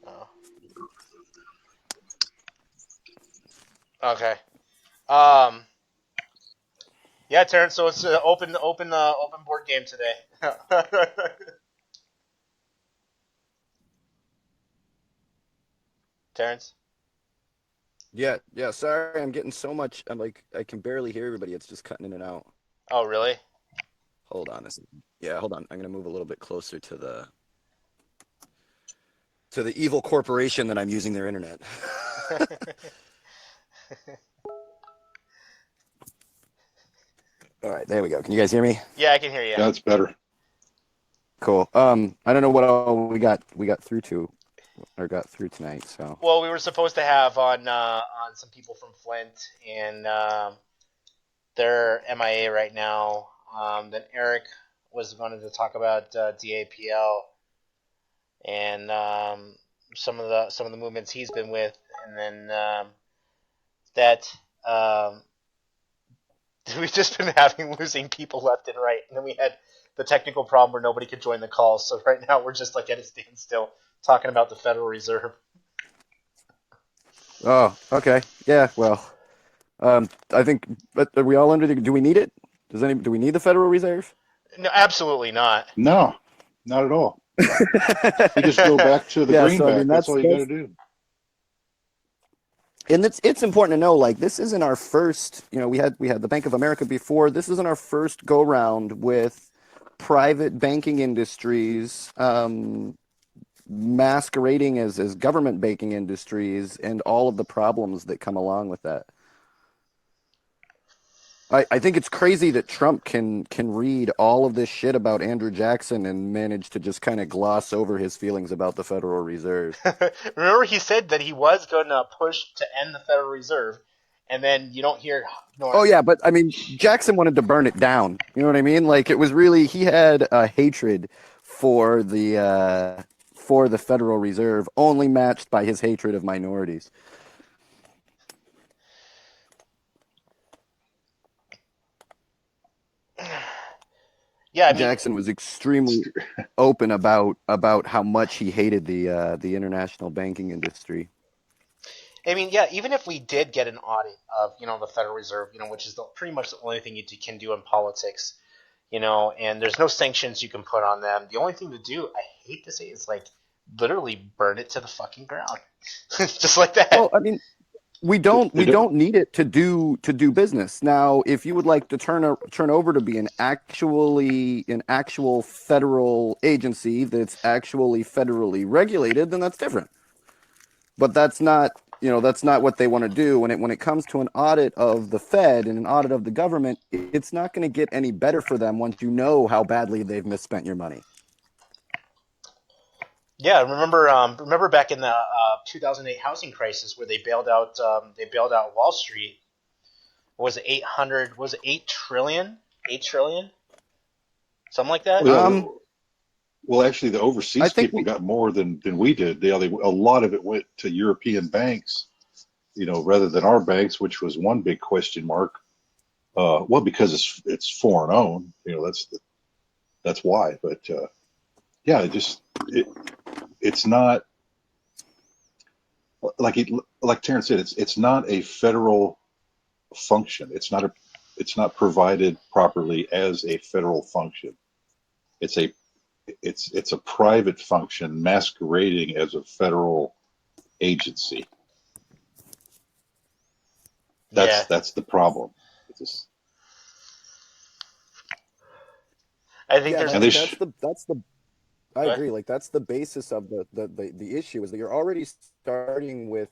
Oh. Okay. Yeah, Terrence. So it's an open board game today. Terrence. Yeah. Sorry, I'm getting so much. I can barely hear everybody. It's just cutting in and out. Oh, really? Hold on a second. Yeah, hold on. I'm gonna move a little bit closer to the evil corporation that I'm using their internet. All right, there we go. Can you guys hear me? Yeah, I can hear you. That's better. Cool. I don't know what all we got through tonight. So. Well, we were supposed to have on some people from Flint, and they're MIA right now. Then Eric was wanted to talk about DAPL and some of the movements he's been with, and then we've just been losing people left and right, and then we had the technical problem where nobody could join the call. So right now we're just like at a standstill talking about the Federal Reserve. Oh, okay. Yeah. Well, I think. But are we all under the? Do we need it? Do we need the Federal Reserve? No, absolutely not. No, not at all. You just go back to the greenback. That's all you got to do. And it's important to know, like, this isn't our first. We had the Bank of America before. This isn't our first go round with private banking industries masquerading as government banking industries and all of the problems that come along with that. I think it's crazy that Trump can read all of this shit about Andrew Jackson and manage to just kind of gloss over his feelings about the Federal Reserve. Remember, he said that he was going to push to end the Federal Reserve, and then you don't hear. Oh yeah, but I mean, Jackson wanted to burn it down. You know what I mean? Like, it was really, he had a hatred for the Federal Reserve, only matched by his hatred of minorities. Yeah, I mean, Jackson was extremely open about how much he hated the international banking industry. I mean, yeah, even if we did get an audit of, the Federal Reserve, which is pretty much the only thing you can do in politics, and there's no sanctions you can put on them. The only thing to do, I hate to say, is like literally burn it to the fucking ground, just like that. Well, I mean, we don't need it to do business. Now, if you would like to turn over to be an actual federal agency that's actually federally regulated, then that's different. But that's not what they want to do when it comes to an audit of the Fed and an audit of the government. It's not going to get any better for them once you know how badly they've misspent your money. Yeah, remember back in the 2008 housing crisis where they bailed out Wall Street. What was it 800? Was it 8 trillion? 8 trillion? Something like that. Well, actually, the overseas people got more than we did. A lot of it went to European banks, rather than our banks, which was one big question mark. Well, because it's foreign owned, that's why. But yeah, it's not like Terrence said. It's not a federal function. It's not provided properly as a federal function. It's a private function masquerading as a federal agency. That's the problem. I think I agree. Like that's the basis of the issue is that you're already starting with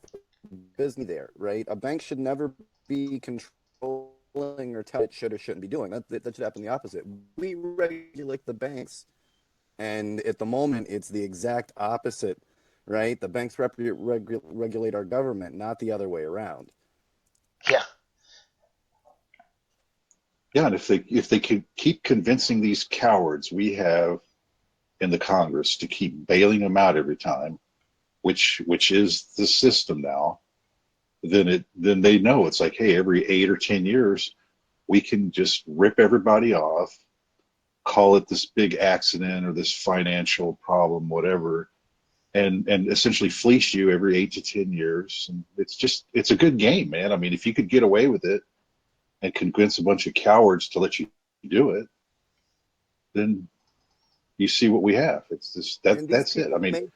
business there, right? A bank should never be controlling or tell it should or shouldn't be doing. That should happen the opposite. We regulate the banks, and at the moment it's the exact opposite, right? The banks regulate our government, not the other way around. Yeah. Yeah, and if they can keep convincing these cowards we have in the Congress to keep bailing them out every time, which is the system now, then they know it's like, hey, every 8 or 10 years we can just rip everybody off, call it this big accident or this financial problem, whatever, and essentially fleece you every 8 to 10 years. And it's a good game, man. I mean, if you could get away with it and convince a bunch of cowards to let you do it, then you see what we have. It's just that's it. I mean,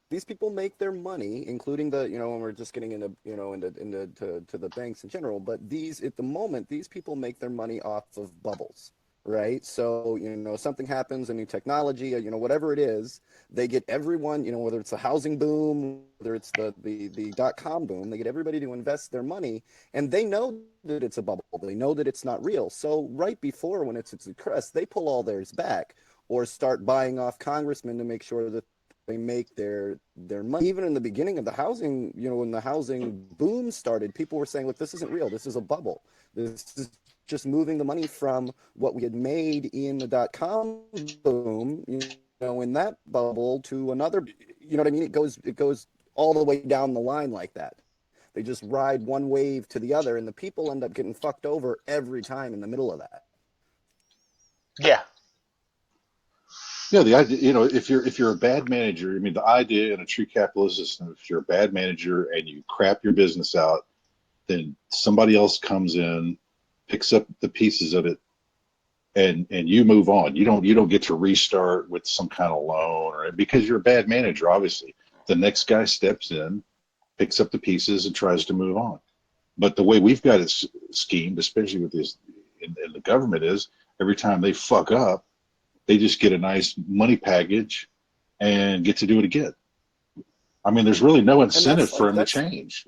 these people make their money, including when we're just getting into the banks in general. But at the moment, these people make their money off of bubbles, right? So something happens, a new technology, whatever it is, they get everyone, whether it's the housing boom, whether it's the .com boom, they get everybody to invest their money, and they know that it's a bubble. They know that it's not real. So right before when it's a crest, they pull all theirs back or start buying off congressmen to make sure that they make their money. Even in the beginning of the housing, when the housing boom started, people were saying, look, this isn't real. This is a bubble. This is just moving the money from what we had made in the .com boom, in that bubble to another, you know what I mean? It goes all the way down the line like that. They just ride one wave to the other, and the people end up getting fucked over every time in the middle of that. Yeah. Yeah, the idea, if you're a bad manager, I mean, the idea in a true capitalist system, if you're a bad manager and you crap your business out, then somebody else comes in, picks up the pieces of it, and you move on. You don't get to restart with some kind of loan, or because you're a bad manager. Obviously, the next guy steps in, picks up the pieces, and tries to move on. But the way we've got it schemed, especially with this in the government, is every time they fuck up, they just get a nice money package and get to do it again. I mean, there's really no incentive for them to change.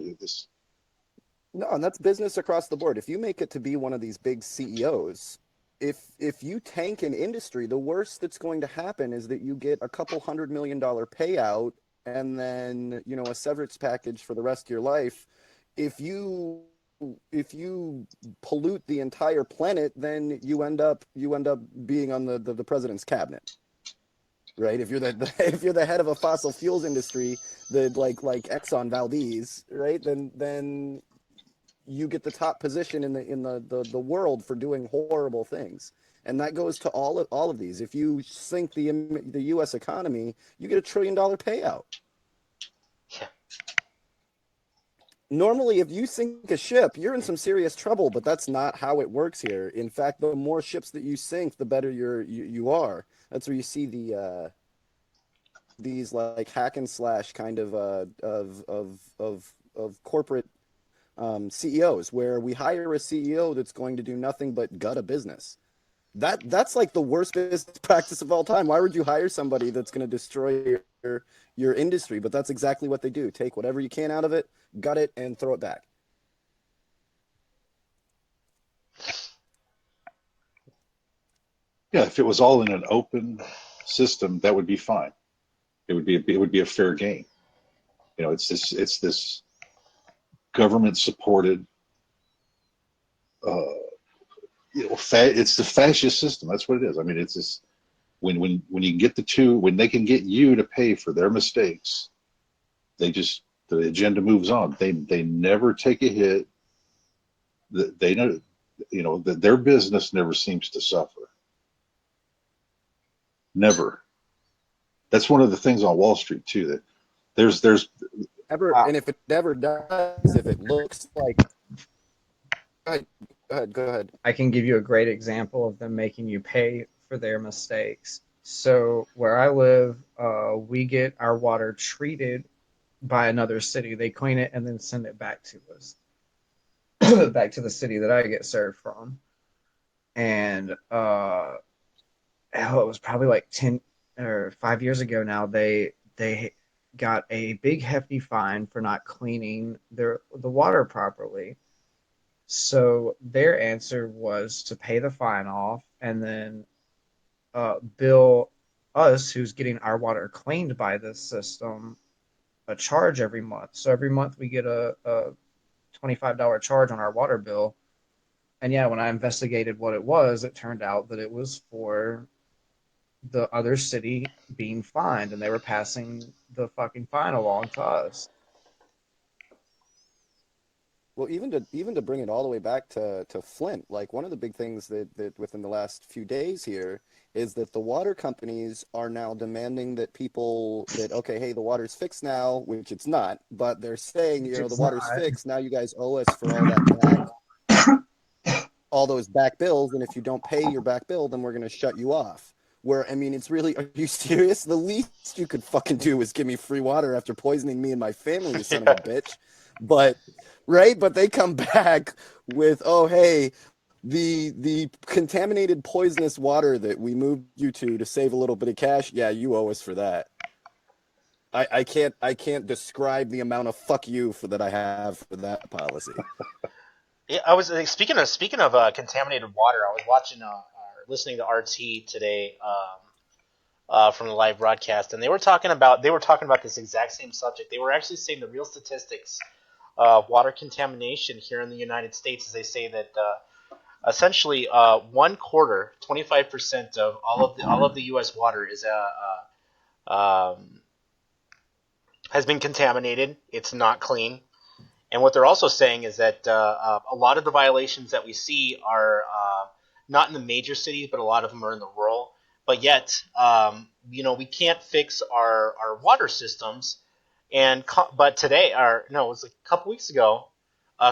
No, and that's business across the board. If you make it to be one of these big CEOs, if you tank an industry, the worst that's going to happen is that you get a couple $100 million payout and then, a severance package for the rest of your life. If you pollute the entire planet, then you end up being on the president's cabinet, right? If you're the head of a fossil fuels industry, like Exxon Valdez, right? Then you get the top position in the world for doing horrible things, and that goes to all of these. If you sink the U.S. economy, you get $1 trillion payout. Yeah. Normally, if you sink a ship, you're in some serious trouble, but that's not how it works here. In fact, the more ships that you sink, the better you are. That's where you see the these like hack and slash kind of corporate CEOs, where we hire a CEO that's going to do nothing but gut a business. That's like the worst business practice of all time. Why would you hire somebody that's going to destroy your industry? But that's exactly what they do. Take whatever you can out of it, gut it, and throw it back. Yeah, if it was all in an open system, that would be fine. It would be a fair game. It's this government supported. It's the fascist system. That's what it is. I mean, it's this when you get when they can get you to pay for their mistakes, the agenda moves on. They never take a hit. They know, that their business never seems to suffer. Never. That's one of the things on Wall Street too. That there's and if it never does, if it looks like. Go ahead. I can give you a great example of them making you pay for their mistakes. So where I live, we get our water treated by another city. They clean it and then send it back to us, back to the city that I get served from. And it was probably like 10 or 5 years ago now. They got a big hefty fine for not cleaning the water properly. So their answer was to pay the fine off and then bill us, who's getting our water cleaned by this system, a charge every month. So every month we get a $25 charge on our water bill. And yeah, when I investigated what it was, it turned out that it was for the other city being fined, and they were passing the fucking fine along to us. Well, even to bring it all the way back to Flint, like one of the big things that within the last few days here is that the water companies are now demanding that okay, hey, the water's fixed now, which it's not, but they're saying, the water's fixed, now you guys owe us for all that all those back bills, and if you don't pay your back bill, then we're going to shut you off. Where, I mean, it's really, are you serious? The least you could fucking do is give me free water after poisoning me and my family, you son of a bitch. But they come back with, oh, hey, the contaminated poisonous water that we moved you to save a little bit of cash, yeah, you owe us for that. I can't describe the amount of fuck you that I have for that policy. Yeah, I was speaking of contaminated water. I was watching listening to RT today from the live broadcast, and they were talking about this exact same subject. They were actually saying the real statistics of water contamination here in the United States is they say that essentially 1/4, 25% of all of the U.S. water is has been contaminated. It's not clean. And what they're also saying is that a lot of the violations that we see are not in the major cities, but a lot of them are in the rural. But yet, we can't fix our water systems. But today, it was like a couple weeks ago,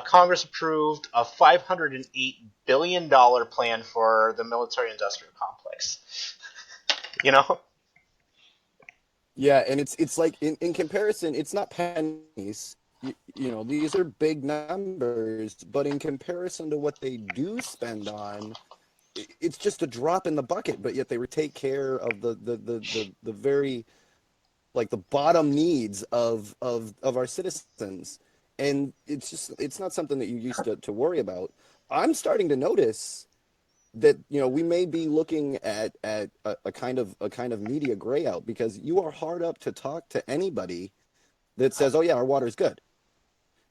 Congress approved a $508 billion plan for the military-industrial complex. Yeah, and it's like in comparison, it's not pennies. These are big numbers, but in comparison to what they do spend on, it's just a drop in the bucket. But yet they take care of the very, like, the bottom needs of our citizens, and it's not something that you used to worry about. I'm starting to notice that we may be looking at a kind of media gray out, because you are hard up to talk to anybody that says, oh yeah, our water's good.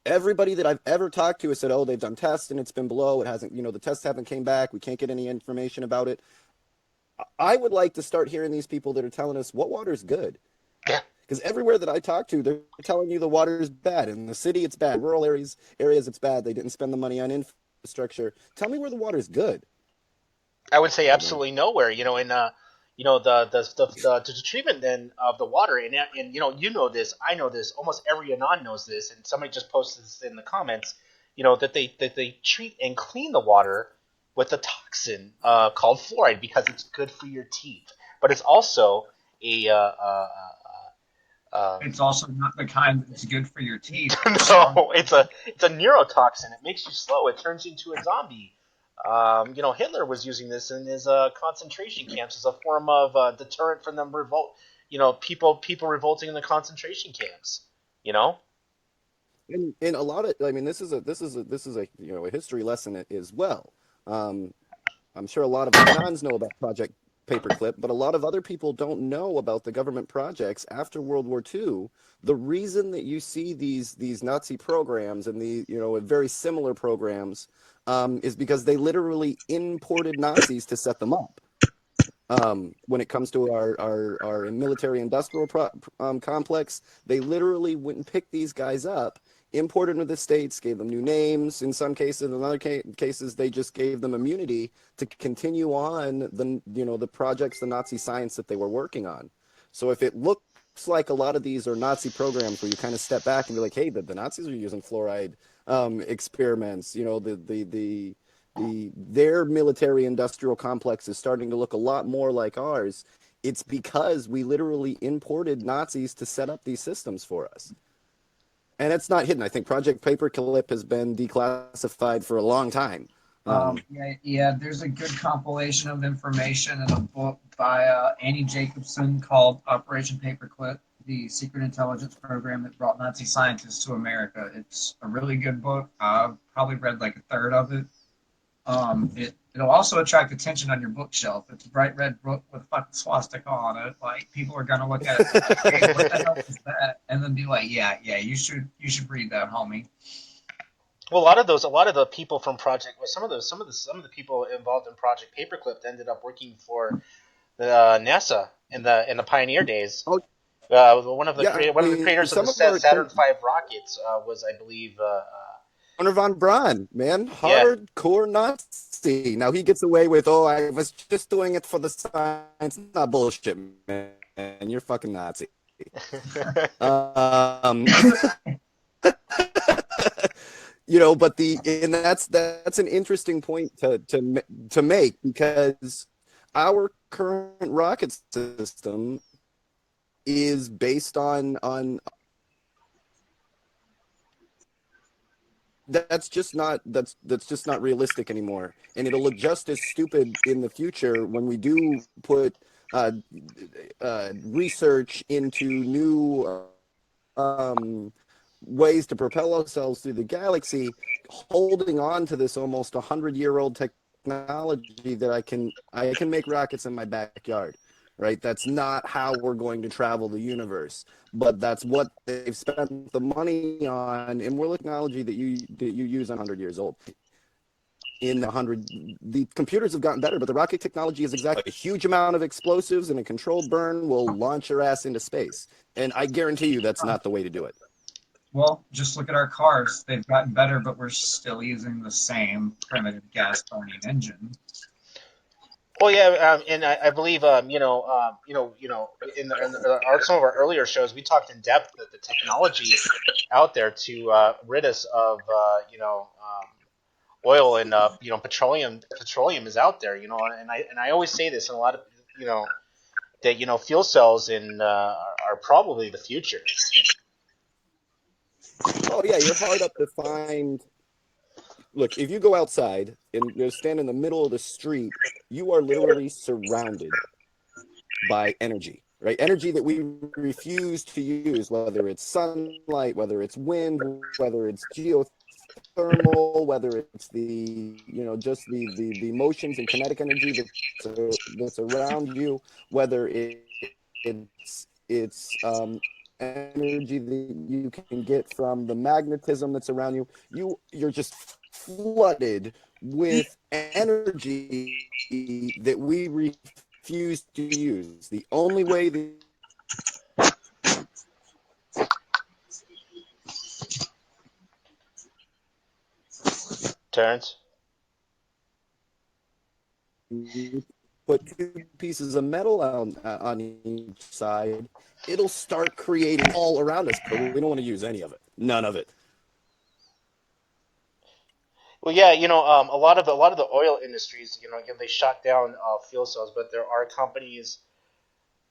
Everybody that I've ever talked to has said, oh, they've done tests and it's been below. It hasn't, the tests haven't came back. We can't get any information about it. I would like to start hearing these people that are telling us what water is good. Yeah. Because everywhere that I talk to, they're telling you the water is bad. In the city, it's bad. Rural areas, it's bad. They didn't spend the money on infrastructure. Tell me where the water is good. I would say absolutely nowhere. The treatment then of the water, and this, I know this, almost every Anon knows this, and somebody just posted this in the comments, that they treat and clean the water with a toxin called fluoride because it's good for your teeth, but it's also It's also not the kind that's good for your teeth. No, it's a neurotoxin. It makes you slow. It turns you into a zombie. Hitler was using this in his concentration camps as a form of deterrent from them revolt. People revolting in the concentration camps. And a lot of, I mean, this is a a history lesson as well. I'm sure a lot of Afghans know about Project Paperclip, but a lot of other people don't know about the government projects after World War II. The reason that you see these Nazi programs and the very similar programs is because they literally imported Nazis to set them up. When it comes to our military industrial complex, they literally went and picked these guys up, imported them to the States, gave them new names. In some cases, in other cases, they just gave them immunity to continue on the projects, the Nazi science that they were working on. So if it looks like a lot of these are Nazi programs where you kind of step back and be like, hey, the Nazis are using fluoride experiments, their military industrial complex is starting to look a lot more like ours. It's because we literally imported Nazis to set up these systems for us. And it's not hidden. I think Project Paperclip has been declassified for a long time. There's a good compilation of information in a book by Annie Jacobson called Operation Paperclip, the secret intelligence program that brought Nazi scientists to America. It's a really good book. I've probably read like a third of it. It'll also attract attention on your bookshelf. It's a bright red book with a fucking swastika on it. Like, people are gonna look at it like, hey, what the hell is that? And then be like, yeah, you should read that, homie. Well, a lot of the people from Project, some of the people involved in Project Paperclip ended up working for the NASA in the pioneer days. Oh. One of the creators of the Saturn V rockets was, I believe, Wernher von Braun, man, hardcore Nazi. Now he gets away with, I was just doing it for the science. Not bullshit, man. You're fucking Nazi. But that's an interesting point to make, because our current rocket system is based on that's just not realistic anymore, and it'll look just as stupid in the future when we do put research into new ways to propel ourselves through the galaxy, holding on to this almost 100-year-old technology that I can make rockets in my backyard. Right? That's not how we're going to travel the universe, but that's what they've spent the money on, and we're technology that you use 100 years old. The computers have gotten better, but the rocket technology is exactly a huge amount of explosives, and a controlled burn will launch your ass into space. And I guarantee you that's not the way to do it. Well, just look at our cars. They've gotten better, but we're still using the same primitive gas-burning engine. Well, yeah, and I believe, in some of our earlier shows, we talked in depth that the technology out there to rid us of, oil and petroleum is out there, and I always say this, and a lot of, that fuel cells are probably the future. Oh yeah, you're hard up to find. Look, if you go outside and you stand in the middle of the street, you are literally surrounded by energy, right? Energy that we refuse to use, whether it's sunlight, whether it's wind, whether it's geothermal, whether it's just the motions and kinetic energy that's around you, whether it's energy that you can get from the magnetism that's around you. You're just flooded with energy that we refuse to use. The only way Terrence? Put two pieces of metal on each side, it'll start creating all around us, but we don't want to use any of it. None of it. Well, yeah, a lot of the oil industries, again, they shut down fuel cells, but there are companies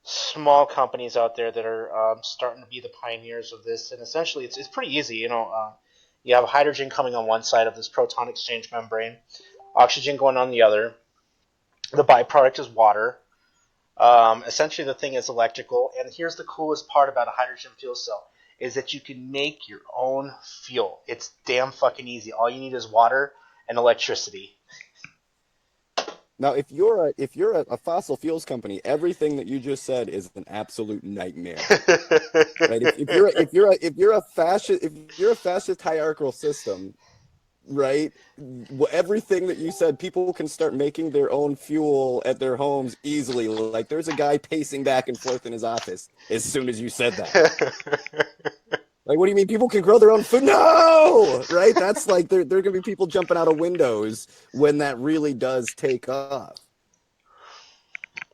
small companies out there that are starting to be the pioneers of this. And essentially, it's pretty easy. You have hydrogen coming on one side of this proton exchange membrane, oxygen going on the other. The byproduct is water. Essentially, the thing is electrical. And here's the coolest part about a hydrogen fuel cell is that you can make your own fuel. It's damn fucking easy. All you need is water and electricity. Now, if you're a fossil fuels company, everything that you just said is an absolute nightmare. Right? If you're a fascist hierarchical system, right? Everything that you said, people can start making their own fuel at their homes easily. Like there's a guy pacing back and forth in his office as soon as you said that. Like, what do you mean people can grow their own food? No! Right? That's like, there are going to be people jumping out of windows when that really does take off.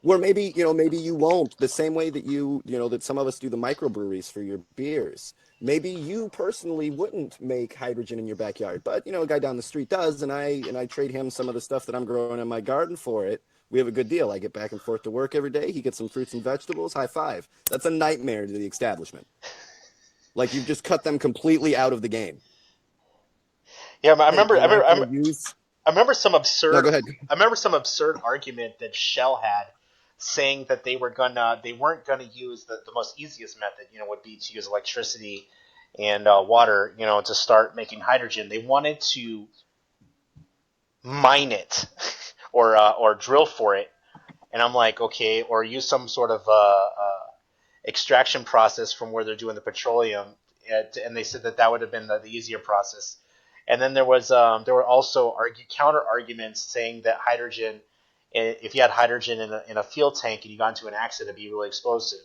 Or maybe you won't, the same way that that some of us do the microbreweries for your beers. Maybe you personally wouldn't make hydrogen in your backyard, but, a guy down the street does, and I trade him some of the stuff that I'm growing in my garden for it. We have a good deal. I get back and forth to work every day. He gets some fruits and vegetables. High five. That's a nightmare to the establishment. Like you've just cut them completely out of the game. Yeah, I remember some absurd. No, go ahead. I remember some absurd argument that Shell had, saying that they weren't gonna use the most easiest method. Would be to use electricity and water. To start making hydrogen. They wanted to mine it or drill for it, and I'm like, okay, or use some sort of extraction process from where they're doing the petroleum, and they said that would have been the easier process. And then there were also counter arguments saying that hydrogen, if you had hydrogen in a fuel tank and you got into an accident, it'd be really explosive.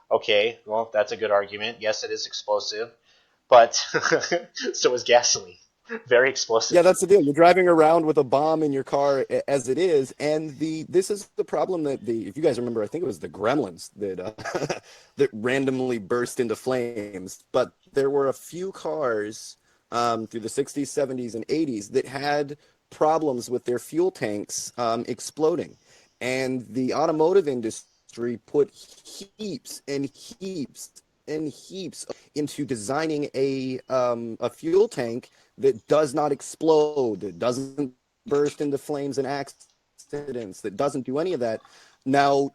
Okay, well, that's a good argument. Yes, it is explosive, but so is gasoline. Very explosive. Yeah, that's the deal. You're driving around with a bomb in your car as it is, and this is the problem that if you guys remember, I think it was the Gremlins that that randomly burst into flames. But there were a few cars through the 60s, 70s, and 80s that had problems with their fuel tanks exploding, and the automotive industry put heaps and heaps and heaps into designing a fuel tank that does not explode, that doesn't burst into flames and accidents, that doesn't do any of that. Now,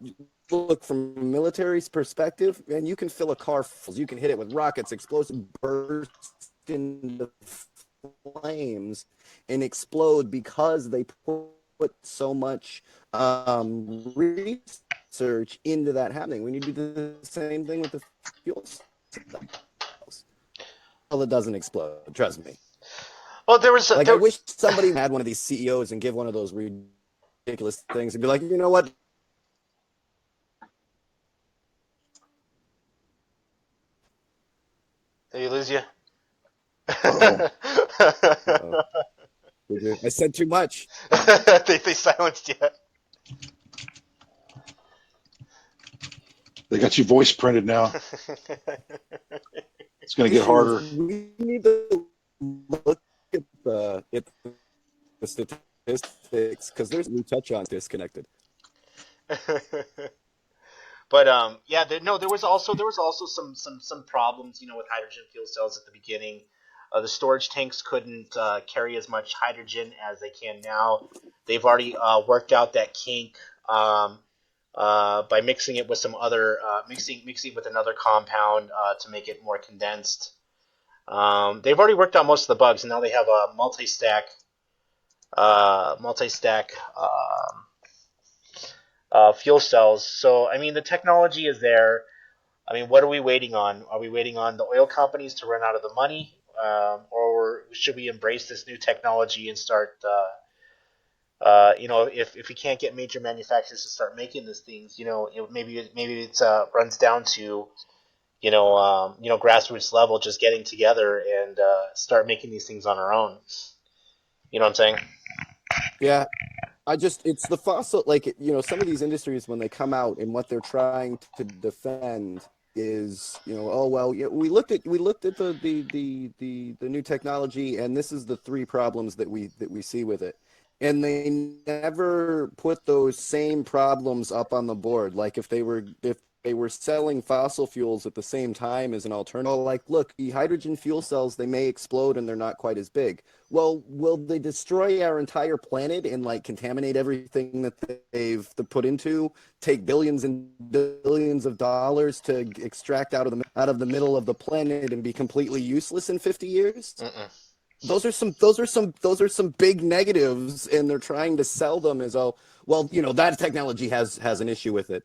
look, from a military's perspective, and you can fill a car full, you can hit it with rockets, explosive, burst into flames and explode because they put so much research into that happening. When you do the same thing with the fuel cells, well, it doesn't explode, trust me. Well, I wish somebody had one of these CEOs and give one of those ridiculous things and be like, you know what? Did you lose you? I said too much. they silenced you. They got your voice printed now. It's going to get harder. We need to look at the statistics because there's new touch on disconnected. But there was also some problems, with hydrogen fuel cells at the beginning. The storage tanks couldn't carry as much hydrogen as they can now. They've already worked out that kink by mixing it with some other mixing with another compound to make it more condensed. They've already worked out most of the bugs, and now they have a multi-stack fuel cells. So, I mean, the technology is there. I mean, what are we waiting on? Are we waiting on the oil companies to run out of the money? Or should we embrace this new technology and start, if we can't get major manufacturers to start making these things, maybe it runs down to, grassroots level, just getting together and start making these things on our own. You know what I'm saying? Yeah. It's the fossil, some of these industries, when they come out and what they're trying to defend is, we looked at the new technology, and this is the three problems that we see with it. And they never put those same problems up on the board. Like if they were selling fossil fuels at the same time as an alternative. Like, look, the hydrogen fuel cells, they may explode and they're not quite as big. Well, will they destroy our entire planet and like contaminate everything that they've put into, take billions and billions of dollars to extract out of the middle of the planet and be completely useless in 50 years? Those are some big negatives, and they're trying to sell them as, oh, well, that technology has an issue with it.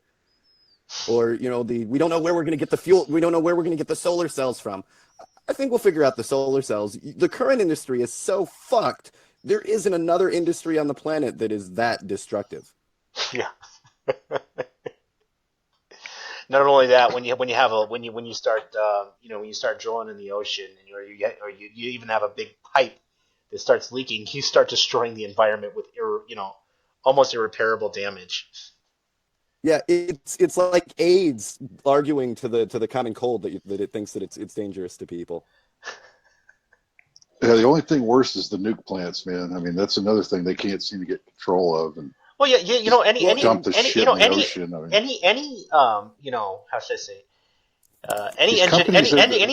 Or, we don't know where we're going to get the fuel. We don't know where we're going to get the solar cells from. I think we'll figure out the solar cells. The current industry is so fucked. There isn't another industry on the planet that is that destructive. Yeah. Not only that, when you start drilling in the ocean, or you even have a big pipe that starts leaking, you start destroying the environment with almost irreparable damage. Yeah, it's like AIDS arguing to the common cold that it thinks that it's dangerous to people. Yeah, the only thing worse is the nuke plants, man. I mean, that's another thing they can't seem to get control of. And well, yeah, any dump the shit in the ocean. I mean, how should I say? Any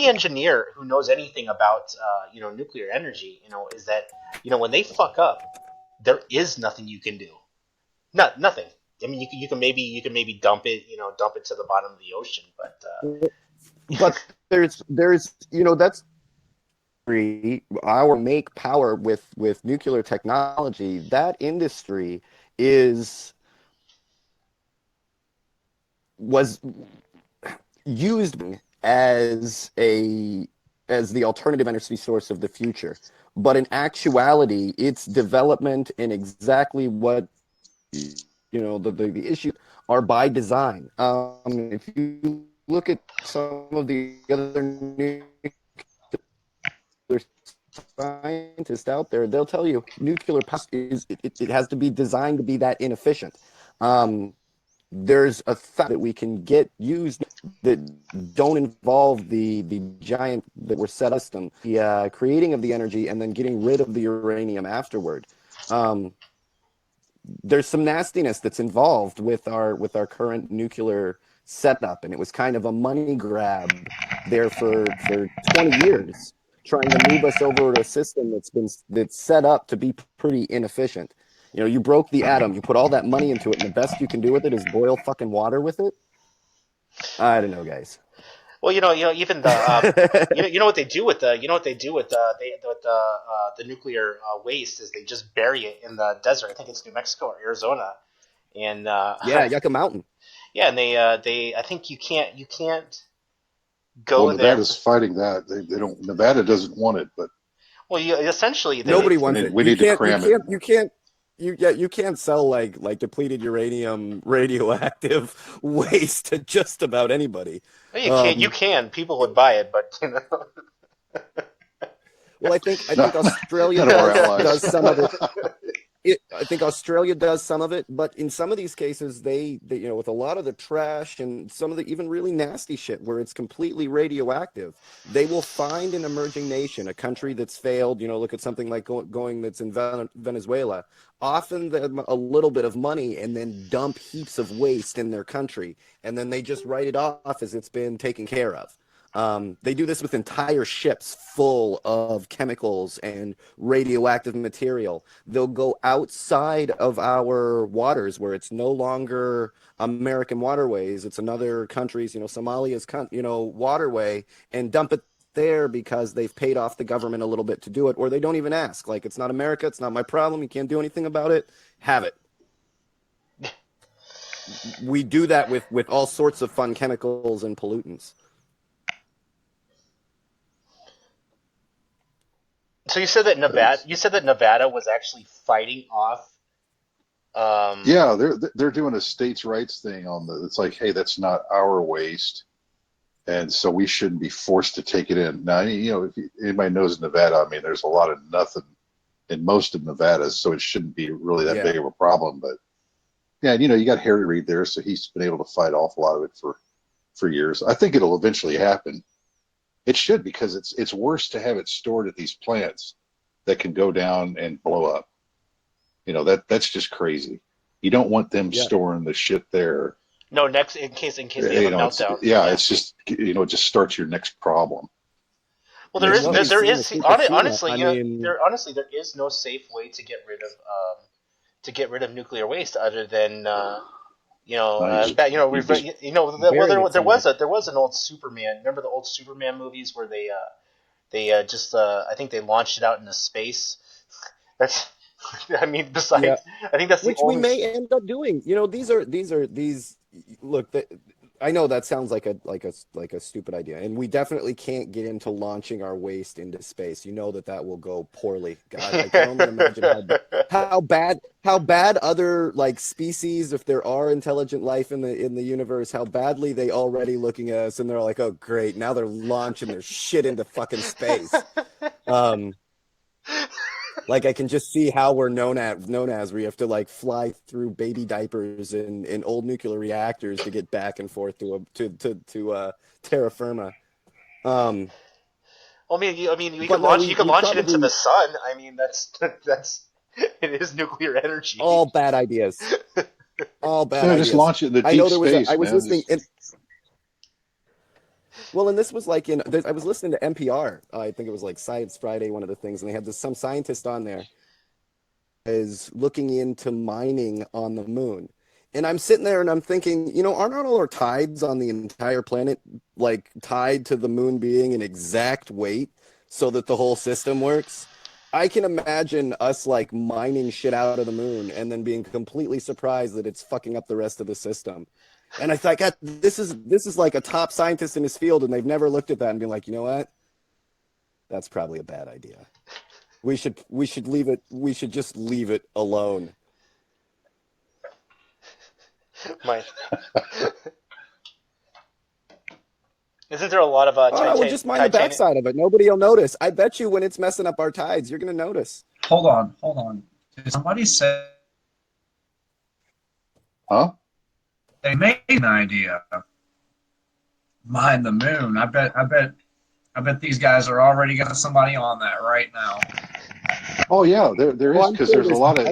engineer who knows anything about nuclear energy, is that when they fuck up, there is nothing you can do. Nothing. I mean, you can maybe dump it to the bottom of the ocean, but there's that's our make power with nuclear technology. That industry was used as the alternative energy source of the future, but in actuality, its development and exactly what the issues are by design. If you look at some of the other nuclear scientists out there, they'll tell you nuclear power it has to be designed to be that inefficient. There's a fact that we can get used that don't involve the giant that were set us them, the creating of the energy and then getting rid of the uranium afterward. There's some nastiness that's involved with our current nuclear setup, and it was kind of a money grab there for 20 years, trying to move us over to a system that's set up to be pretty inefficient. You broke the atom, you put all that money into it, and the best you can do with it is boil fucking water with it. I don't know, guys. Well, even the what they do with the nuclear waste is they just bury it in the desert. I think it's New Mexico or Arizona, and Yucca Mountain. Yeah, and they I think you can't go there. Nevada's fighting that. They don't. Nevada doesn't want it, but essentially nobody wants it. We need to cram it. You can't sell like depleted uranium radioactive waste to just about anybody. Well, you can. People would buy it, but Well, I think Australia does some of it. I think Australia does some of it, but in some of these cases, they with a lot of the trash and some of the even really nasty shit where it's completely radioactive, they will find an emerging nation, a country that's failed. Look at something like going that's in Venezuela. Often them a little bit of money and then dump heaps of waste in their country, and then they just write it off as it's been taken care of. They do this with entire ships full of chemicals and radioactive material. They'll go outside of our waters where it's no longer American waterways. It's another country's, Somalia's, waterway, and dump it there because they've paid off the government a little bit to do it, or they don't even ask. Like, it's not America. It's not my problem. You can't do anything about it. Have it. We do that with all sorts of fun chemicals and pollutants. So you said that Nevada was actually fighting off. Yeah, they're doing a states' rights thing on it's like, hey, that's not our waste, and so we shouldn't be forced to take it in. Now, if anybody knows Nevada, I mean, there's a lot of nothing in most of Nevada, so it shouldn't be really that big of a problem. But yeah, you got Harry Reid there, so he's been able to fight off a lot of it for years. I think it'll eventually happen. It should, because it's worse to have it stored at these plants that can go down and blow up. That's just crazy. You don't want them storing the shit there No, next in case they have You a know, meltdown. it's just it just starts your next problem. Well, there is What we've there seen is with honestly, Fukushima, you know, there is no safe way to get rid of nuclear waste other than Nice. there was an old Superman. Remember the old Superman movies where they I think they launched it out into space. That's I mean, besides, I think that's the which we only. may end up doing. You know, these look. I know that sounds like a stupid idea, and we definitely can't get into launching our waste into space. You know that will go poorly. God, I can only imagine how bad other like species, if there are intelligent life in the universe, how badly they already looking at us, and they're like, oh great, now they're launching their shit into fucking space. Like I can just see how we're known as we have to like fly through baby diapers in old nuclear reactors to get back and forth to terra firma. I mean, you can launch it into the sun. I mean, that's it is nuclear energy. All bad ideas. All bad ideas. Just launch it in the deep space, I was man. listening. Well, and this was like I was listening to NPR. I think it was like Science Friday, one of the things, and they had some scientist on there is looking into mining on the moon. And I'm sitting there and I'm thinking, you know, aren't all our tides on the entire planet like tied to the moon being an exact weight so that the whole system works? I can imagine us like mining shit out of the moon and then being completely surprised that it's fucking up the rest of the system. And I thought, God, this is like a top scientist in his field, and they've never looked at that and been like, you know what? That's probably a bad idea. We should leave it. We should just leave it alone. Isn't there a lot of we'll just mind the backside of it. Nobody will notice. I bet you when it's messing up our tides, you're going to notice. Hold on. Did somebody say? Huh? They made an idea. Mine the moon. I bet these guys are already got somebody on that right now. Oh yeah, there is, because there's a lot of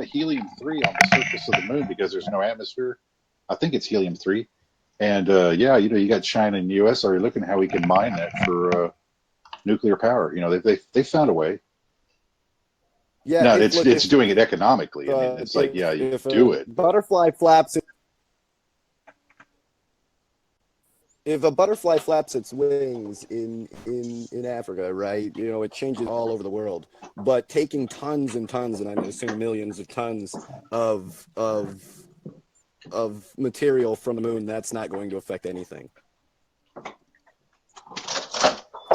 helium-3 on the surface of the moon because there's no atmosphere. I think it's helium-3, and you got China and the U.S. already looking at how we can mine that for nuclear power. You know, they found a way. Yeah, no, it's doing it economically. I mean, it's like you do it. Butterfly flaps. If a butterfly flaps its wings in Africa, right, you know, it changes all over the world. But taking tons and tons, and I'm assuming millions of tons of material from the moon, that's not going to affect anything. You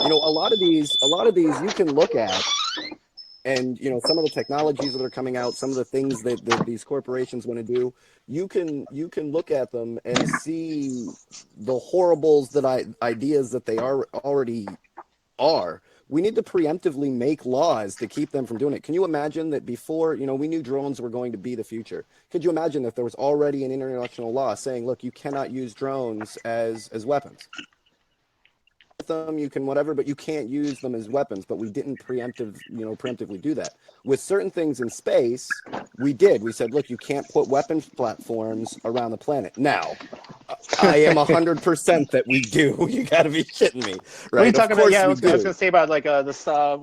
know, a lot of these you can look at, and you know, some of the technologies that are coming out, some of the things that these corporations want to do, you can look at them and see the horribles ideas that they already are. We need to preemptively make laws to keep them from doing it. Can you imagine that before, you know, we knew drones were going to be the future? Could you imagine if there was already an international law saying, look, you cannot use drones as weapons? Them, you can whatever, but you can't use them as weapons. But we didn't preemptively do that. With certain things in space, we did. We said, look, you can't put weapons platforms around the planet. Now, I am 100% that we do. You got to be shitting me, right? What are you talking about? Yeah, I was going to say about like Star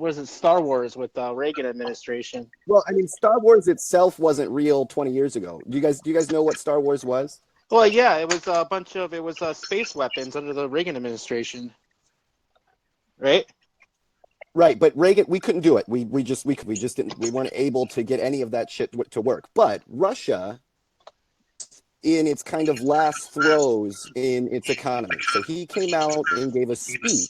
Wars with Reagan administration. Well, I mean, Star Wars itself wasn't real 20 years ago. Do you guys know what Star Wars was? Well, yeah, it was a bunch of space weapons under the Reagan administration. Right, but Reagan, we couldn't do it. We just didn't. We weren't able to get any of that shit to work. But Russia, in its kind of last throes in its economy, so he came out and gave a speech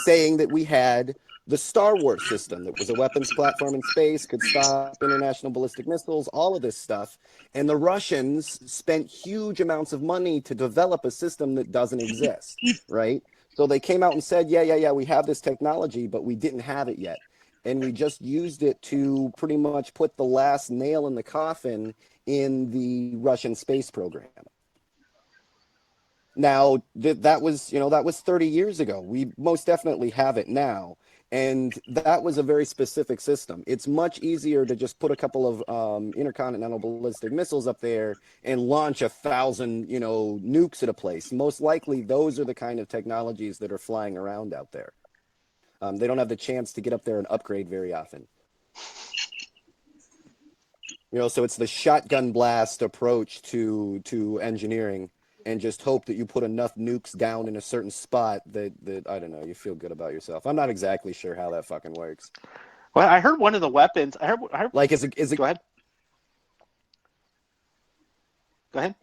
saying that we had the Star Wars system that was a weapons platform in space, could stop international ballistic missiles, all of this stuff. And the Russians spent huge amounts of money to develop a system that doesn't exist, right? So they came out and said, yeah, we have this technology, but we didn't have it yet. And we just used it to pretty much put the last nail in the coffin in the Russian space program. Now, that was 30 years ago. We most definitely have it now. And that was a very specific system. It's much easier to just put a couple of intercontinental ballistic missiles up there and launch 1,000, nukes at a place. Most likely, those are the kind of technologies that are flying around out there. They don't have the chance to get up there and upgrade very often. So it's the shotgun blast approach to engineering, and just hope that you put enough nukes down in a certain spot that I don't know, you feel good about yourself. I'm not exactly sure how that fucking works. Well, I heard one of the weapons. I heard like is it? Go ahead. Go ahead.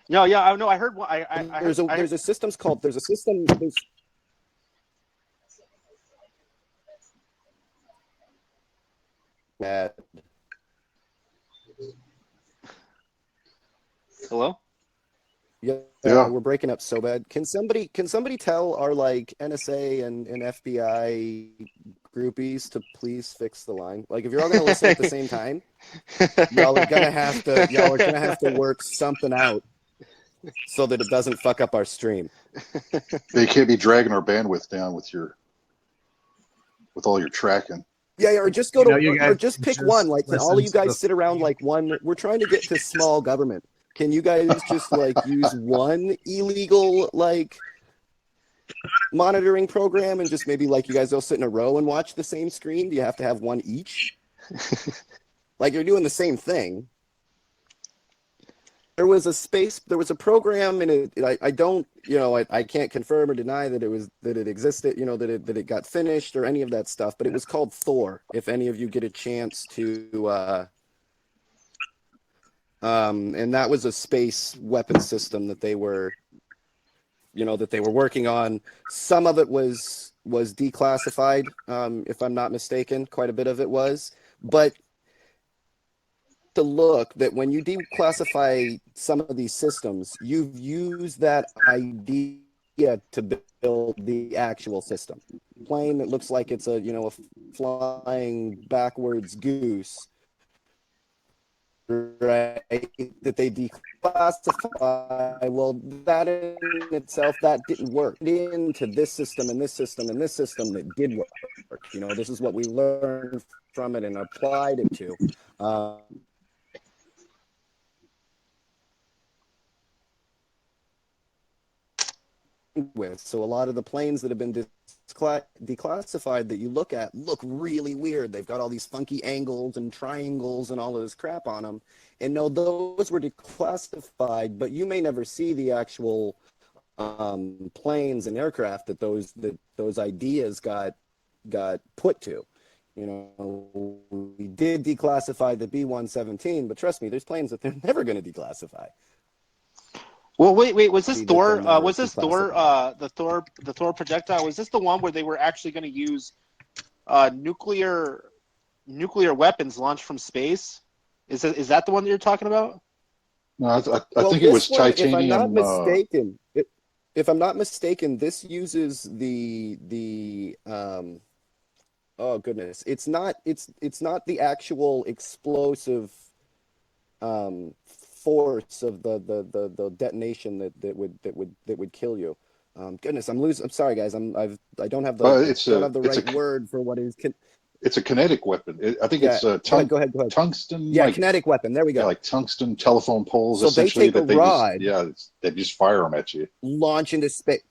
No, yeah, I know. I heard. There's a system. Hello? Yeah, we're breaking up so bad. Can somebody tell our NSA and FBI groupies to please fix the line? If you're all gonna listen at the same time, y'all are gonna have to work something out so that it doesn't fuck up our stream. They can't be dragging our bandwidth down with all your tracking. Yeah, or just go to or just pick one. All of you guys sit around one. We're trying to get to small government. Can you guys just use one illegal monitoring program and just maybe you guys all sit in a row and watch the same screen? Do you have to have one each? You're doing the same thing. There was a program, and I can't confirm or deny that it existed, that it got finished or any of that stuff, but it was called Thor. If any of you get a chance to, and that was a space weapon system that they were working on. Some of it was declassified, if I'm not mistaken. Quite a bit of it was, but to look that when you declassify some of these systems, you've used that idea to build the actual system. Plane that looks like it's a flying backwards goose, right? That they declassify. Well, that in itself, that didn't work. Into this system and this system and this system that did work. This is what we learned from it and applied it to. So a lot of the planes that have been declassified that you look really weird. They've got all these funky angles and triangles and all of this crap on them. And no, those were declassified, but you may never see the actual planes and aircraft that those ideas got put to. We did declassify the B-117, but trust me, there's planes that they're never going to declassify. Well, wait. Was this Thor? Was this Thor? The Thor projectile? Was this the one where they were actually going to use nuclear weapons launched from space? Is that the one that you're talking about? No, I think it was titanium. If I'm not mistaken, this uses the oh goodness, it's not the actual explosive force of the detonation that would kill you. Goodness, I'm sorry, guys. I don't have the right word for what is. It's a kinetic weapon. I think it's go ahead. Tungsten. Yeah, kinetic weapon. There we go. Yeah, like tungsten telephone poles. So essentially, they take a rod. They just fire them at you. Launch into space.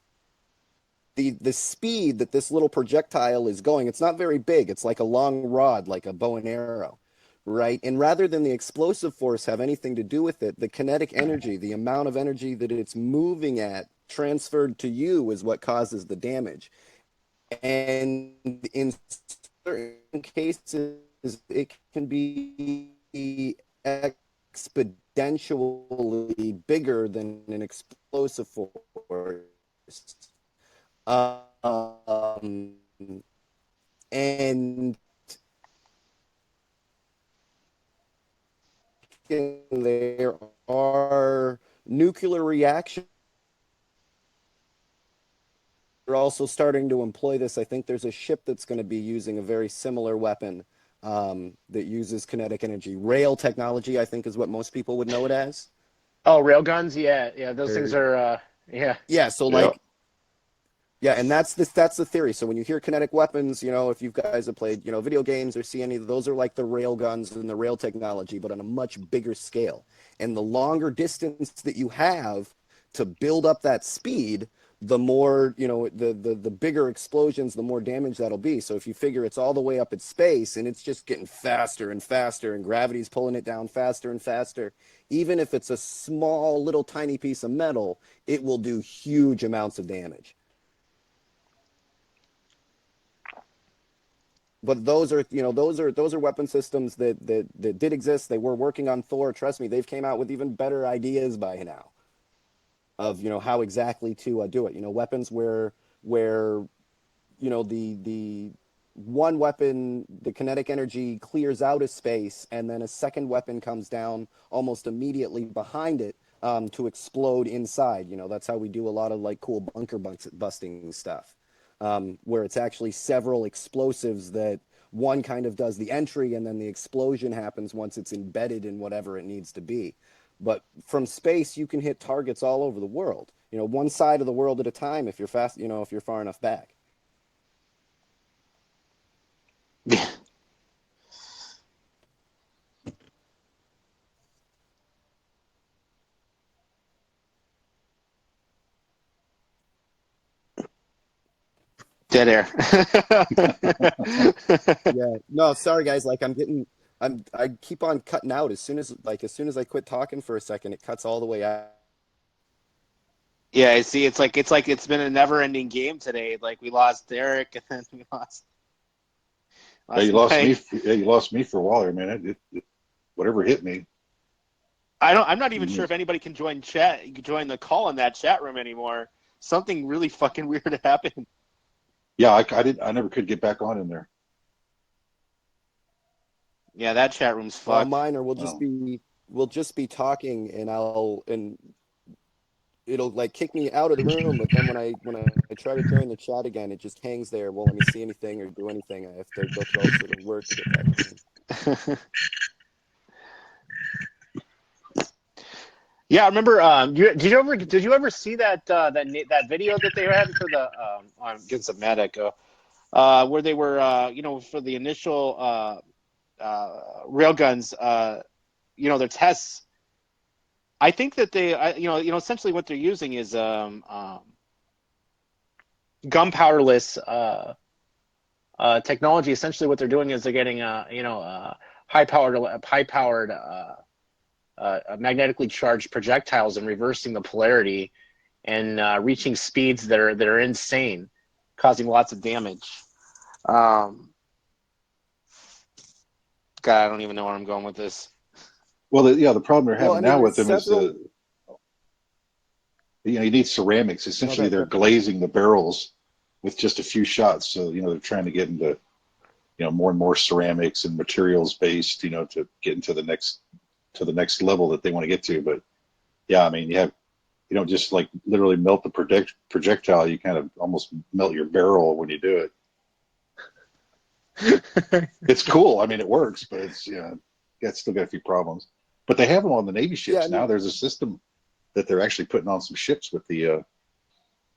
The speed that this little projectile is going, it's not very big. It's like a long rod, like a bow and arrow. Right. And rather than the explosive force have anything to do with it, the kinetic energy, the amount of energy that it's moving at transferred to you is what causes the damage. And in certain cases, it can be exponentially bigger than an explosive force. And there are nuclear reactions. They're also starting to employ this. I think there's a ship that's going to be using a very similar weapon that uses kinetic energy. Rail technology, I think, is what most people would know it as. Oh, rail guns? Yeah. Those things are, yeah. Yeah, so Yeah, and that's the theory. So when you hear kinetic weapons, if you guys have played, video games or see any of those, are like the rail guns and the rail technology, but on a much bigger scale. And the longer distance that you have to build up that speed, the more, the bigger explosions, the more damage that'll be. So if you figure it's all the way up in space and it's just getting faster and faster and gravity's pulling it down faster and faster, even if it's a small little tiny piece of metal, it will do huge amounts of damage. But those are weapon systems that did exist. They were working on Thor. Trust me, they've came out with even better ideas by now of how exactly to do it. Weapons where the one weapon, the kinetic energy clears out of space, and then a second weapon comes down almost immediately behind it to explode inside. That's how we do a lot of like cool bunker busting stuff. Where it's actually several explosives that one kind of does the entry and then the explosion happens once it's embedded in whatever it needs to be. But from space, you can hit targets all over the world, one side of the world at a time if you're fast, if you're far enough back. Dead air. Yeah. No, sorry guys. Like I keep on cutting out as soon as I quit talking for a second, it cuts all the way out. Yeah, I see. It's like it's been a never-ending game today. Like we lost Derek, and then we lost. Yeah, you lost me. Yeah, you lost me for a while there, man. It whatever hit me. I'm not even sure if anybody can join the call in that chat room anymore. Something really fucking weird happened. Yeah, I never could get back on in there. Yeah, that chat room's fucked. Well, mine, or we'll just be talking, and it'll like kick me out of the room. But then when I try to join the chat again, it just hangs there. Won't let me see anything or do anything. I have to go through all sort of work to get back in. Yeah, I remember. Did you ever see that video that they had for the on against the Medic, where they were for the initial railguns, their tests. I think that they essentially what they're using is gunpowderless technology. Essentially, what they're doing is they're getting high powered. Magnetically charged projectiles and reversing the polarity and reaching speeds that are insane, causing lots of damage. God, I don't even know where I'm going with this. Well, the problem they're having now with them is you need ceramics. Essentially, they're glazing the barrels with just a few shots. So they're trying to get into more and more ceramics and materials based to get into the next level that they want to get to. But yeah, I mean, you don't just like literally melt the projectile. You kind of almost melt your barrel when you do it. It's cool. I mean, it works, but it's still got a few problems. But they have them on the Navy ships now. There's a system that they're actually putting on some ships with the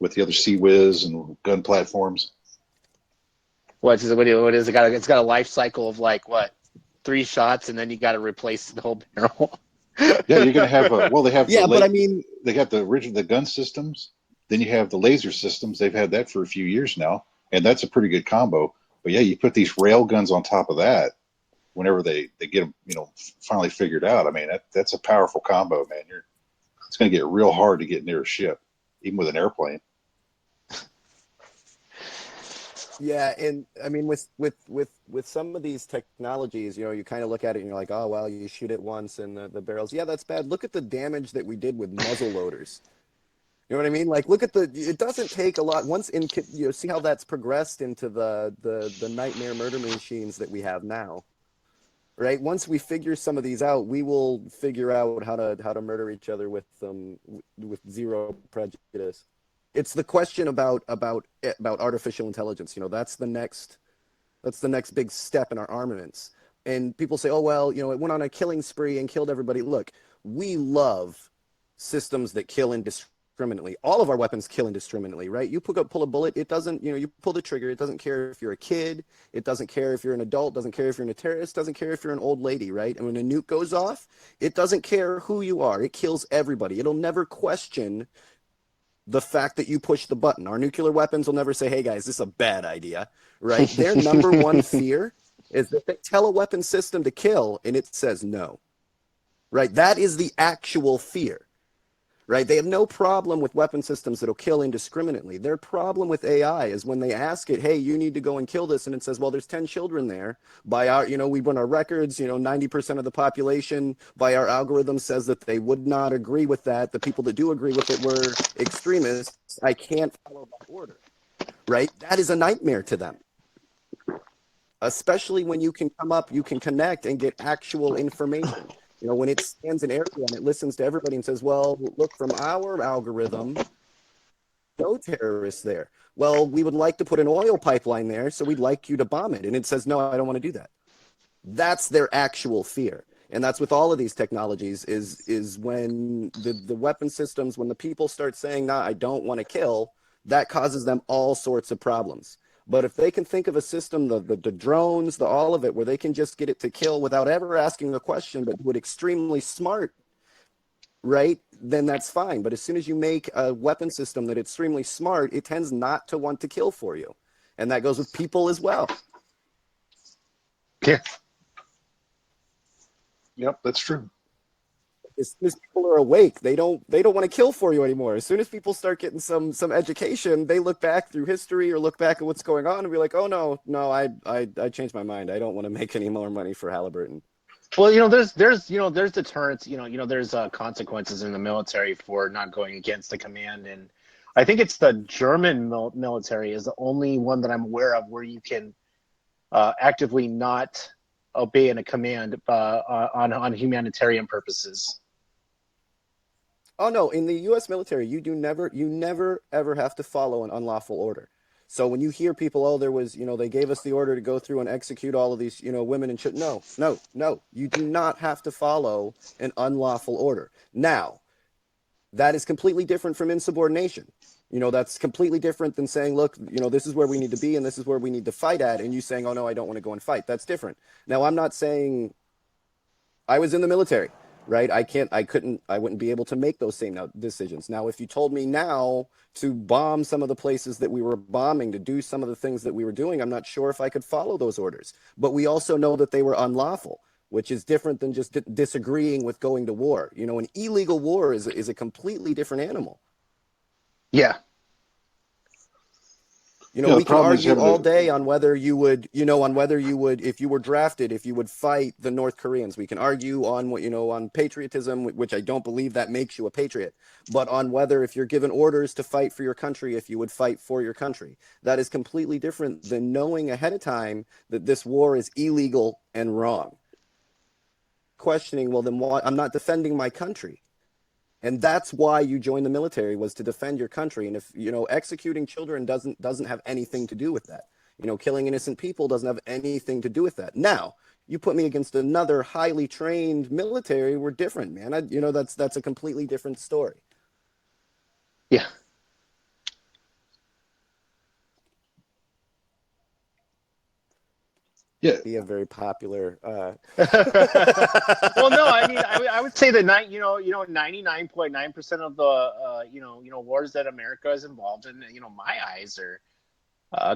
other Sea Whiz and gun platforms. What is it? It's got a life cycle of like what? 3 shots, and then you got to replace the whole barrel. Yeah, you're gonna have they have but I mean, they got the gun systems. Then you have the laser systems. They've had that for a few years now, and that's a pretty good combo. But yeah, you put these rail guns on top of that. Whenever they get them, finally figured out. I mean, that's a powerful combo, man. It's gonna get real hard to get near a ship, even with an airplane. Yeah, and I mean with some of these technologies, you kind of look at it and you're like, oh well, you shoot it once and the barrels, yeah, that's bad. Look at the damage that we did with muzzle loaders. You know what I mean? Like, look at it doesn't take a lot. Once see how that's progressed into the nightmare murder machines that we have now, right? Once we figure some of these out, we will figure out how to murder each other with zero prejudice. It's the question about artificial intelligence. That's the next big step in our armaments. And people say, oh well, it went on a killing spree and killed everybody. Look, we love systems that kill and destroy indiscriminately. All of our weapons kill indiscriminately, right? You pull a bullet, it doesn't, you pull the trigger, it doesn't care if you're a kid, it doesn't care if you're an adult, doesn't care if you're a terrorist, doesn't care if you're an old lady, right? And when a nuke goes off, it doesn't care who you are. It kills everybody. It'll never question the fact that you push the button. Our nuclear weapons will never say, hey guys, this is a bad idea, right? Their number one fear is that they tell a weapon system to kill and it says no, right? That is the actual fear. Right? They have no problem with weapon systems that'll kill indiscriminately. Their problem with AI is when they ask it, hey, you need to go and kill this. And it says, well, there's 10 children there. By our, we run our records, 90% of the population by our algorithm says that they would not agree with that. The people that do agree with it were extremists. I can't follow that order. Right? That is a nightmare to them. Especially when you can come up, you can connect and get actual information. When it scans an area and it listens to everybody and says, well, look, from our algorithm, no terrorists there. Well, we would like to put an oil pipeline there, so we'd like you to bomb it. And it says, no, I don't want to do that. That's their actual fear. And that's with all of these technologies is when the weapon systems, when the people start saying, nah, I don't want to kill, that causes them all sorts of problems. But if they can think of a system, the drones, all of it, where they can just get it to kill without ever asking a question, but do it extremely smart, right, then that's fine. But as soon as you make a weapon system that extremely smart, it tends not to want to kill for you. And that goes with people as well. Yeah. Yep, that's true. As soon as people are awake, they don't want to kill for you anymore. As soon as people start getting some education, they look back through history or look back at what's going on and be like, oh no, I changed my mind. I don't want to make any more money for Halliburton. Well, there's deterrents. There's consequences in the military for not going against the command, and I think it's the German military is the only one that I'm aware of where you can actively not obey in a command on humanitarian purposes. Oh no, in the U.S. military, you never ever have to follow an unlawful order. So when you hear people, oh, there was, they gave us the order to go through and execute all of these, women and shit. No, you do not have to follow an unlawful order. Now, that is completely different from insubordination. That's completely different than saying, look, this is where we need to be and this is where we need to fight at. And you saying, oh no, I don't want to go and fight. That's different. Now, I'm not saying I was in the military. Right? I wouldn't be able to make those same decisions. Now, if you told me now to bomb some of the places that we were bombing, to do some of the things that we were doing, I'm not sure if I could follow those orders. But we also know that they were unlawful, which is different than just disagreeing with going to war. An illegal war is a completely different animal. Yeah. We can argue all day on whether you would, if you were drafted, if you would fight the North Koreans. We can argue on what, on patriotism, which I don't believe that makes you a patriot, but on whether if you're given orders to fight for your country, if you would fight for your country. That is completely different than knowing ahead of time that this war is illegal and wrong. Questioning, well, then why? I'm not defending my country. And that's why you joined the military, was to defend your country. And if, executing children doesn't have anything to do with that. Killing innocent people doesn't have anything to do with that. Now, you put me against another highly trained military, we're different, man. That's a completely different story. Yeah. Yeah. Be a very popular. Well, no, I mean, I would say that 99.9% of the wars that America is involved in, my eyes are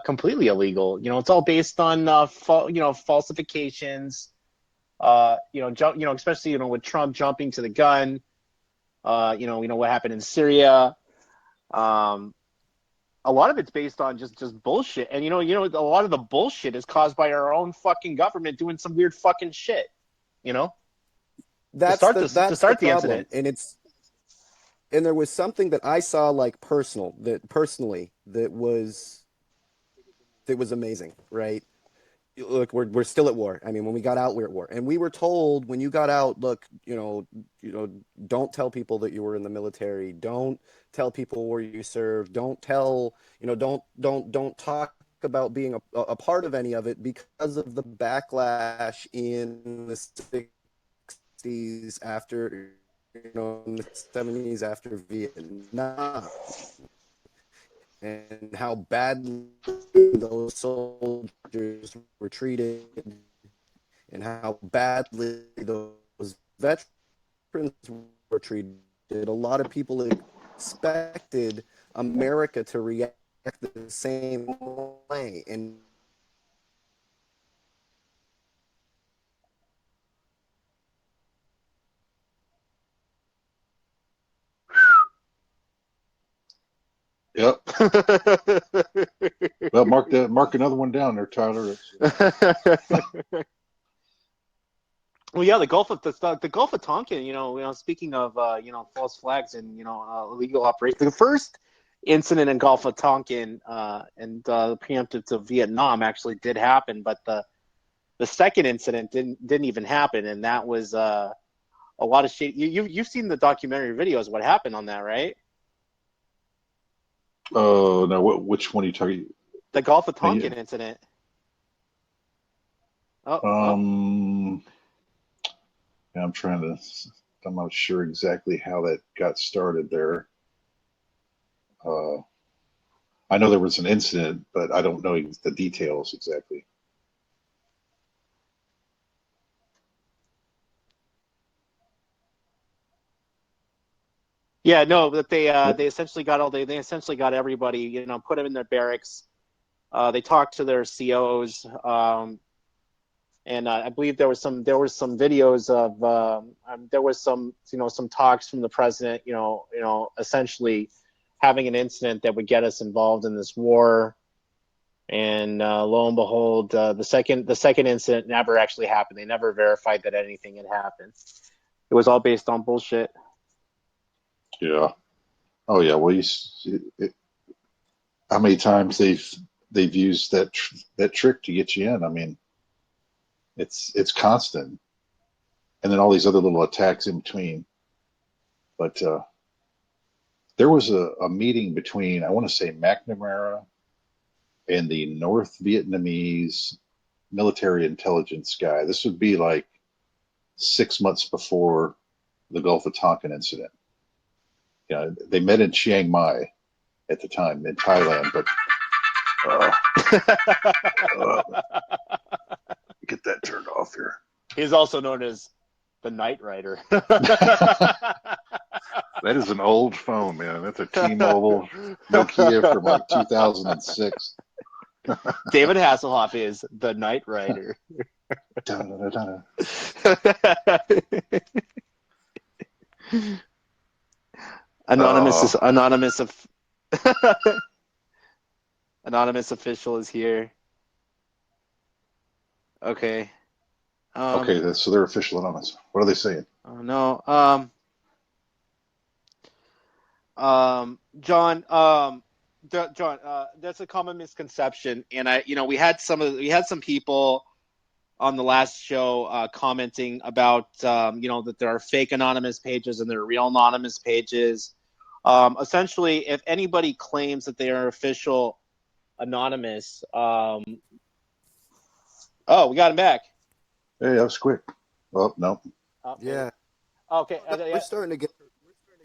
completely illegal. It's all based on falsifications. Especially with Trump jumping to the gun. What happened in Syria. A lot of it's based on just bullshit. And, a lot of the bullshit is caused by our own fucking government doing some weird fucking shit, That's to the start the problem. incident. And there was something that I saw personally that was amazing, right? Look, we're still at war. I mean, when we got out, we were at war. And we were told when you got out, look, don't tell people that you were in the military. Don't tell people where you served. Don't tell, don't talk about being a part of any of it because of the backlash in the 60s after in the 70s after Vietnam, and how badly those soldiers were treated, and how badly those veterans were treated. A lot of people expected America to react the same way, and Yep. Well, mark another one down there, Tyler. Well, yeah, the Gulf of Tonkin. Speaking of false flags and illegal operations, the first incident in Gulf of Tonkin and preemptive to Vietnam actually did happen, but the second incident didn't even happen, and that was a lot of shit. You've seen the documentary videos. What happened on that, right? Oh no! Which one are you talking? The Gulf of Tonkin incident. Yeah, I'm not sure exactly how that got started there. I know there was an incident, but I don't know the details exactly. Yeah, no, but they essentially got they essentially got everybody, put them in their barracks. They talked to their COs, and I believe there was some videos of there was some talks from the president, essentially having an incident that would get us involved in this war. And lo and behold, the second incident never actually happened. They never verified that anything had happened. It was all based on bullshit. Yeah. Oh yeah. Well, how many times they've used that trick to get you in? I mean, it's constant, and then all these other little attacks in between. But there was a meeting between, I want to say, McNamara and the North Vietnamese military intelligence guy. This would be like 6 months before the Gulf of Tonkin incident. Yeah, they met in Chiang Mai at the time in Thailand, but get that turned off here. He's also known as the Knight Rider. That is an old phone, man. That's a T-Mobile Nokia from like 2006. David Hasselhoff is the Knight Rider. Anonymous official is here. Okay. Okay, so they're official anonymous. What are they saying? Oh no. John, that's a common misconception, and we had some people on the last show commenting about that there are fake anonymous pages and there are real anonymous pages. Essentially, if anybody claims that they are official anonymous, oh, we got him back. Hey, that was quick. Well, no. Yeah. Okay. We're starting to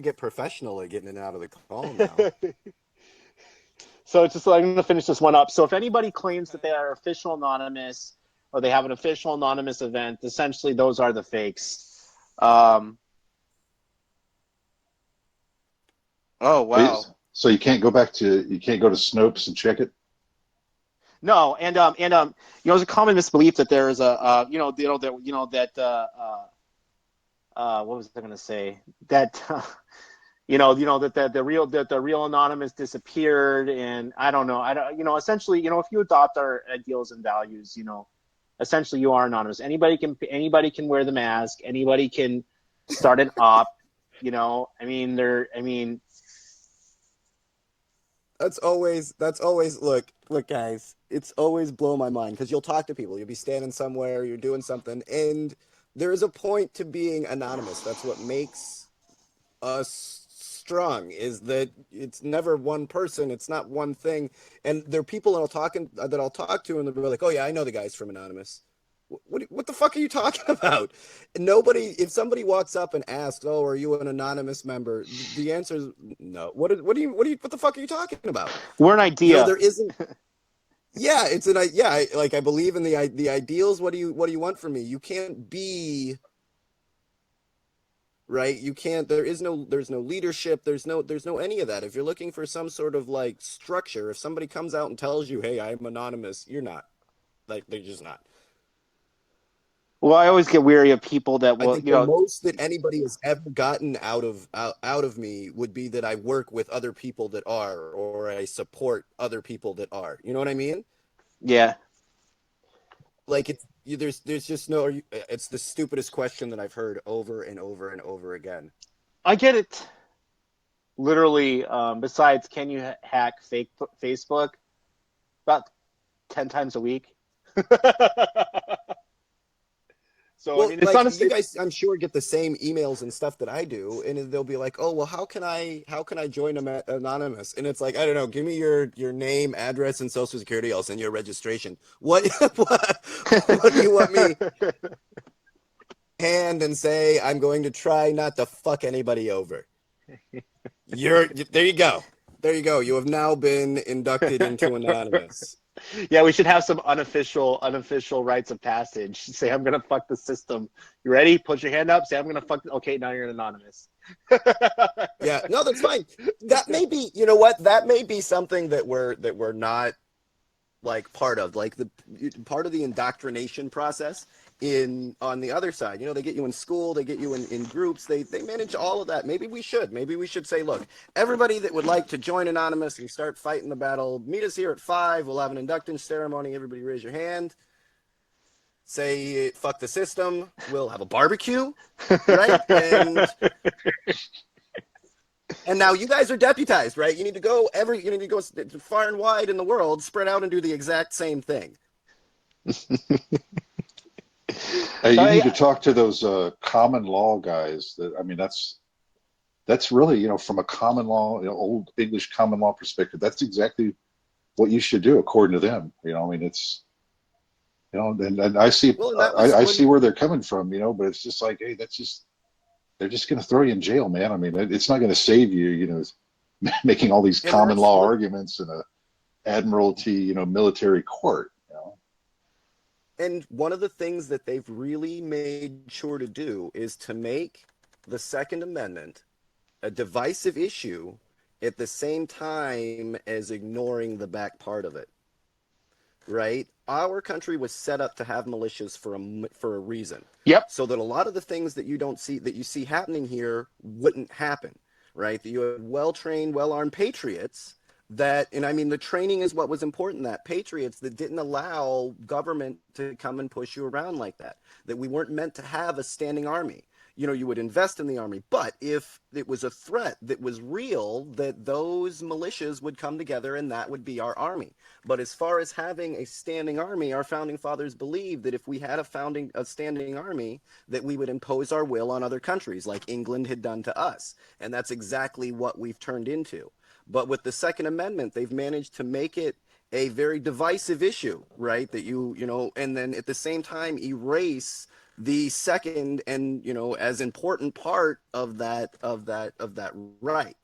get professional at getting it out of the call now. So it's just I'm going to finish this one up. So if anybody claims that they are official anonymous or they have an official anonymous event, essentially those are the fakes. Oh wow! So you can't go to Snopes and check it. No, and there's a common misbelief that there is what was I going to say? That that the real anonymous disappeared, and I don't know. Essentially, if you adopt our ideals and values, essentially you are anonymous. Anybody can wear the mask. Anybody can start an op. That's always look guys, it's always blown my mind because you'll talk to people, you'll be standing somewhere, you're doing something, and there is a point to being anonymous. That's what makes us strong, is that it's never one person, it's not one thing. And there are people that I'll talk to and they'll be like, oh yeah, I know the guys from Anonymous. What the fuck are you talking about? Nobody. If somebody walks up and asks, "Oh, are you an anonymous member?" The answer is no. What the fuck are you talking about? We're an idea. There isn't. Yeah, it's an yeah. I believe in the ideals. What do you want from me? You can't be. Right, you can't. There's no leadership. There's no any of that. If you're looking for some sort of like structure, if somebody comes out and tells you, "Hey, I'm anonymous," you're not. Like, they're just not. Well, I always get weary of people that will, I think the most that anybody has ever gotten out of me would be that I work with other people that are, or I support other people that are. You know what I mean? Yeah. Like there's just no. It's the stupidest question that I've heard over and over and over again. I get it. Literally, besides, can you hack fake Facebook? About 10 times a week. So Well, I mean, it's like, not you guys, I'm sure, get the same emails and stuff that I do, and they'll be like, "Oh, well, how can I join anonymous?" And it's like, I don't know, give me your name, address, and social security. I'll send you a registration. What what do you want me hand and say? I'm going to try not to fuck anybody over. There you go. There you go. You have now been inducted into anonymous. Yeah, we should have some unofficial rites of passage. Say, I'm gonna fuck the system. You ready? Put your hand up. Say, I'm gonna fuck. Okay, now you're an anonymous. Yeah, no, that's fine. That may be, you know what? That may be something that we're not like part of, like the part of the indoctrination process. On the other side, they get you in school, they get you in groups, they manage all of that. Maybe we should say, look, everybody that would like to join Anonymous and start fighting the battle, meet us here at 5. We'll have an induction ceremony. Everybody raise your hand. Say fuck the system. We'll have a barbecue, right? And now you guys are deputized, right? You need to go far and wide in the world, spread out and do the exact same thing. Hey, you need to talk to those common law guys. That's really, from a common law, old English common law perspective, that's exactly what you should do according to them. It's, and I see, I see where they're coming from, but it's just like, hey, they're just going to throw you in jail, man. I mean, it's not going to save you, making all these common law arguments in a admiralty, military court. And one of the things that they've really made sure to do is to make the Second Amendment a divisive issue at the same time as ignoring the back part of it. Right? Our country was set up to have militias for a reason. Yep. So that a lot of the things that you see happening here wouldn't happen. Right? That you have well-trained, well-armed patriots the training is what was important, that patriots that didn't allow government to come and push you around like that we weren't meant to have a standing army. You would invest in the army, but if it was a threat that was real, that those militias would come together and that would be our army. But as far as having a standing army, our founding fathers believed that if we had a standing army, that we would impose our will on other countries like England had done to us. And that's exactly what we've turned into. But with the Second Amendment, they've managed to make it a very divisive issue, right? That and then at the same time erase the second and as important part of that right.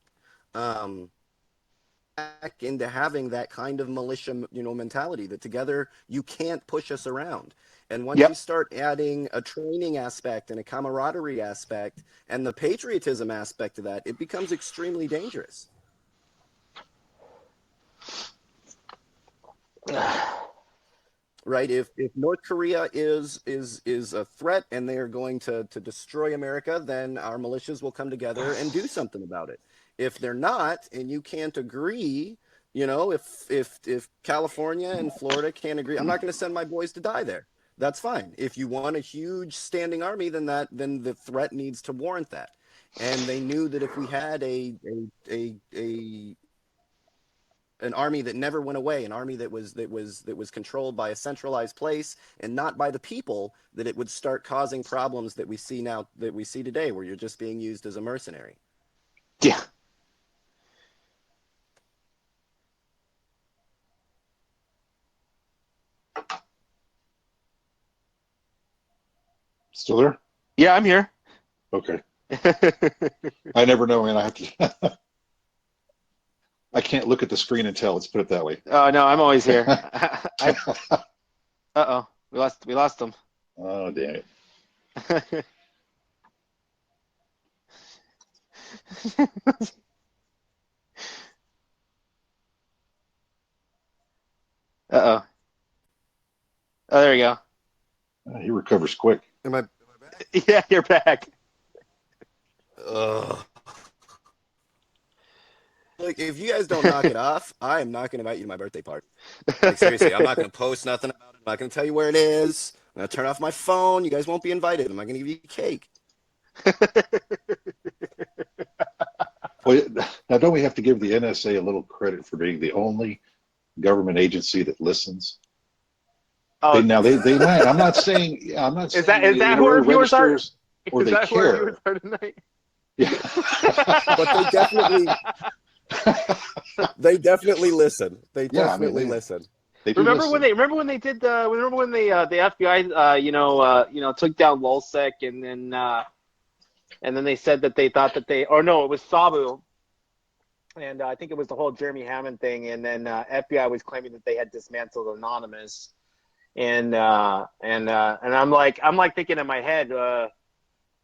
Back into having that kind of militia, mentality that together you can't push us around. And once you start adding a training aspect and a camaraderie aspect and the patriotism aspect of that, it becomes extremely dangerous. Right? If North Korea is a threat and they are going to destroy America, then our militias will come together and do something about it. If they're not, and you can't agree, if California and Florida can't agree, I'm not going to send my boys to die there. That's fine. If you want a huge standing army, then the threat needs to warrant that. And they knew that if we had an army that never went away, an army that was controlled by a centralized place and not by the people, that it would start causing problems that we see today, where you're just being used as a mercenary. Yeah. Still there? Yeah, I'm here. Okay. I never know, man. I have to. I can't look at the screen and tell. Let's put it that way. Oh no, I'm always here. Uh-oh, we lost him. Oh damn it. Uh-oh. Oh, there we go. He recovers quick. Am I? Yeah, you're back. Ugh. Look, if you guys don't knock it off, I am not going to invite you to my birthday party. Like, seriously, I'm not going to post nothing about it. I'm not going to tell you where it is. I'm going to turn off my phone. You guys won't be invited. I'm not going to give you cake. Well, now, don't we have to give the NSA a little credit for being the only government agency that listens? Oh, They might. I'm not saying. Is that who our viewers are? Or is they that who our care. viewers are tonight? Yeah. But they definitely listen. They definitely they listen. Remember when they the FBI took down LulzSec and then they said that they thought that it was Sabu, and I think it was the whole Jeremy Hammond thing, and then FBI was claiming that they had dismantled Anonymous, and I'm like thinking in my head,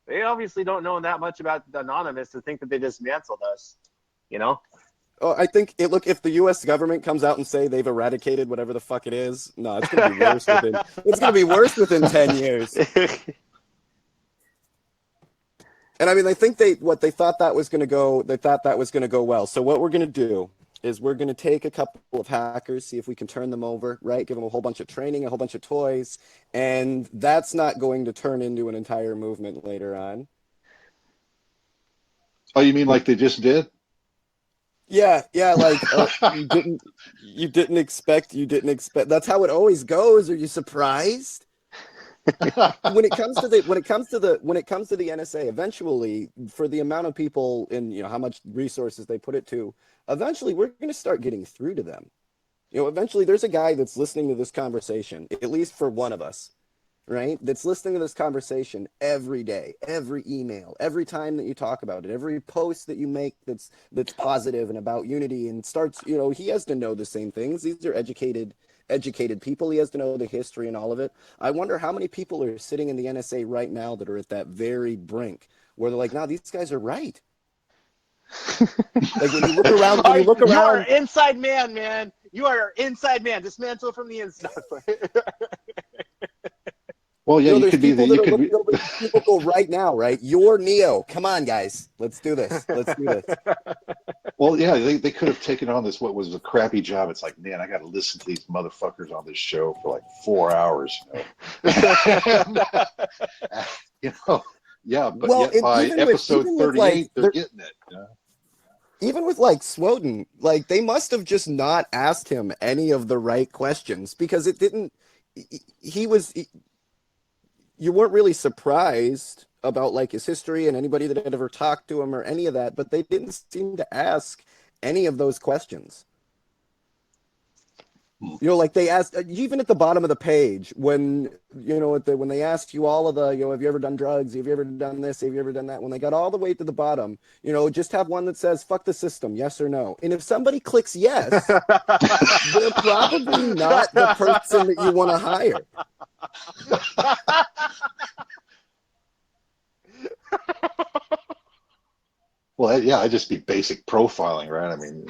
they obviously don't know that much about Anonymous to think that they dismantled us, you know. Oh, I think if the U.S. government comes out and say they've eradicated whatever the fuck it is, no, it's gonna be worse within 10 years. And I mean, I think they thought that was gonna go well. So what we're gonna do is we're gonna take a couple of hackers, see if we can turn them over, right? Give them a whole bunch of training, a whole bunch of toys, and that's not going to turn into an entire movement later on. Oh, you mean like they just did? Yeah, like you didn't expect. That's how it always goes. Are you surprised? when it comes to the NSA, eventually, for the amount of people and how much resources they put it to, eventually we're going to start getting through to them. Eventually there's a guy that's listening to this conversation, at least for one of us, right? That's listening to this conversation every day, every email, every time that you talk about it, every post that you make that's positive and about unity, and starts, he has to know the same things. These are educated people. He has to know the history and all of it. I wonder how many people are sitting in the NSA right now that are at that very brink where they're like, no, these guys are right. Like when you look around, you are an inside man. You are an inside man. Dismantle from the inside. Well, yeah, you could be people go right now, right? You're Neo. Come on, guys. Let's do this. Well, yeah, they could have taken on what was a crappy job. It's like, man, I got to listen to these motherfuckers on this show for like 4 hours. Yeah, but yet by episode 38, they're getting it. Even with like Snowden, like they must have just not asked him any of the right questions because it didn't. You weren't really surprised about like his history and anybody that had ever talked to him or any of that, but they didn't seem to ask any of those questions. Like they asked, even at the bottom of the page, when when they asked you all of the, have you ever done drugs? Have you ever done this? Have you ever done that? When they got all the way to the bottom, just have one that says, fuck the system, yes or no. And if somebody clicks yes, they're probably not the person that you want to hire. Well, yeah, I'd just be basic profiling, right? I mean,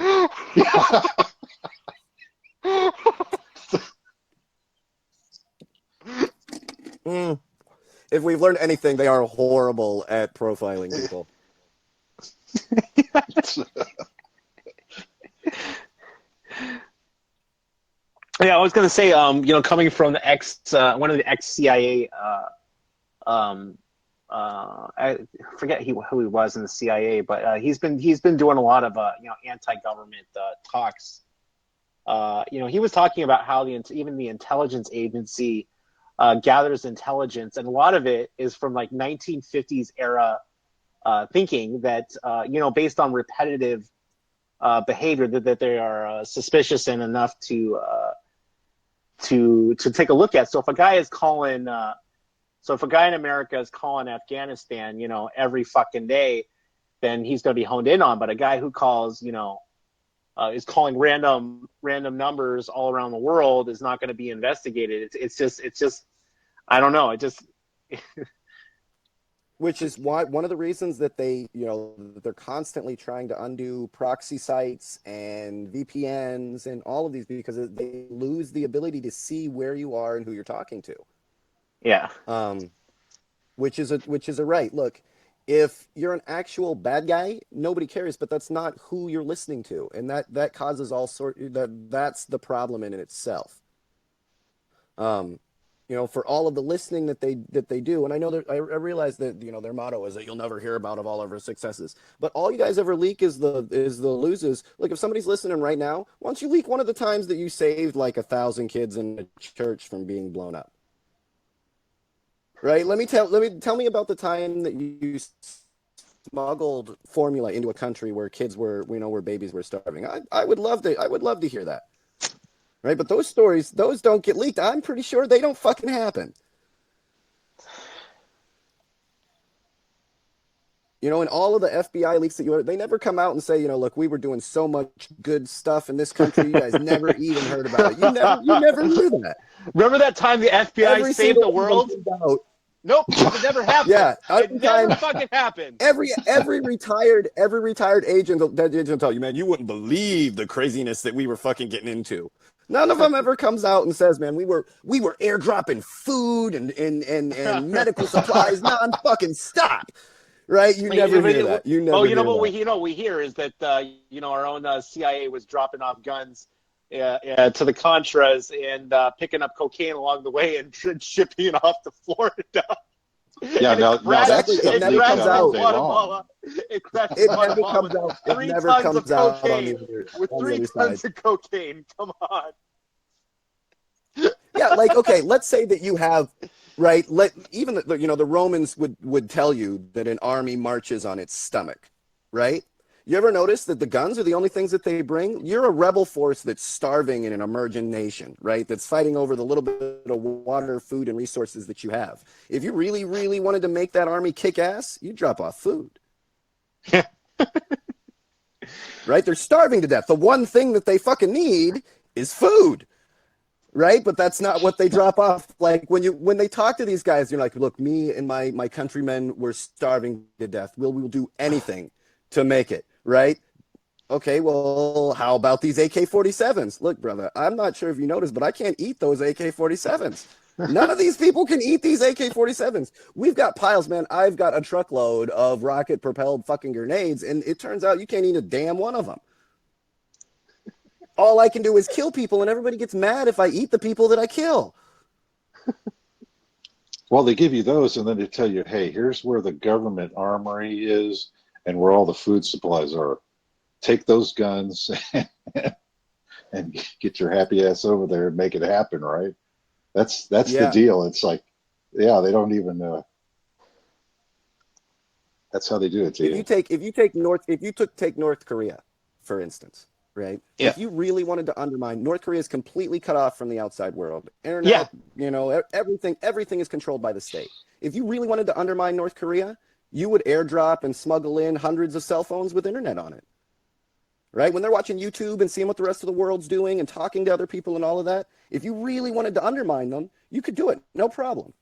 If we've learned anything, they are horrible at profiling people. Yeah, I was gonna say, coming from the one of the ex-CIA, I forget who he was in the CIA, but he's been doing a lot of anti-government talks. He was talking about how even the intelligence agency gathers intelligence, and a lot of it is from like 1950s era thinking that based on repetitive behavior that they are suspicious and enough to take a look at. So if a guy is calling So if a guy in America is calling Afghanistan, every fucking day, then he's going to be honed in on. But a guy who calls, is calling random numbers all around the world is not going to be investigated. It's just, I don't know. It just. Which is why one of the reasons that they're constantly trying to undo proxy sites and VPNs and all of these, because they lose the ability to see where you are and who you're talking to. Yeah. Which is a right. Look, if you're an actual bad guy, nobody cares, but that's not who you're listening to, and that causes all that's the problem in itself. For all of the listening that they do, and I know I realize that their motto is that you'll never hear about of all of our successes, but all you guys ever leak is the loses. Like if somebody's listening right now, why don't you leak one of the times that you saved like 1,000 kids in a church from being blown up? Right? Tell me about the time that you smuggled formula into a country where kids where babies were starving. I would love to hear that. Right, but those stories, those don't get leaked. I'm pretty sure they don't fucking happen. And all of the FBI leaks they never come out and say, look, we were doing so much good stuff in this country, you guys never even heard about it. You never knew that. Remember that time the FBI saved the world? Nope, it never happened. Yeah, it never fucking happened. Every retired agent will tell you, man, you wouldn't believe the craziness that we were fucking getting into. None of them ever comes out and says, man, we were airdropping food and medical supplies non-fucking stop. Right? You never hear that. You never. What we hear is that our own CIA was dropping off guns to the Contras and picking up cocaine along the way and shipping it off to Florida. Yeah, it never comes out. It never comes out. It never comes out on the other 3 tons of cocaine. Come on. Yeah, okay, let's say that you have, right? Even the Romans would tell you that an army marches on its stomach, right? You ever notice that the guns are the only things that they bring? You're a rebel force that's starving in an emergent nation, right? That's fighting over the little bit of water, food, and resources that you have. If you really, really wanted to make that army kick ass, you drop off food. Right? They're starving to death. The one thing that they fucking need is food. Right? But that's not what they drop off. Like when they talk to these guys, you're like, look, me and my countrymen were starving to death. We will do anything to make it. Right? Okay, well, how about these AK-47s? Look, brother, I'm not sure if you noticed, but I can't eat those AK-47s. None of these people can eat these AK-47s. We've got piles, man. I've got a truckload of rocket-propelled fucking grenades, and it turns out you can't eat a damn one of them. All I can do is kill people, and everybody gets mad if I eat the people that I kill. Well, they give you those, and then they tell you, hey, here's where the government armory is and where all the food supplies are. Take those guns and get your happy ass over there and make it happen, right? That's the deal. It's like, yeah, they don't even. That's how they do it to you. If you take North Korea, for instance, right? Yeah. If you really wanted to undermine North Korea, is completely cut off from the outside world. Internet, everything is controlled by the state. If you really wanted to undermine North Korea, you would airdrop and smuggle in hundreds of cell phones with internet on it. Right? When they're watching YouTube and seeing what the rest of the world's doing and talking to other people and all of that, if you really wanted to undermine them, you could do it. No problem.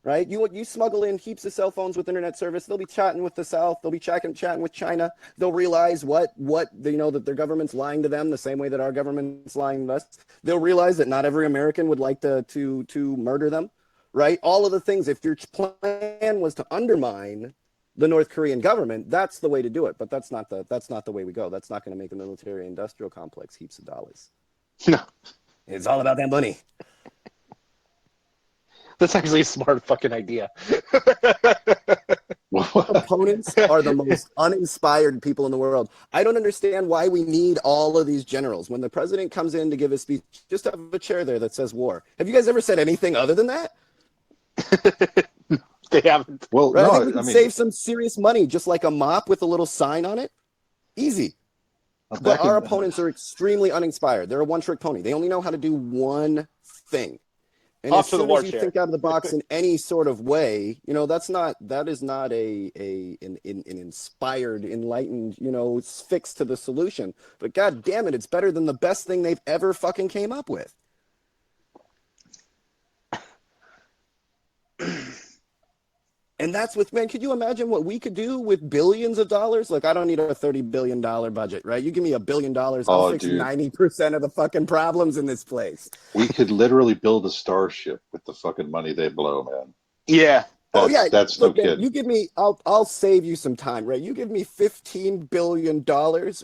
Right? You smuggle in heaps of cell phones with internet service. They'll be chatting with the South. They'll be chatting with China. They'll realize that their government's lying to them the same way that our government's lying to us. They'll realize that not every American would like to murder them. Right? All of the things, if your plan was to undermine the North Korean government, that's the way to do it. But that's not the way we go. That's not going to make the military-industrial complex heaps of dollars. No. It's all about that money. That's actually a smart fucking idea. Opponents are the most uninspired people in the world. I don't understand why we need all of these generals. When the president comes in to give his speech, just have a chair there that says war. Have you guys ever said anything other than that? They haven't. Well, right? no, I think we can save some serious money, just like a mop with a little sign on it. Easy. But our opponents are extremely uninspired. They're a one-trick pony. They only know how to do one thing. And Off as to the soon war as you chair. think out of the box in any sort of way, that is not an inspired, enlightened, it's fixed to the solution. But God damn it, it's better than the best thing they've ever fucking came up with. And that's with, man, could you imagine what we could do with billions of dollars? Like, I don't need a $30 billion budget, right? You give me $1 billion, I'll fix dude. 90% of the fucking problems in this place. We could literally build a starship with the fucking money they blow, man. Yeah. That's Look, no man, kidding. you give me, I'll save you some time, right? You give me $15 billion,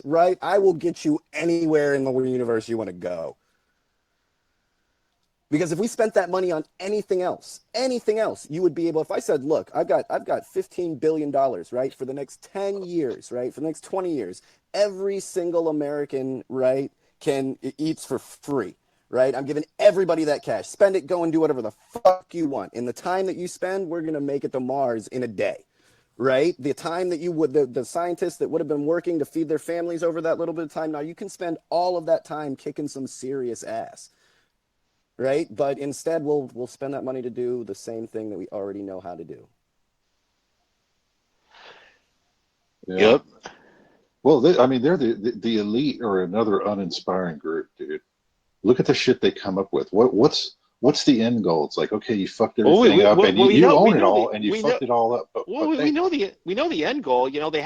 right? I will get you anywhere in the universe you want to go. Because if we spent that money on anything else, you would be able, if I said, look, I've got $15 billion, right, for the next 10 years, right, for the next 20 years, every single American, right, eats for free, right? I'm giving everybody that cash. Spend it, go and do whatever the fuck you want. In the time that you spend, we're going to make it to Mars in a day, right? The time that you would, the scientists that would have been working to feed their families over that little bit of time, now you can spend all of that time kicking some serious ass. Right, but instead we'll spend that money to do the same thing that we already know how to do. Yeah. Yep. Well, they're the elite or another uninspiring group, dude. Look at the shit they come up with. What's the end goal? It's like, okay, you fucked everything up, and you own it all, and you fucked it all up. But we know the end goal. You know, they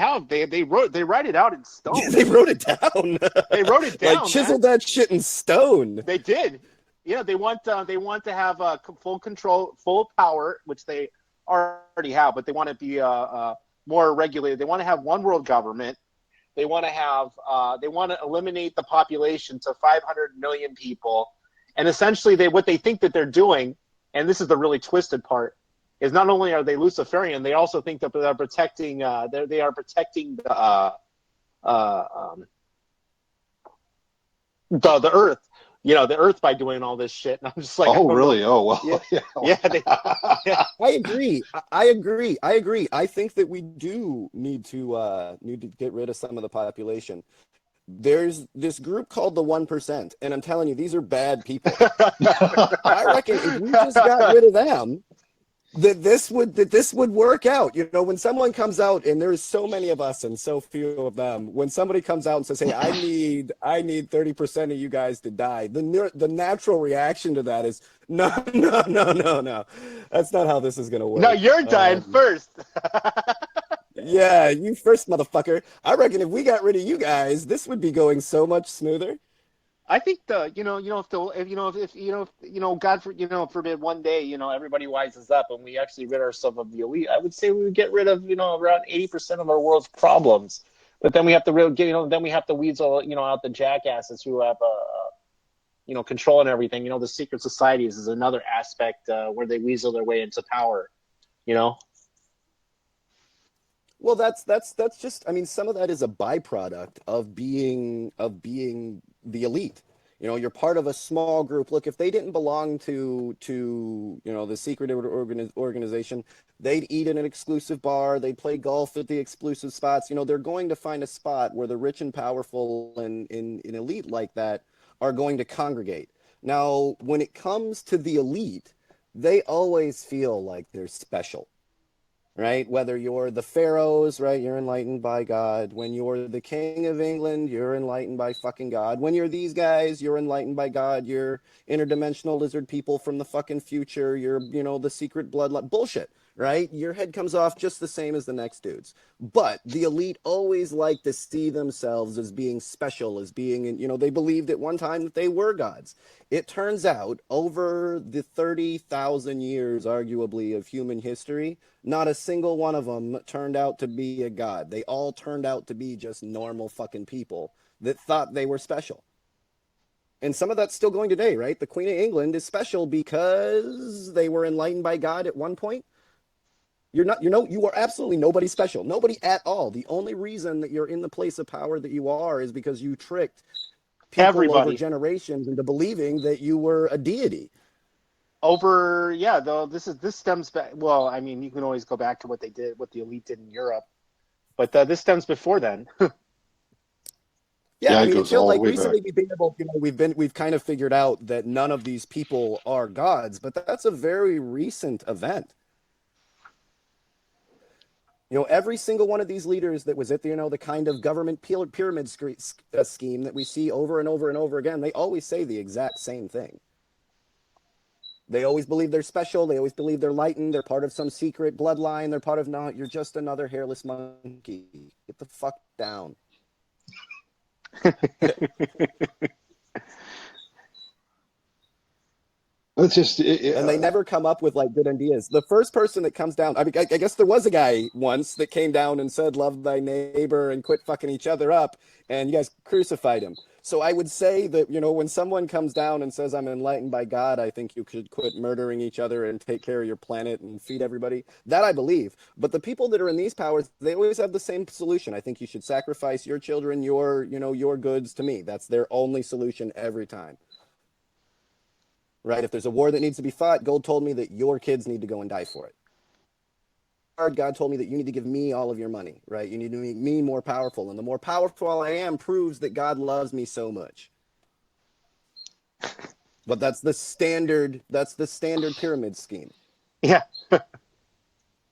write it out in stone. Yeah, they wrote it down. They wrote it down. Like chiseled that shit in stone. They did. Yeah, they want to have full control, full power, which they already have, but they want to be more regulated. They want to have one world government. They want to eliminate the population to 500 million people, and essentially what they think that they're doing, and this is the really twisted part, is not only are they Luciferian, they also think that they're protecting the Earth. You know, the Earth by doing all this shit. And I'm just like, oh, really? Oh, well. Yeah. I agree. I think that we do need to get rid of some of the population. There's this group called the 1%, and I'm telling you, these are bad people. I reckon if we just got rid of them, that this would work out. You know, when someone comes out, and there's so many of us and so few of them, when somebody comes out and says, hey, I need 30% of you guys to die, the natural reaction to that is no. That's not how this is gonna work. No, you're dying first. Yeah, you first, motherfucker. I reckon if we got rid of you guys, this would be going so much smoother. I think God forbid one day, everybody wises up and we actually rid ourselves of the elite. I would say we would get rid of, around 80% of our world's problems. But then we have to then we have to weasel, out the jackasses who have, control and everything. The secret societies is another aspect where they weasel their way into power. Well, that's just, some of that is a byproduct of being the elite. You're part of a small group. Look, if they didn't belong to the secret organization, they'd eat in an exclusive bar, they'd play golf at the exclusive spots. They're going to find a spot where the rich and powerful and elite like that are going to congregate. Now, when it comes to the elite, they always feel like they're special. Right? Whether you're the pharaohs, right? You're enlightened by God. When you're the king of England, you're enlightened by fucking God. When you're these guys, you're enlightened by God. You're interdimensional lizard people from the fucking future. You're, the secret bloodline. Bullshit, right? Your head comes off just the same as the next dude's. But the elite always like to see themselves as being special, as being, they believed at one time that they were gods. It turns out, over the 30,000 years, arguably, of human history, not a single one of them turned out to be a god. They all turned out to be just normal fucking people that thought they were special. And some of that's still going today, right? The Queen of England is special because they were enlightened by God at one point. You are absolutely nobody special. Nobody at all. The only reason that you're in the place of power that you are is because you tricked people over generations into believing that you were a deity. This stems back. Well, you can always go back to what the elite did in Europe, but this stems before then. Yeah, I it mean, goes all the way recently back. we've been able, we've kind of figured out that none of these people are gods, but that's a very recent event. Every single one of these leaders that was at the kind of government pyramid scheme that we see over and over and over again, they always say the exact same thing. They always believe they're special. They always believe they're enlightened. They're part of some secret bloodline. They're part of, no, you're just another hairless monkey. Get the fuck down. It's just, and they never come up with like good ideas. The first person that comes down, I mean, I guess there was a guy once that came down and said, love thy neighbor and quit fucking each other up, and you guys crucified him. So I would say that, when someone comes down and says, I'm enlightened by God, I think you could quit murdering each other and take care of your planet and feed everybody. That I believe. But the people that are in these powers, they always have the same solution. I think you should sacrifice your children, your goods to me. That's their only solution every time. Right? If there's a war that needs to be fought, Gold told me that your kids need to go and die for it. God told me that you need to give me all of your money, right? You need to make me more powerful. And the more powerful I am proves that God loves me so much. But that's the standard pyramid scheme. Yeah.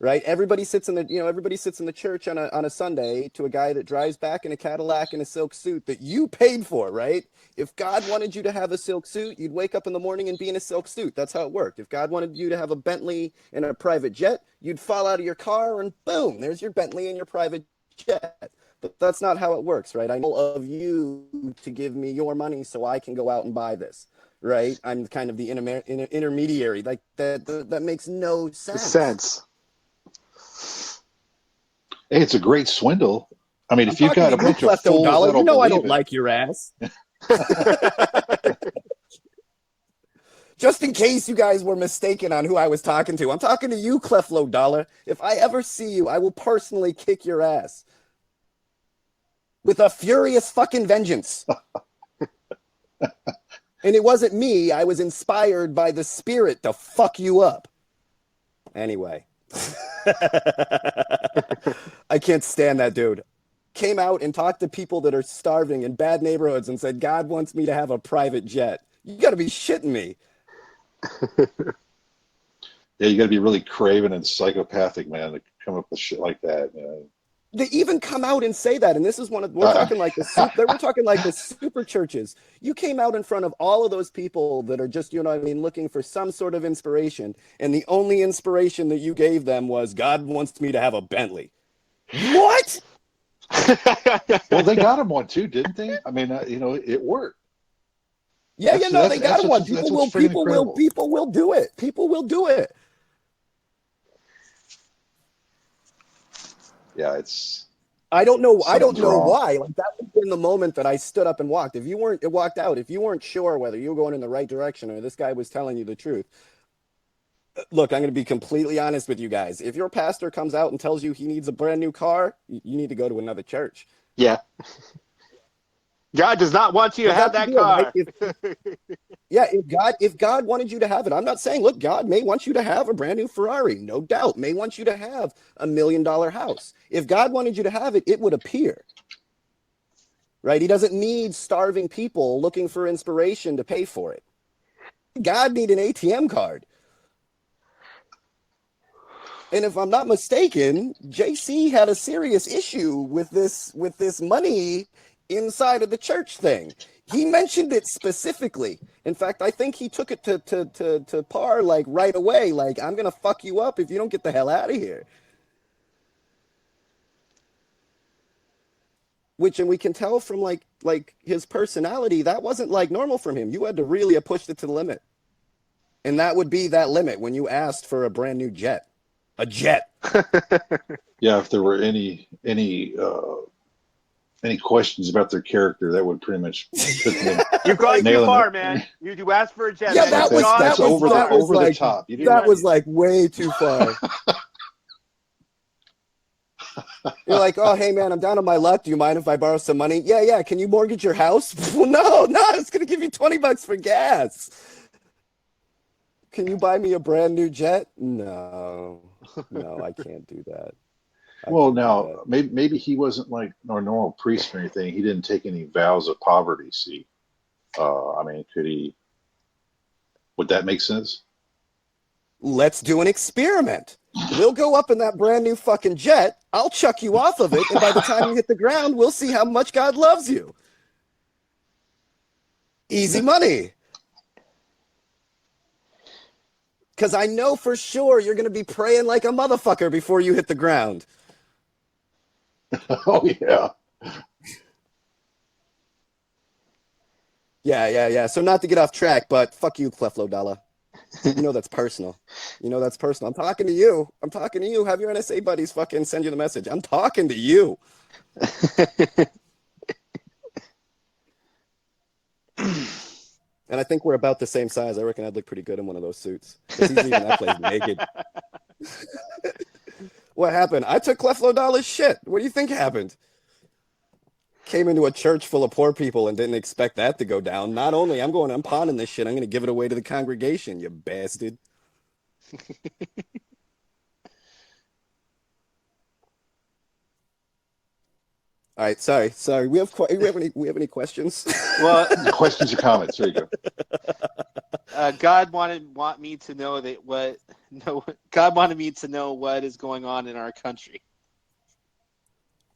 Right? Everybody sits in the church on a Sunday to a guy that drives back in a Cadillac in a silk suit that you paid for, right? If God wanted you to have a silk suit, you'd wake up in the morning and be in a silk suit. That's how it worked. If God wanted you to have a Bentley and a private jet, you'd fall out of your car and boom, there's your Bentley and your private jet. But that's not how it works, right? I know of you to give me your money so I can go out and buy this, right? I'm kind of the intermediary. Like that makes no sense. Hey, it's a great swindle. I mean, if you've got a bunch of fools dollar, that'll I don't believe it. like your ass. Just in case you guys were mistaken on who I was talking to, I'm talking to you, Cleflo Dollar. If I ever see you, I will personally kick your ass with a furious fucking vengeance. And it wasn't me. I was inspired by the spirit to fuck you up. Anyway. I can't stand that dude. Came out and talked to people that are starving in bad neighborhoods and said, God wants me to have a private jet. You got to be shitting me. Yeah, you got to be really craven and psychopathic, man, to come up with shit like that. They even come out and say that, and this is we're talking like the super churches. You came out in front of all of those people that are just, looking for some sort of inspiration, and the only inspiration that you gave them was God wants me to have a Bentley. What? Well, they got him one too, didn't they? I mean, it worked. Yeah, they got him one. People will do it. People will do it. Yeah, it's. I don't know why. Like that was in the moment that I stood up and walked. If you weren't sure whether you were going in the right direction or this guy was telling you the truth. Look, I'm going to be completely honest with you guys. If your pastor comes out and tells you he needs a brand new car, you need to go to another church. Yeah. God does not want you to have that car. If God wanted you to have it, I'm not saying, look, God may want you to have a brand new Ferrari, no doubt, may want you to have $1 million house. If God wanted you to have it, it would appear. Right? He doesn't need starving people looking for inspiration to pay for it. God need an ATM card. And if I'm not mistaken, JC had a serious issue with this money inside of the church thing. He mentioned it specifically. In fact, I think he took it to Parr like right away. Like, I'm gonna fuck you up if you don't get the hell out of here. And we can tell from like his personality, that wasn't like normal from him. You had to really have pushed it to the limit. And that would be that limit when you asked for a brand new jet. A jet. Yeah, if there were any questions about their character, that would pretty much put them You've gone too far, man. You asked for a jet. Yeah, that's over the top. That was like way too far. You're like, oh, hey, man, I'm down on my luck. Do you mind if I borrow some money? Yeah. Can you mortgage your house? Well, no, it's going to give you $20 for gas. Can you buy me a brand new jet? No, I can't do that. Well, now maybe he wasn't like a normal priest or anything. He didn't take any vows of poverty. See, I mean, could he? Would that make sense? Let's do an experiment. We'll go up in that brand new fucking jet. I'll chuck you off of it, and by the time you hit the ground, we'll see how much God loves you. Easy money. Because I know for sure you're going to be praying like a motherfucker before you hit the ground. Oh, yeah. Yeah. So not to get off track, but fuck you, Cleflo Dollar. You know that's personal. I'm talking to you. Have your NSA buddies fucking send you the message. I'm talking to you. And I think we're about the same size. I reckon I'd look pretty good in one of those suits. He's leaving that place naked. What happened? I took Cleflo Dollar's shit. What do you think happened? Came into a church full of poor people and didn't expect that to go down. Not only I'm pawning this shit, I'm going to give it away to the congregation, you bastard. All right, sorry. We have any questions? Well, questions or comments? There you go. God wanted me to know God wanted me to know what is going on in our country.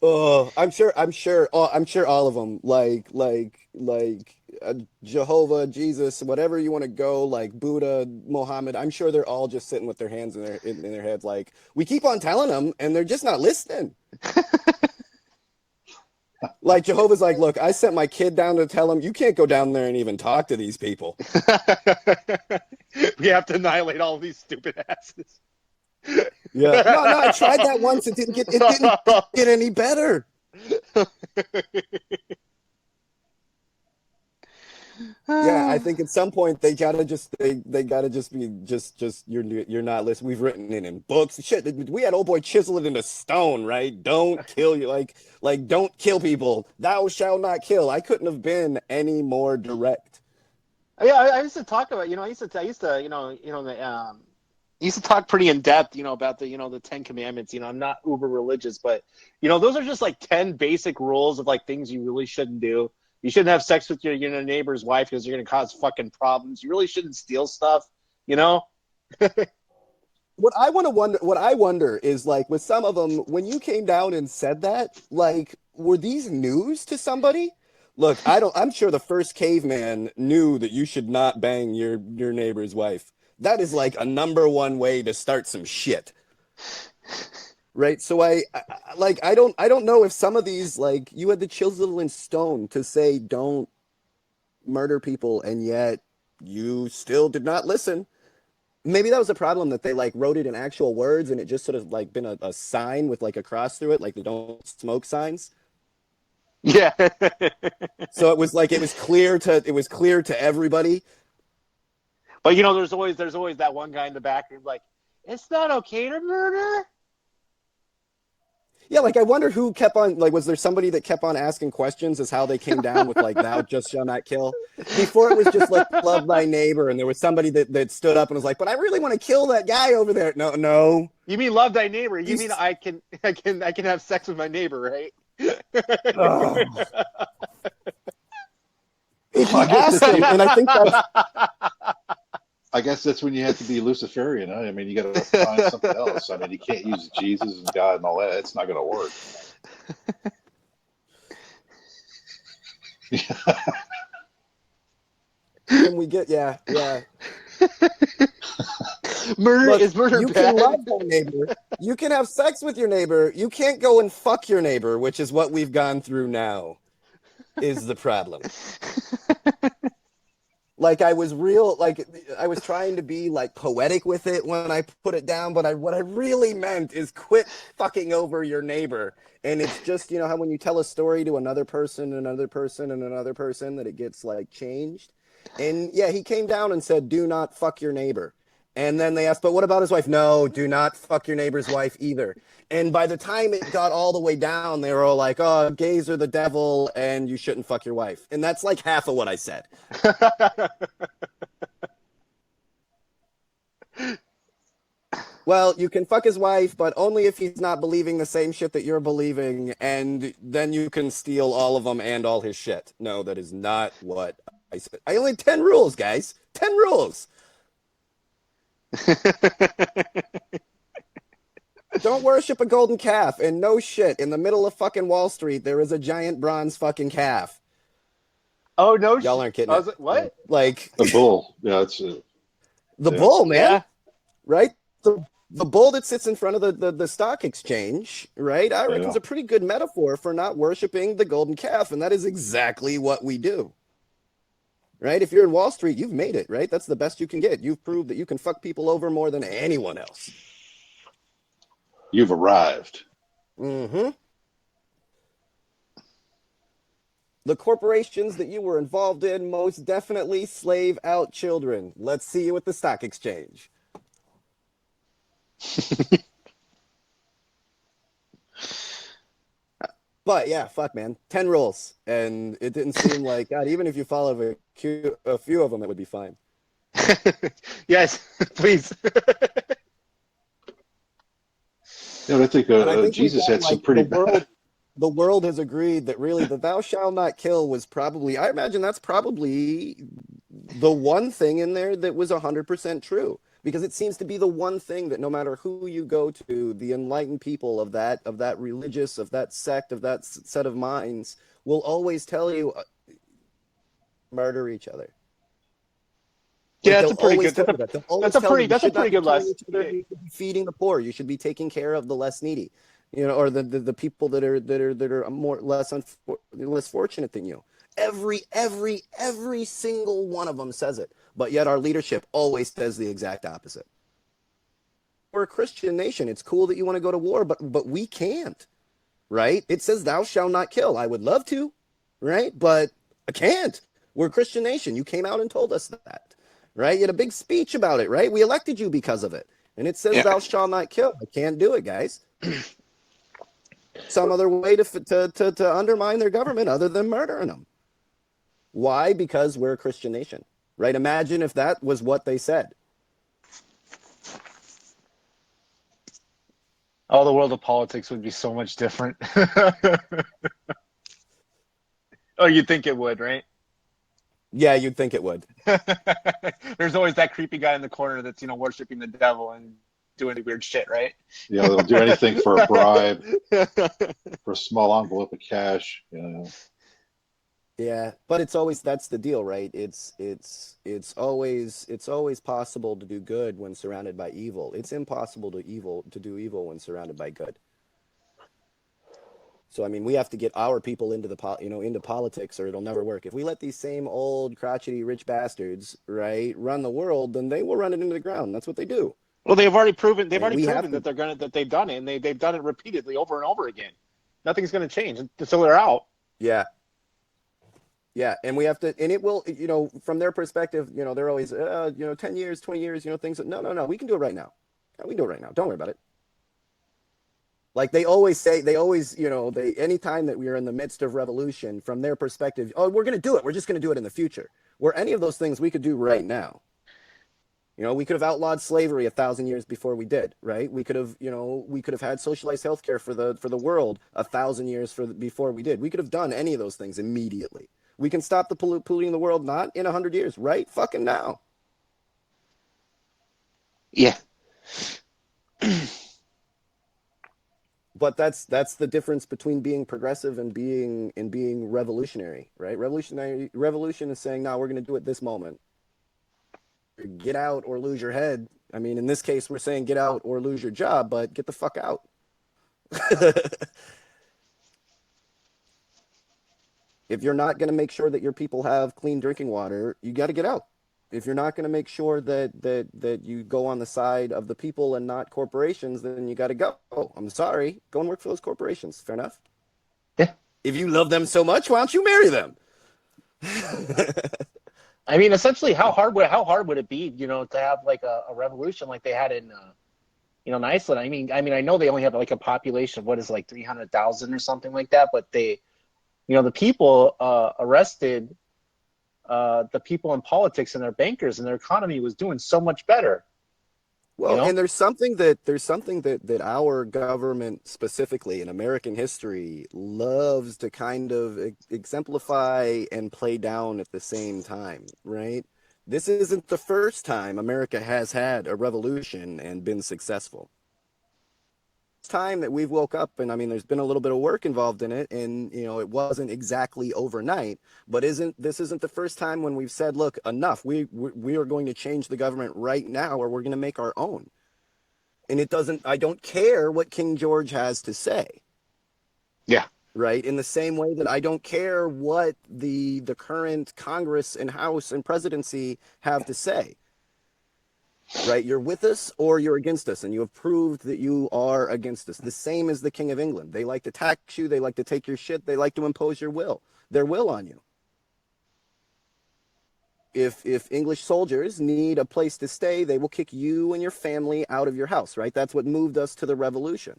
Oh, I'm sure. Oh, I'm sure all of them, like Jehovah, Jesus, whatever you want to go, like Buddha, Mohammed. I'm sure they're all just sitting with their hands in their heads, like we keep on telling them, and they're just not listening. Like Jehovah's like, look, I sent my kid down to tell him you can't go down there and even talk to these people. We have to annihilate all these stupid asses. Yeah. No, I tried that once. It didn't get any better. Yeah, I think at some point they gotta just be you're not listening. We've written it in books. Shit, we had old boy chisel it into stone, right? Don't kill you, like don't kill people. Thou shalt not kill. I couldn't have been any more direct. Yeah, I used to talk about, I used to talk pretty in depth, about the 10 Commandments. I'm not uber religious, but those are just like 10 basic rules of like things you really shouldn't do. You shouldn't have sex with your neighbor's wife because you're going to cause fucking problems. You really shouldn't steal stuff, What I wonder is, like, with some of them, when you came down and said that, like, were these news to somebody? Look, I'm sure the first caveman knew that you should not bang your neighbor's wife. That is like a number one way to start some shit. Right, so I don't know if some of these, like, you had the chisel in stone to say don't murder people, and yet you still did not listen. Maybe that was a problem, that they like wrote it in actual words, and it just sort of like been a sign with like a cross through it, like the don't smoke signs. Yeah. So it was clear to everybody. But there's always that one guy in the back who's like, it's not okay to murder. Yeah, like I wonder who kept on, like, was there somebody that kept on asking questions as how they came down with like thou just shall not kill? Before it was just like love thy neighbor, and there was somebody that stood up and was like, but I really want to kill that guy over there. No. You mean love thy neighbor? You mean I can have sex with my neighbor, right? Oh. If you asked him, and I think that's... I guess that's when you have to be Luciferian. Huh? I mean, you got to find something else. I mean, you can't use Jesus and God and all that. It's not going to work. Can we get Murder. Look, is murder you bad? Can love your neighbor. You can have sex with your neighbor. You can't go and fuck your neighbor, which is what we've gone through now, is the problem. Like I was trying to be like poetic with it when I put it down, but what I really meant is quit fucking over your neighbor. And it's just, how when you tell a story to another person, and another person, and another person, that it gets like changed. And yeah, he came down and said, do not fuck your neighbor. And then they asked, but what about his wife? No, do not fuck your neighbor's wife either. And by the time it got all the way down, they were all like, oh, gays are the devil and you shouldn't fuck your wife. And that's like half of what I said. Well, you can fuck his wife, but only if he's not believing the same shit that you're believing, and then you can steal all of them and all his shit. No, that is not what I said. I only 10 rules, guys. 10 rules. Don't worship a golden calf, and no shit. In the middle of fucking Wall Street, there is a giant bronze fucking calf. Oh no! Y'all aren't kidding. I was like, what? Like The bull. Yeah, it's the yeah. bull, man. Yeah. Right? The bull that sits in front of the stock exchange, right? I reckon is a pretty good metaphor for not worshiping the golden calf, and that is exactly what we do. Right? If you're in Wall Street, you've made it, right? That's the best you can get. You've proved that you can fuck people over more than anyone else. You've arrived. Mm-hmm. The corporations that you were involved in most definitely slave out children. Let's see you at the stock exchange. But yeah, fuck, man. 10 rules. And it didn't seem like, God, even if you follow a few of them, it would be fine. Yes, please. Yeah, but I think, And I think Jesus we've had got, some like, pretty the world has agreed that really the thou shalt not kill was probably, I imagine that's probably the one thing in there that was 100% true. Because it seems to be the one thing that no matter who you go to, the enlightened people of that religious, of that sect, of that set of minds will always tell you, murder each other. Yeah, Like, that's a pretty good. That's a pretty good lesson. You should be feeding the poor. You should be taking care of the less needy, or the people that are more less fortunate than you. Every single one of them says it, but yet our leadership always says the exact opposite. We're a Christian nation. It's cool that you want to go to war, but we can't, right? It says thou shalt not kill. I would love to, right? But I can't. We're a Christian nation. You came out and told us that, right? You had a big speech about it, right? We elected you because of it, and it says thou shalt not kill. I can't do it, guys. Some other way to undermine their government other than murdering them. Why? Because we're a Christian nation, right? Imagine if that was what they said. Oh, the world of politics would be so much different. Oh, you'd think it would, right? Yeah, you'd think it would. There's always that creepy guy in the corner that's, worshiping the devil and doing weird shit, right? Yeah, they'll do anything for a bribe, for a small envelope of cash. Yeah, but that's the deal, right? It's always possible to do good when surrounded by evil. It's impossible to do evil when surrounded by good. So I mean, we have to get our people into into politics, or it'll never work. If we let these same old crotchety rich bastards, right, run the world, then they will run it into the ground. That's what they do. Well, they've already proven that they've done it, and they've done it repeatedly over and over again. Nothing's going to change until they're out. Yeah. Yeah, and we have to, and it will, from their perspective, they're always, 10 years, 20 years, things. No, we can do it right now. We can do it right now. Don't worry about it. Like they always, anytime that we are in the midst of revolution, from their perspective, oh, we're going to do it. We're just going to do it in the future. Where any of those things we could do right now. We could have outlawed slavery 1,000 years before we did, right? We could have, had socialized healthcare for the world 1,000 years before we did. We could have done any of those things immediately. We can stop the polluting the world not in 100 years, right fucking now. Yeah. But that's the difference between being progressive and being revolutionary, right? Revolution is saying, no, we're going to do it this moment. Get out or lose your head. I mean, in this case, we're saying get out or lose your job, but get the fuck out. If you're not going to make sure that your people have clean drinking water, you got to get out. If you're not going to make sure that you go on the side of the people and not corporations, then you got to go. Oh, I'm sorry. Go and work for those corporations. Fair enough? Yeah. If you love them so much, why don't you marry them? I mean, essentially, how hard would it be, to have like a revolution like they had in, in Iceland? I mean, I know they only have like a population of what is like 300,000 or something like that, but they, the people arrested the people in politics and their bankers, and their economy was doing so much better. Well, You know? and there's something that our government specifically in American history loves to kind of exemplify and play down at the same time, right? This isn't the first time America has had a revolution and been successful. It's time that we've woke up, and I mean, there's been a little bit of work involved in it, and it wasn't exactly overnight. But isn't the first time when we've said, look, enough. We are going to change the government right now, or we're going to make our own. And I don't care what King George has to say. Yeah. Right. In the same way that I don't care what the current Congress and House and presidency have to say. Right. You're with us or you're against us. And you have proved that you are against us. The same as the King of England. They like to tax you. They like to take your shit. They like to impose their will on you. If English soldiers need a place to stay, they will kick you and your family out of your house, right? That's what moved us to the revolution.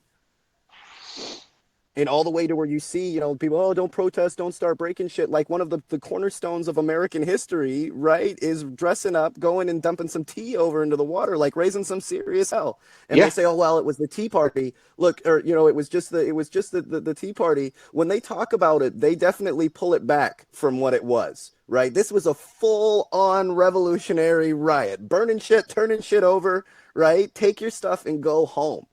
And all the way to where you see, people, oh, don't protest, don't start breaking shit. Like one of the cornerstones of American history, right, is dressing up, going and dumping some tea over into the water, like raising some serious hell. And they say, oh, well, it was the Tea Party. Look, or, it was just the Tea Party. When they talk about it, they definitely pull it back from what it was, right? This was a full-on revolutionary riot, burning shit, turning shit over, right? Take your stuff and go home.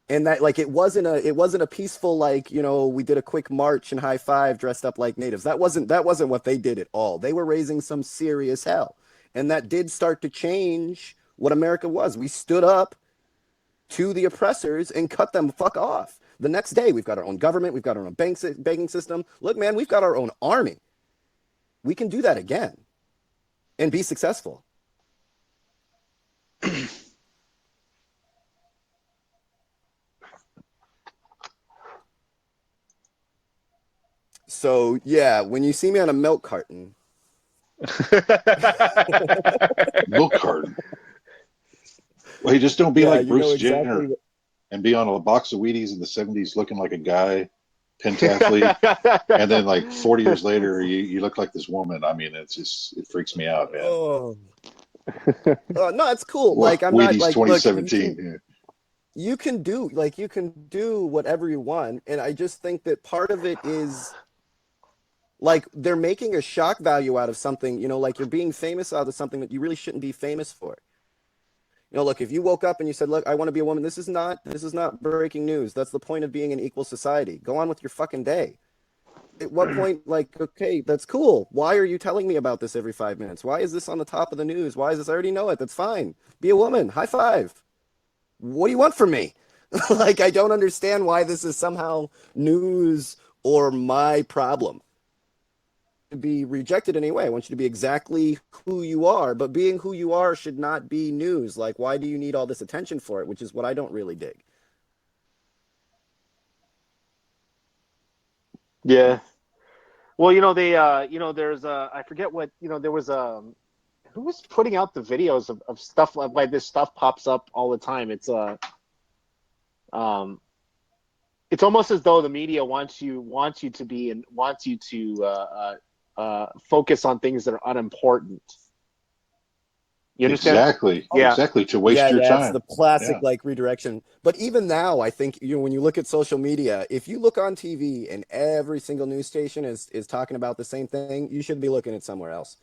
And that, like, it wasn't a peaceful, like, we did a quick march and high five dressed up like natives. That wasn't what they did at all. They were raising some serious hell. And that did start to change what America was. We stood up to the oppressors and cut them fuck off. The next day, we've got our own government. We've got our own banking system. Look, man, we've got our own army. We can do that again and be successful. So, yeah, when you see me on a milk carton. Milk carton. Well, you just don't be like Bruce Jenner and be on a box of Wheaties in the 70s looking like a guy, pentathlete, and then like 40 years later, you look like this woman. I mean, it freaks me out, man. Oh. No, it's cool. Well, like, I'm Wheaties not like 2017. Look, you can do whatever you want. And I just think that part of it is, like, they're making a shock value out of something, like you're being famous out of something that you really shouldn't be famous for. Look, if you woke up and you said, look, I want to be a woman, this is not breaking news. That's the point of being an equal society. Go on with your fucking day. At what point, like, okay, that's cool. Why are you telling me about this every 5 minutes? Why is this on the top of the news? Why is this? I already know it. That's fine. Be a woman. High five. What do you want from me? Like, I don't understand why this is somehow news or my problem. To be rejected anyway. I want you to be exactly who you are, but being who you are should not be news. Like, why do you need all this attention for it? Which is what I don't really dig. Yeah. Well, there's I forget what, there was who was putting out the videos of stuff like this stuff pops up all the time. It's almost as though the media wants you to focus on things that are unimportant. You understand? Exactly. Yeah. Exactly. To waste your time. That's the classic like redirection. But even now, I think when you look at social media, if you look on TV and every single news station is talking about the same thing, you should be looking at somewhere else.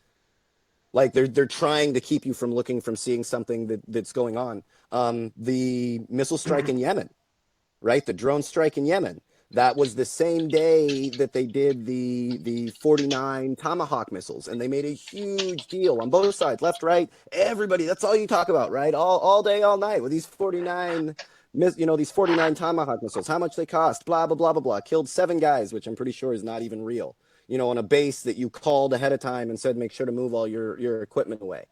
Like they're trying to keep you from seeing something that's going on. The missile strike in Yemen, right? The drone strike in Yemen. That was the same day that they did the 49 Tomahawk missiles, and they made a huge deal on both sides, left, right, everybody. That's all you talk about, right? All day, all night with these 49 Tomahawk missiles. How much they cost? Blah blah blah blah blah. Killed 7 guys, which I'm pretty sure is not even real. On a base that you called ahead of time and said make sure to move all your equipment away,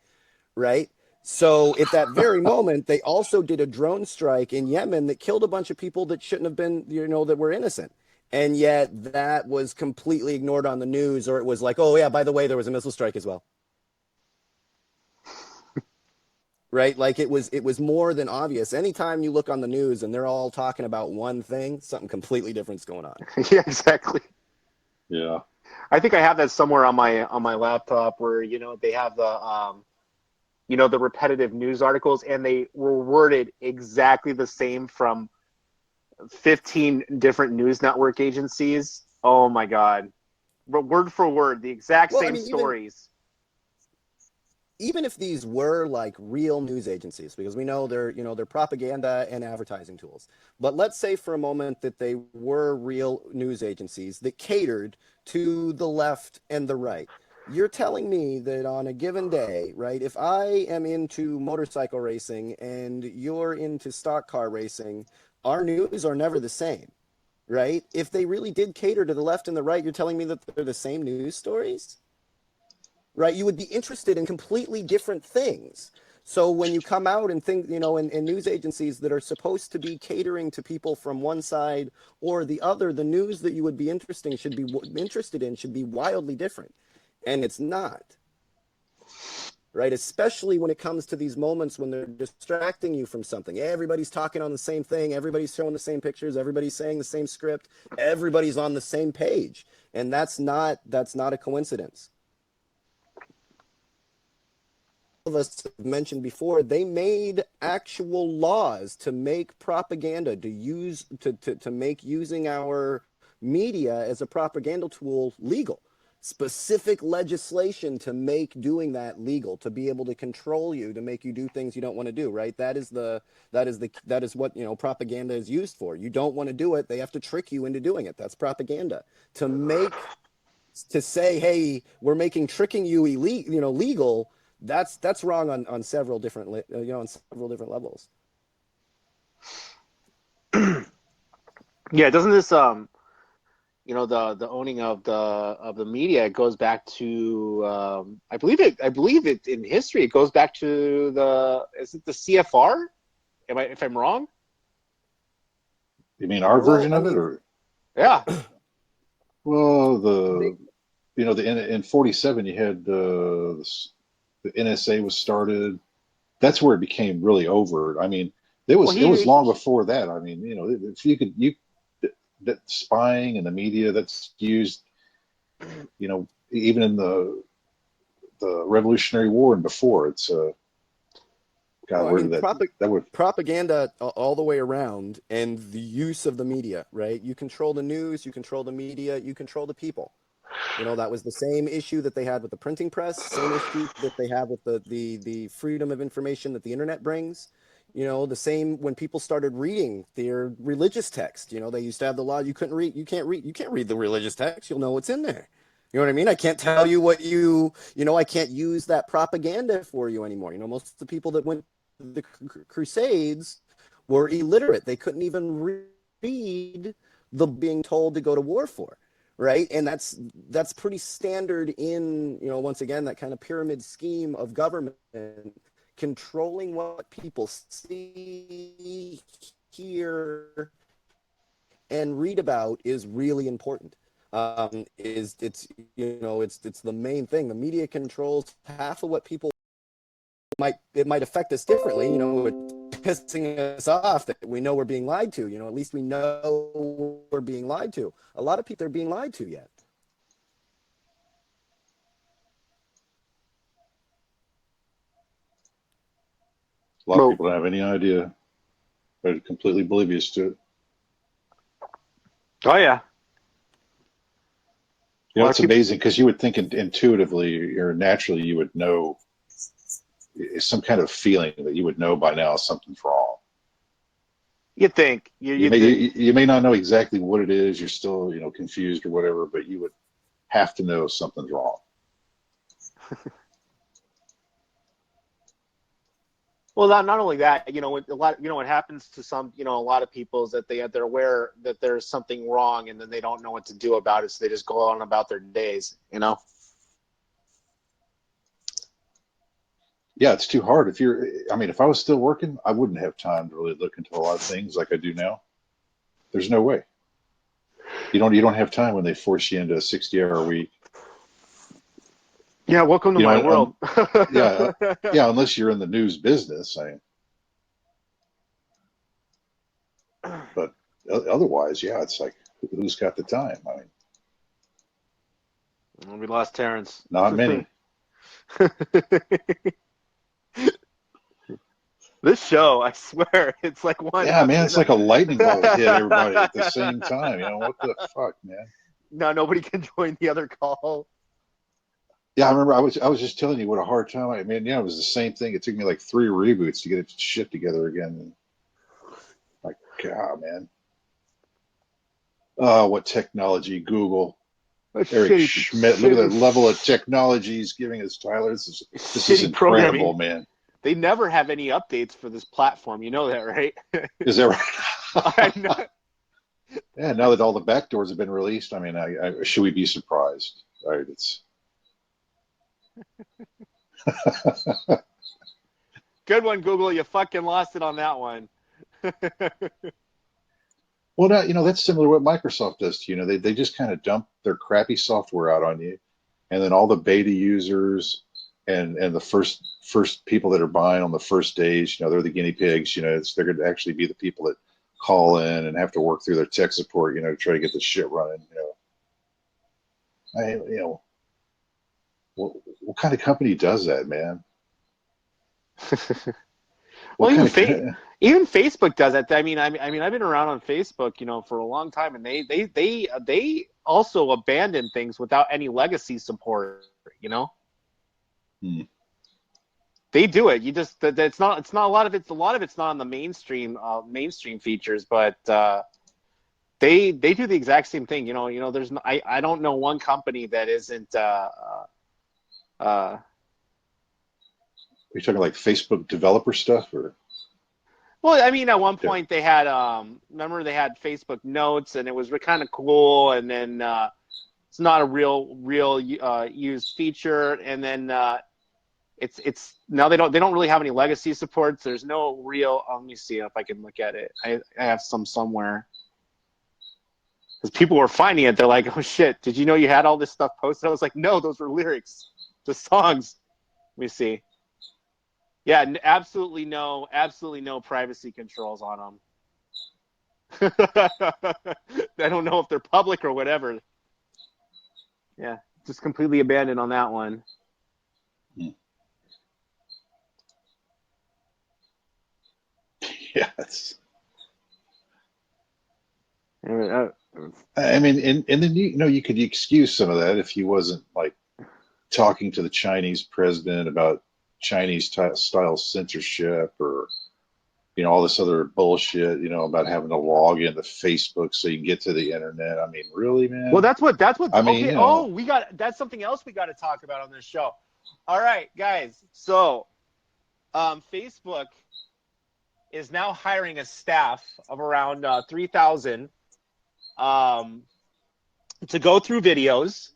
right? So at that very moment, they also did a drone strike in Yemen that killed a bunch of people that shouldn't have been, that were innocent. And yet that was completely ignored on the news, or it was like, oh yeah, by the way, there was a missile strike as well. Right? Like it was more than obvious. Anytime you look on the news and they're all talking about one thing, something completely different's going on. Yeah, exactly. Yeah. I think I have that somewhere on my laptop where, they have the repetitive news articles, and they were worded exactly the same from 15 different news network agencies. Oh my God. Word for word, the exact Well, I same mean, stories. even if these were like real news agencies, because we know they're propaganda and advertising tools, but let's say for a moment that they were real news agencies that catered to the left and the right. You're telling me that on a given day, right, if I am into motorcycle racing and you're into stock car racing, our news are never the same, right? If they really did cater to the left and the right, you're telling me that they're the same news stories? Right? You would be interested in completely different things. So when you come out and think, in news agencies that are supposed to be catering to people from one side or the other, the news that you would be interested in should be wildly different. And it's not. Right? Especially when it comes to these moments when they're distracting you from something. Everybody's talking on the same thing. Everybody's showing the same pictures. Everybody's saying the same script. Everybody's on the same page. And that's not a coincidence. Of us have mentioned before, they made actual laws to make propaganda, to make using our media as a propaganda tool legal. Specific legislation to make doing that legal, to be able to control you, to make you do things you don't want to do, right? That is what propaganda is used for. You don't want to do it, they have to trick you into doing it. That's propaganda. To say, hey, we're making tricking you legal, that's wrong on several different levels. Yeah, doesn't this the owning of the media, it goes back to I believe it in history, it goes back to is it the CFR? If I'm wrong? You mean our version of it, or? Yeah. Well, in 47 you had the NSA was started. That's where it became really overt. I mean, it was long before that. I mean, if that spying and the media that's used, even in the Revolutionary War and before, it's propaganda all the way around, and the use of the media, right? You control the news, you control the media, you control the people. That was the same issue that they had with the printing press, same issue that they have with the freedom of information that the internet brings. The same when people started reading their religious text. They used to have the law, you can't read the religious text, you'll know what's in there. You know what I mean? I can't tell you what I can't use that propaganda for you anymore. Most of the people that went to the Crusades were illiterate. They couldn't even read the being told to go to war for. Right. And that's pretty standard in, once again, that kind of pyramid scheme of government. Controlling what people see, hear, and read about is really important. It's the main thing. The media controls half of what people it might affect us differently. It's pissing us off that we know we're being lied to. At least we know we're being lied to. A lot of people are being lied to yet. A lot of people don't have any idea. They're completely oblivious to it. Oh yeah. It's amazing because you would think intuitively or naturally you would know some kind of feeling that you would know by now something's wrong. You'd think. You may not know exactly what it is. You're still, confused or whatever, but you would have to know something's wrong. Well, not only that, what happens to some, a lot of people is that they're aware that there's something wrong, and then they don't know what to do about it, so they just go on about their days, Yeah, it's too hard. If I was still working, I wouldn't have time to really look into a lot of things like I do now. There's no way. You don't have time when they force you into a 60-hour week. Yeah, welcome to my world. yeah, unless you're in the news business. But otherwise, yeah, it's like, who's got the time? We lost Terrence. Not many. This show, I swear, it's like one. Yeah, man, it's like a lightning bolt hit everybody at the same time. You know, what the fuck, man? No, nobody can join the other call. Yeah, I remember I was just telling you what a hard time I mean, yeah, it was the same thing. It took me like 3 reboots to get its shit together again. My God, man. Oh, what technology, Google. Eric Schmidt, look at the level of technology he's giving us, Tyler. This is incredible, man. They never have any updates for this platform. You know that, right? Is that right? I know. Yeah, now that all the backdoors have been released, I mean, should we be surprised? Right? It's good one, Google. You fucking lost it on that one. Well, now, you know, that's similar to what Microsoft does to you. You know, they just kind of dump their crappy software out on you, and then all the beta users and the first people that are buying on the first days, you know, they're the guinea pigs. You know, they're going to actually be the people that call in and have to work through their tech support, you know, to try to get the shit running. You know, what kind of company does that, man? Well, even Facebook does that. I mean, I've been around on Facebook, you know, for a long time, and they also abandon things without any legacy support. You know, they do it. You just it's not a lot of it's not on the mainstream features, but they do the exact same thing. You know, there's I don't know one company that isn't. Are you talking like Facebook developer stuff, or? Well, I mean, at one point they had, remember they had Facebook Notes, and it was kind of cool, and then it's not a real used feature, and then it's now they don't really have any legacy supports. There's no real. Let me see if I can look at it. I have some somewhere. Because people were finding it, they're like, "Oh shit! Did you know you had all this stuff posted?" I was like, "No, those were lyrics to songs." Let me see. Yeah, absolutely no privacy controls on them. I don't know if they're public or whatever. Yeah, just completely abandoned on that one. Yes. I mean, and then you know you could excuse some of that if he wasn't like talking to the Chinese president about Chinese style censorship, or you know, all this other bullshit, you know, about having to log into Facebook so you can get to the internet. I mean, really, man? Well, that's what I mean, okay. you know, That's something else we got to talk about on this show. All right, guys. So, Facebook is now hiring a staff of around 3,000 to go through videos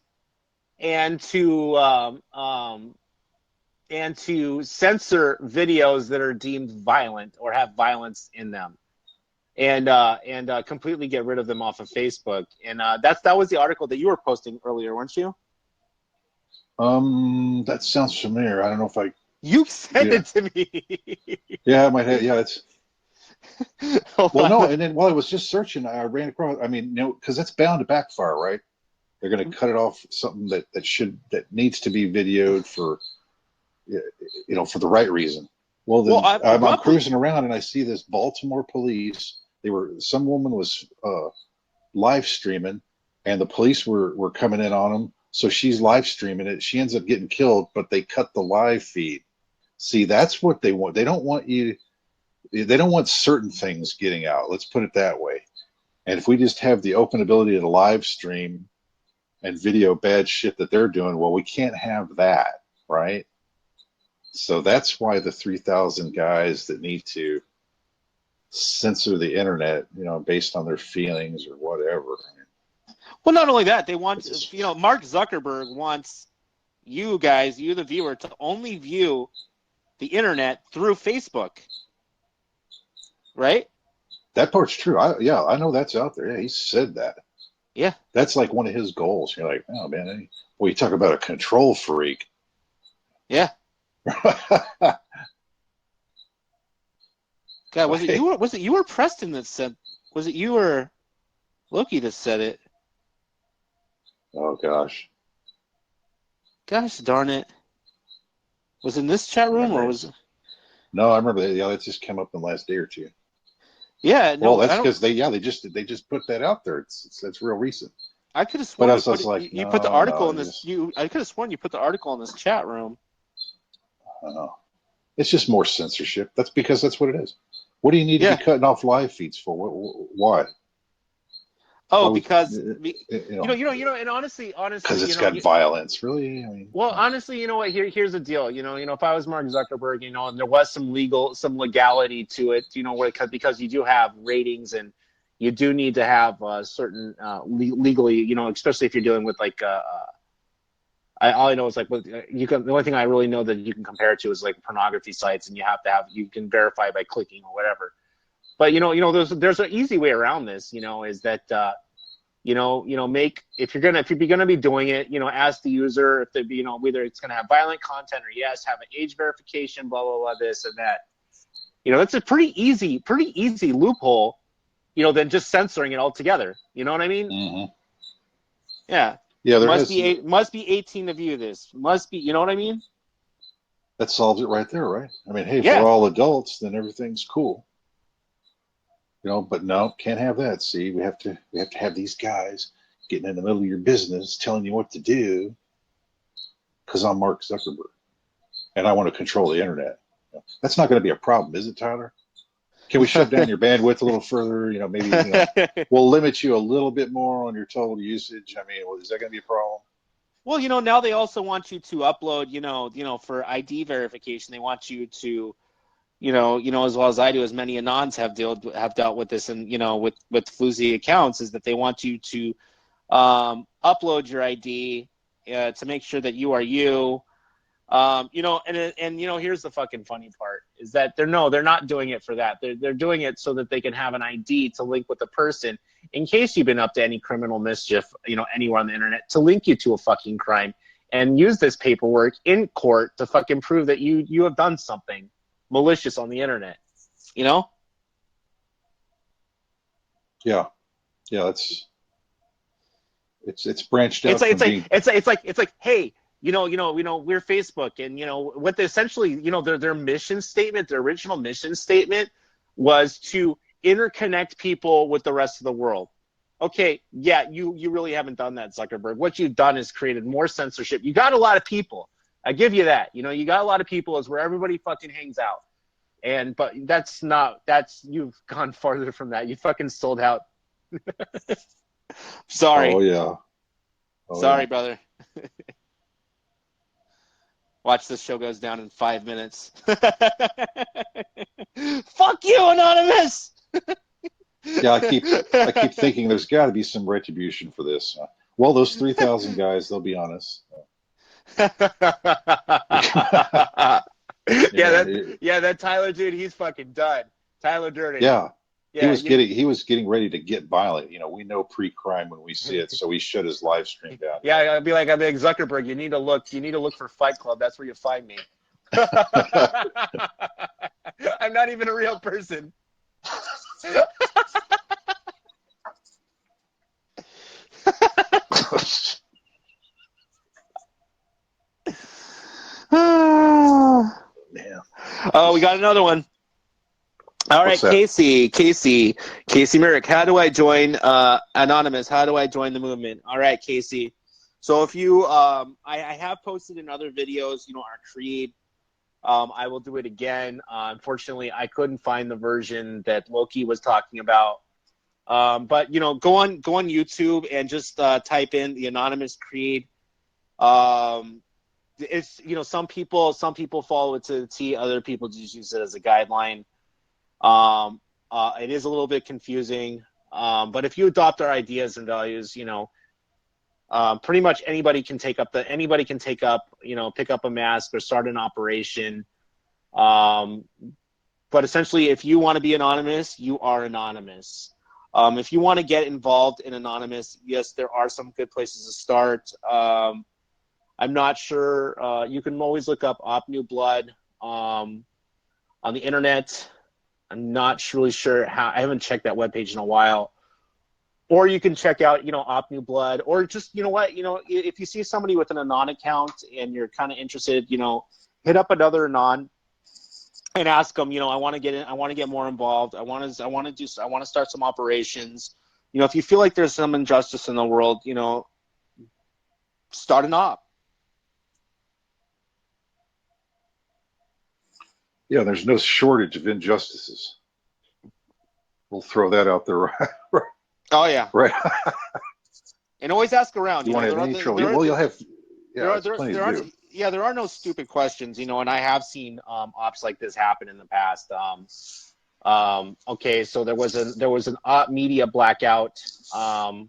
and to censor videos that are deemed violent or have violence in them, and completely get rid of them off of Facebook. And that was the article that you were posting earlier, weren't you? that sounds familiar. I don't know if you sent it to me. Yeah, I might have. Yeah, it's. Well, no, and then while I was just searching, I ran across. I mean, you know, because that's bound to backfire, right? They're going to cut it off something that needs to be videoed for, you know, for the right reason. Well, then I'm cruising around and I see this Baltimore police. Some woman was live streaming, and the police were coming in on them. So she's live streaming it. She ends up getting killed, but they cut the live feed. See, that's what they want. They don't want you. They don't want certain things getting out. Let's put it that way. And if we just have the open ability to live stream and video bad shit that they're doing, well, we can't have that, right? So that's why the 3,000 guys that need to censor the internet, you know, based on their feelings or whatever. Well, not only that, they want, you know, Mark Zuckerberg wants you guys, you the viewer, to only view the internet through Facebook. Right? That part's true. I know that's out there. Yeah, he said that. Yeah. That's like one of his goals. You're like, oh man, well, you talk about a control freak. Yeah. God, was it you or Preston that said? Was it you or Loki that said it? Oh gosh. Gosh darn it! Was it in this chat room or was it? No, I remember that. Yeah, that just came up in the last day or two. Yeah, no, well, that's because they just put that out there. It's real recent. I could have sworn But I was like, you put the article in this. just, I could have sworn you put the article in this chat room. it's just more censorship. That's because that's what it is. What do you need to be cutting off live feeds for? Why? Oh, Why because you know, and honestly, because it's got violence. Really? I mean, well, honestly, you know what? Here's the deal. You know, if I was Mark Zuckerberg, and there was some legality to it. Because you do have ratings, and you do need to have certain legally. Especially if you're dealing with like. All I know is like the only thing I really know that you can compare it to is like pornography sites, and you can verify by clicking or whatever. But there's an easy way around this. Is that if you're gonna be doing it, ask the user if they whether it's gonna have violent content or have an age verification, blah blah blah, this and that. That's a pretty easy loophole. Than just censoring it altogether. You know what I mean? Mm-hmm. Yeah. Yeah, must be 18 to view this. Must be, you know what I mean? That solves it right there, right? I mean, hey, if Yeah. we're all adults, then everything's cool. But no, can't have that. See, we have to have these guys getting in the middle of your business, telling you what to do, because I'm Mark Zuckerberg, and I want to control the internet. That's not going to be a problem, is it, Tyler? Can we shut down your bandwidth a little further? Maybe we'll limit you a little bit more on your total usage. I mean, is that going to be a problem? Well, now they also want you to upload, for ID verification, they want you to, as well as I do, as many anons have dealt with this, and with floozy accounts, is that they want you to upload your ID to make sure that you are you. And here's the fucking funny part is that they're not doing it for that. They're doing it so that they can have an ID to link with the person in case you've been up to any criminal mischief, anywhere on the internet, to link you to a fucking crime and use this paperwork in court to fucking prove that you have done something malicious on the internet. Yeah. It's branched out. It's like, hey, we're Facebook, and what they essentially, their mission statement, their original mission statement was to interconnect people with the rest of the world. Okay, yeah, you really haven't done that, Zuckerberg. What you've done is created more censorship. You got a lot of people. I give you that. You got a lot of people is where everybody fucking hangs out. But you've gone farther from that. You fucking sold out. Sorry. Oh yeah. Sorry, brother. Watch, this show goes down in 5 minutes. Fuck you, Anonymous! Yeah, I keep thinking there's got to be some retribution for this. Well, those 3,000 guys, they'll be honest. That Tyler dude, he's fucking done. Tyler Durden. Yeah. He was getting ready to get violent. We know pre-crime when we see it, so he shut his live stream down. Yeah, I'd be like Zuckerberg. You need to look for Fight Club. That's where you find me. I'm not even a real person. Man. Oh, we got another one. All right, Casey Merrick. How do I join Anonymous? How do I join the movement? All right, Casey. So if you, I have posted in other videos, our creed. I will do it again. Unfortunately, I couldn't find the version that Loki was talking about. But go on YouTube and just type in the Anonymous Creed. It's some people follow it to the T. Other people just use it as a guideline. It is a little bit confusing, but if you adopt our ideas and values, pretty much anybody can pick up a mask or start an operation. But essentially, if you want to be anonymous, you are anonymous. If you want to get involved in Anonymous, yes, there are some good places to start. I'm not sure. You can always look up Op New Blood on the internet. I'm not really sure how. I haven't checked that webpage in a while. Or you can check out, Op New Blood, or just, if you see somebody with an Anon account and you're kind of interested, hit up another Anon and ask them, I want to get in, I want to get more involved. I want to start some operations. If you feel like there's some injustice in the world, start an op. Yeah, there's no shortage of injustices. We'll throw that out there. Oh yeah. Right. And always ask around. You want to have any trouble? Well, you'll have. Yeah, there are no stupid questions, and I have seen ops like this happen in the past. Okay, so there was an op media blackout, and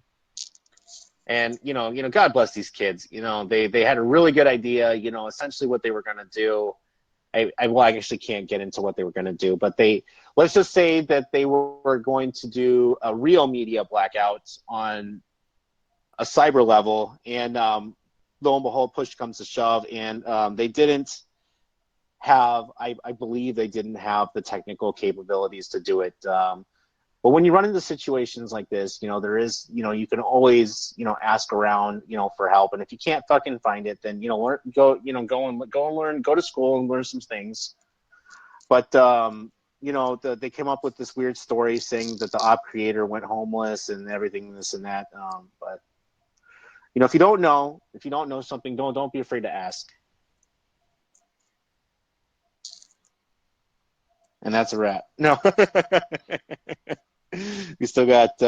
God bless these kids. They had a really good idea. Essentially what they were going to do. I actually can't get into what they were going to do, but let's just say that they were going to do a real media blackout on a cyber level, and lo and behold, push comes to shove, and they didn't have, I believe they didn't have the technical capabilities to do it. But when you run into situations like this, there is, you can always, ask around, for help. And if you can't fucking find it, then, go and learn, go to school and learn some things. But, they came up with this weird story saying that the op creator went homeless and everything, this and that. But, if you don't know something, don't be afraid to ask. And that's a wrap. No. We still got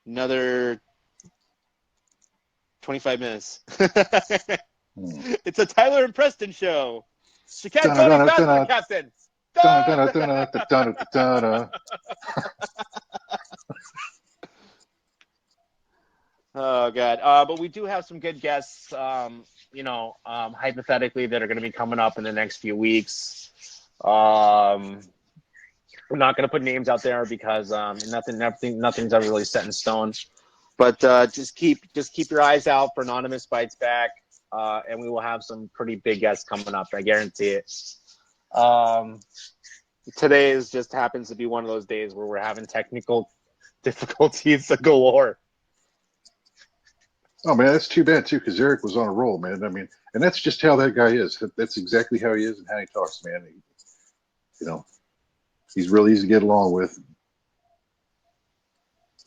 another 25 minutes. It's a Tyler and Preston show. Chicago basketball captain. Oh God! But we do have some good guests. Hypothetically, that are going to be coming up in the next few weeks. I'm not going to put names out there because nothing's ever really set in stone. But just keep your eyes out for Anonymous Bites Back, and we will have some pretty big guests coming up. I guarantee it. Today just happens to be one of those days where we're having technical difficulties galore. Oh man, that's too bad too, because Eric was on a roll, man. I mean, and that's just how that guy is. That's exactly how he is and how he talks, man. He's really easy to get along with.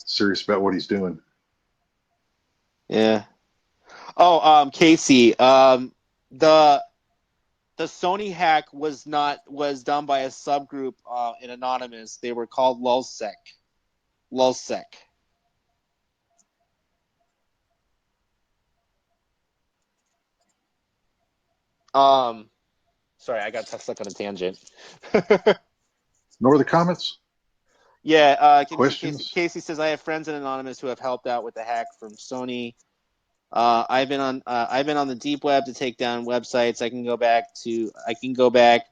Serious about what he's doing. Yeah. Oh, Casey. The Sony hack was done by a subgroup in Anonymous. They were called Lulsec. Sorry, I got stuck on a tangent. Nor the comments? Yeah. Questions? Casey says, I have friends in Anonymous who have helped out with the hack from Sony. I've been on the deep web to take down websites. I can go back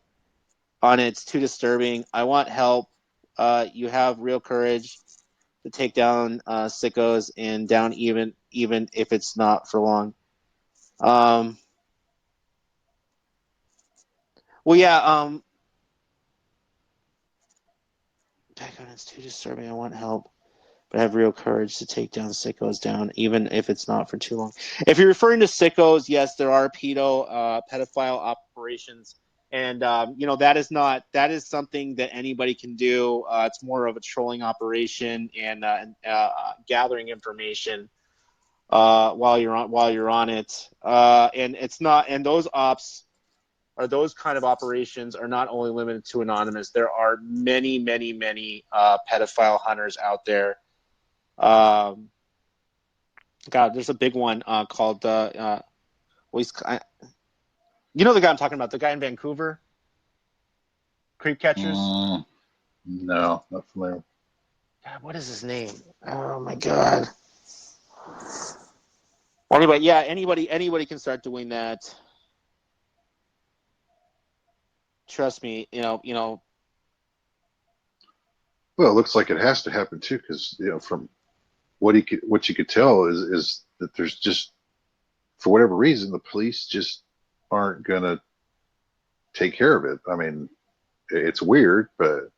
on it. It's too disturbing. I want help. You have real courage to take down sickos and down even if it's not for long. Well, yeah. Back on it's too disturbing. I want help, but I have real courage to take down sickos down, even if it's not for too long. If you're referring to sickos, yes, there are pedophile operations, and that is something that anybody can do. It's more of a trolling operation and gathering information while you're on it, and it's not. And those ops. Or those kind of operations are not only limited to Anonymous. There are many, many, many pedophile hunters out there. God, there's a big one called you know the guy I'm talking about, the guy in Vancouver, Creep Catchers. No, not familiar. God, what is his name? Oh my God. Anyway, yeah, anybody can start doing that. Trust me, Well, it looks like it has to happen too, because from what you could tell is that there's just, for whatever reason, the police just aren't gonna take care of it. I mean, it's weird, but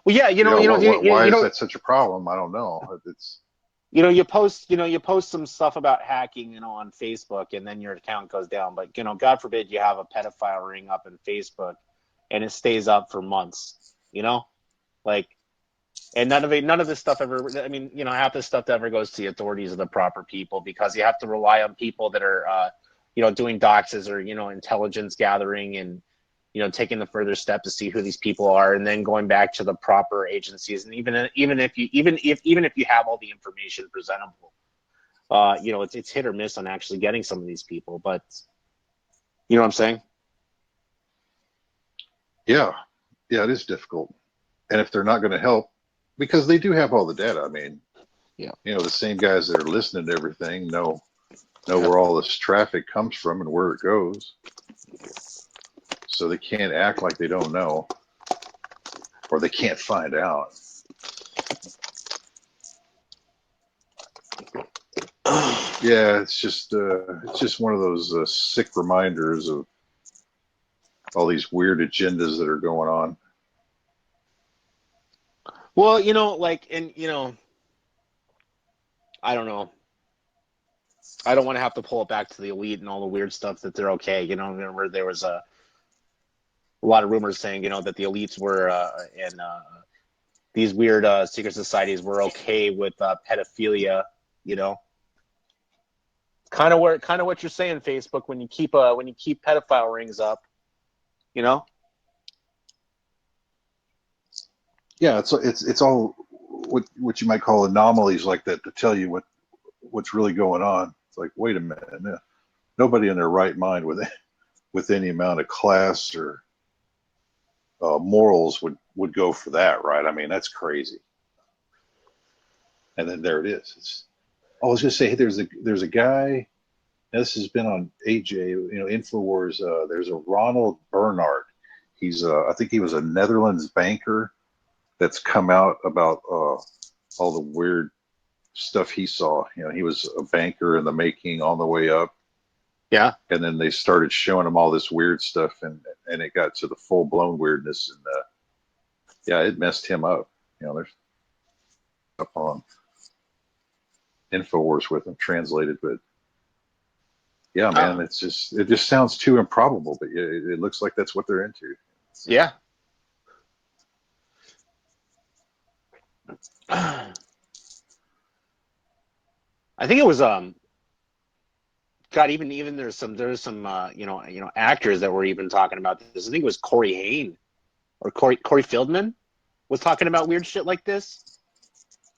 well, yeah, why is that such a problem? I don't know. It's you post some stuff about hacking, on Facebook, and then your account goes down. But, God forbid you have a pedophile ring up in Facebook and it stays up for months, like, and none of this stuff ever, half this stuff ever goes to the authorities or the proper people, because you have to rely on people that are, doing doxes or, intelligence gathering and, taking the further step to see who these people are, and then going back to the proper agencies. And even if you have all the information presentable, it's hit or miss on actually getting some of these people. But you know what I'm saying? Yeah, it is difficult. And if they're not going to help, because they do have all the data. Yeah, the same guys that are listening to everything know where all this traffic comes from and where it goes. So they can't act like they don't know, or they can't find out. Yeah, it's just one of those sick reminders of all these weird agendas that are going on. Well, I don't know. I don't want to have to pull it back to the elite and all the weird stuff that they're okay. Remember there was a lot of rumors saying, that the elites were and these weird secret societies were okay with pedophilia. Kind of what you're saying, Facebook, when you keep pedophile rings up. Yeah, it's all what you might call anomalies like that to tell you what's really going on. It's like, wait a minute, nobody in their right mind with any amount of class or morals would go for that, right? That's crazy. And then there it is. I was going to say, hey, there's a guy. This has been on AJ, Infowars. There's a Ronald Bernard. He's I think he was a Netherlands banker that's come out about all the weird stuff he saw. He was a banker in the making on the way up. Yeah. And then they started showing him all this weird stuff, and it got to the full blown weirdness, and it messed him up. There's up on Infowars with him translated, but yeah, man, it just sounds too improbable, but it looks like that's what they're into. Yeah. I think it was God, even there's some actors that were even talking about this. I think it was Corey Haim or Corey Feldman was talking about weird shit like this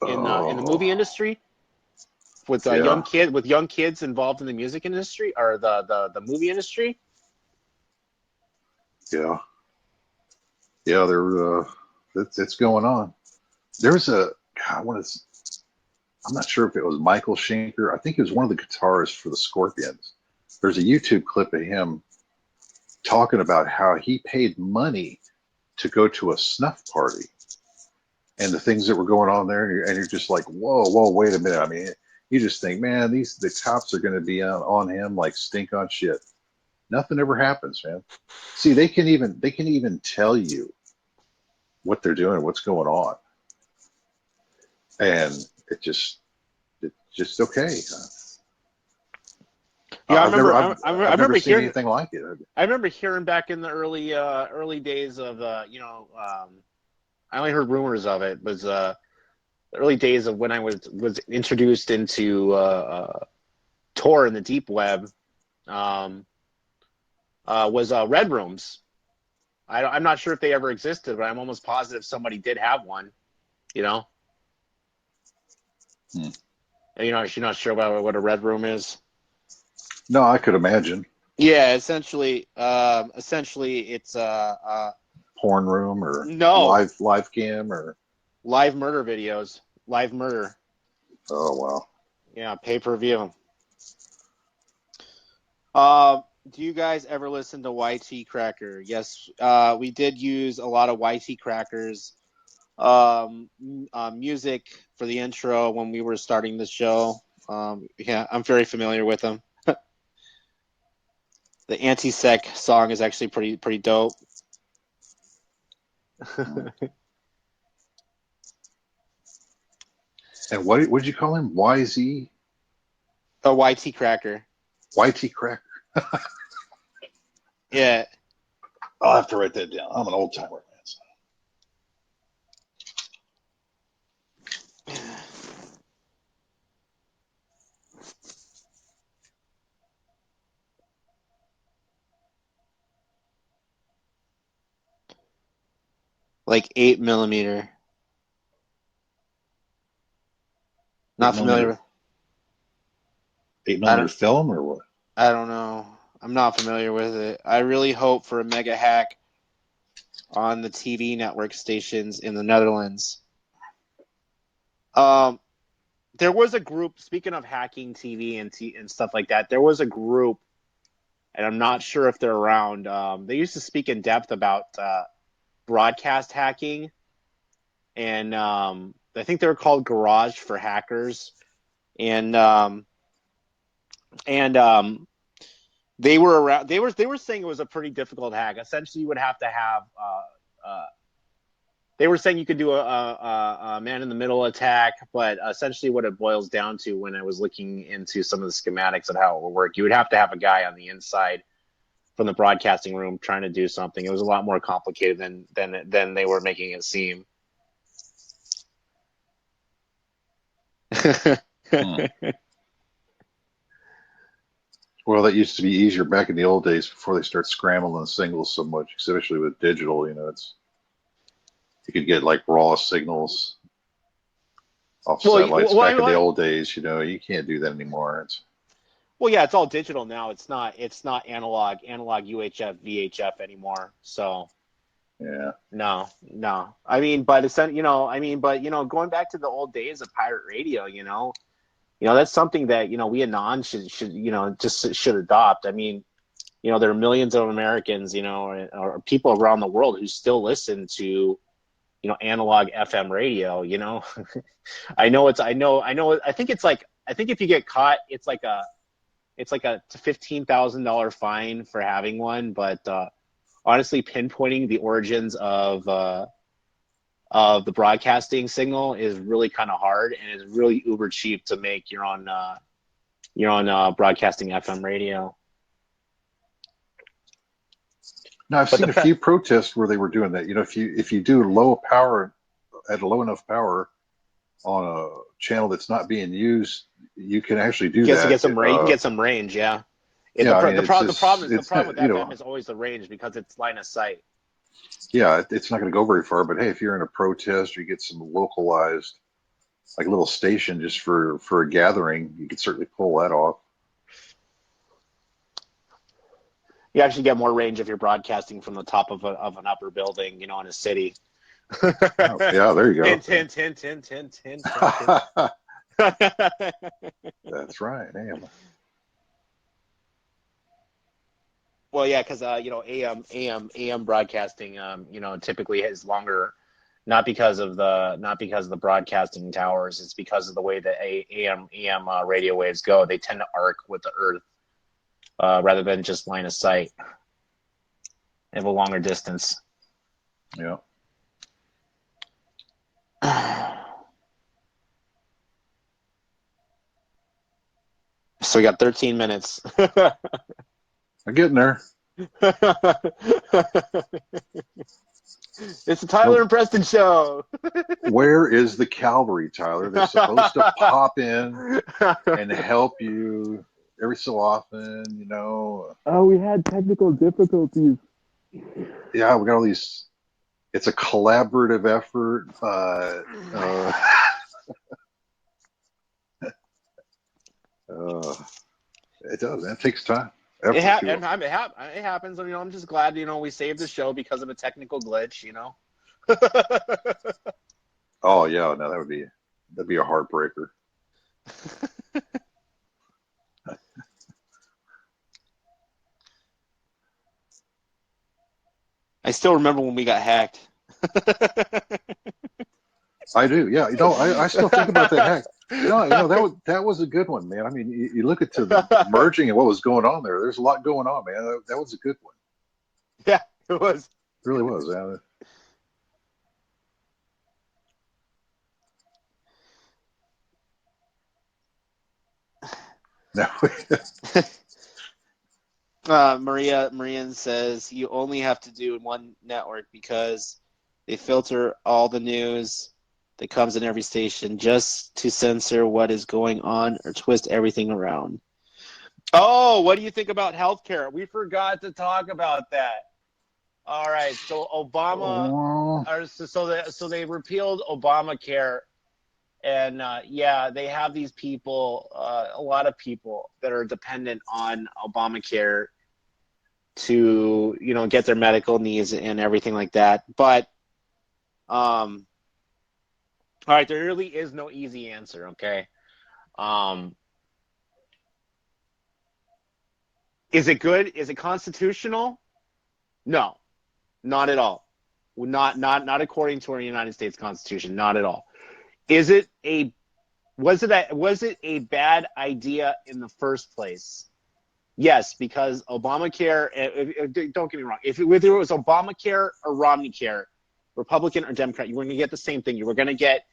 in the movie industry with young kids involved in the music industry or the movie industry. Yeah, it's going on. There's I'm not sure if it was Michael Schenker. I think he was one of the guitarists for the Scorpions. There's a YouTube clip of him talking about how he paid money to go to a snuff party and the things that were going on there. And you're just like, whoa, wait a minute. You just think, man, the cops are going to be on him like stink on shit. Nothing ever happens, man. See, they can even tell you what they're doing, what's going on. And it's just okay. Yeah, I've never seen anything like it. I remember hearing back in the early days of I only heard rumors of it. Was the early days of when I was introduced into Tor in the deep web. Was Red Rooms. I'm not sure if they ever existed, but I'm almost positive somebody did have one. You're not sure about what a Red Room is? No, I could imagine. Yeah, essentially it's a porn room or live cam or live murder videos, live murder. Oh wow! Yeah, pay-per-view. Do you guys ever listen to YT Cracker? Yes, we did use a lot of YT Cracker's music for the intro when we were starting the show. Yeah, I'm very familiar with them. The Anti-Sec song is actually pretty dope. And what would you call him? YZ? A YT Cracker. YT Cracker. Yeah. I'll have to write that down. I'm an old timer, man. Like 8mm. Not familiar with. 8mm film or what? I don't know. I'm not familiar with it. I really hope for a mega hack on the TV network stations in the Netherlands. There was a group, speaking of hacking TV and stuff like that, there was a group, and I'm not sure if they're around. They used to speak in depth about broadcast hacking, and I think they were called Garage for Hackers, and they were around. They were saying it was a pretty difficult hack. Essentially, you would have to have. They were saying you could do a man-in-the-middle attack, but essentially what it boils down to, when I was looking into some of the schematics of how it would work, you would have to have a guy on the inside from the broadcasting room trying to do something. It was a lot more complicated than they were making it seem. Well, that used to be easier back in the old days before they start scrambling the signals so much, especially with digital. You could get like raw signals off satellites back in the old days. You can't do that anymore. Well, yeah, it's all digital now. It's not analog UHF, VHF anymore. So yeah, no. I mean, but it's going back to the old days of pirate radio, that's something that we Anon should adopt. I mean, there are millions of Americans, or people around the world who still listen to analog FM radio. I think if you get caught, it's like a $15,000 fine for having one. But honestly, pinpointing the origins of the broadcasting signal is really kind of hard, and is really uber cheap to make your own broadcasting FM radio. No, I've seen a few protests where they were doing that. If you do low power at a low enough power on a channel that's not being used, you can actually do that. You can get some range, yeah. The problem with FM is always the range, because it's line of sight. Yeah, it's not going to go very far. But hey, if you're in a protest or you get some localized, like a little station just for a gathering, you could certainly pull that off. You actually get more range if you're broadcasting from the top of an upper building, in a city. Oh, yeah, there you go. Hint. That's right. Damn. Well, yeah, because AM broadcasting, typically is longer, not because of the broadcasting towers. It's because of the way that AM radio waves go. They tend to arc with the Earth. Rather than just line of sight. They have a longer distance. Yeah. So we got 13 minutes. I'm getting there. It's the Tyler and Preston show. Where is the cavalry, Tyler? They're supposed to pop in and help you every so often, Oh, we had technical difficulties. Yeah, we got all these. It's a collaborative effort. It does. It takes time. It happens. I'm just glad, we saved the show because of a technical glitch. Oh yeah, no, that'd be a heartbreaker. I still remember when we got hacked. I do, yeah. I still think about that hack. That was a good one, man. I mean, you look at the merging and what was going on there. There's a lot going on, man. That was a good one. Yeah, it was. It really was. Yeah. No. Marian says you only have to do one network because they filter all the news that comes in every station just to censor what is going on or twist everything around. Oh, what do you think about healthcare? We forgot to talk about that. All right, so Obama, so they repealed Obamacare, and they have these people, a lot of people that are dependent on Obamacare to get their medical needs and everything like that. But all right, there really is no easy answer. Okay, is it good? Is it constitutional? No, not at all. Not according to our United States Constitution. Not at all. Was it a bad idea in the first place? Yes, because Obamacare. Don't get me wrong. Whether it was Obamacare or Romneycare, Republican or Democrat, you were going to get the same thing. You were going to get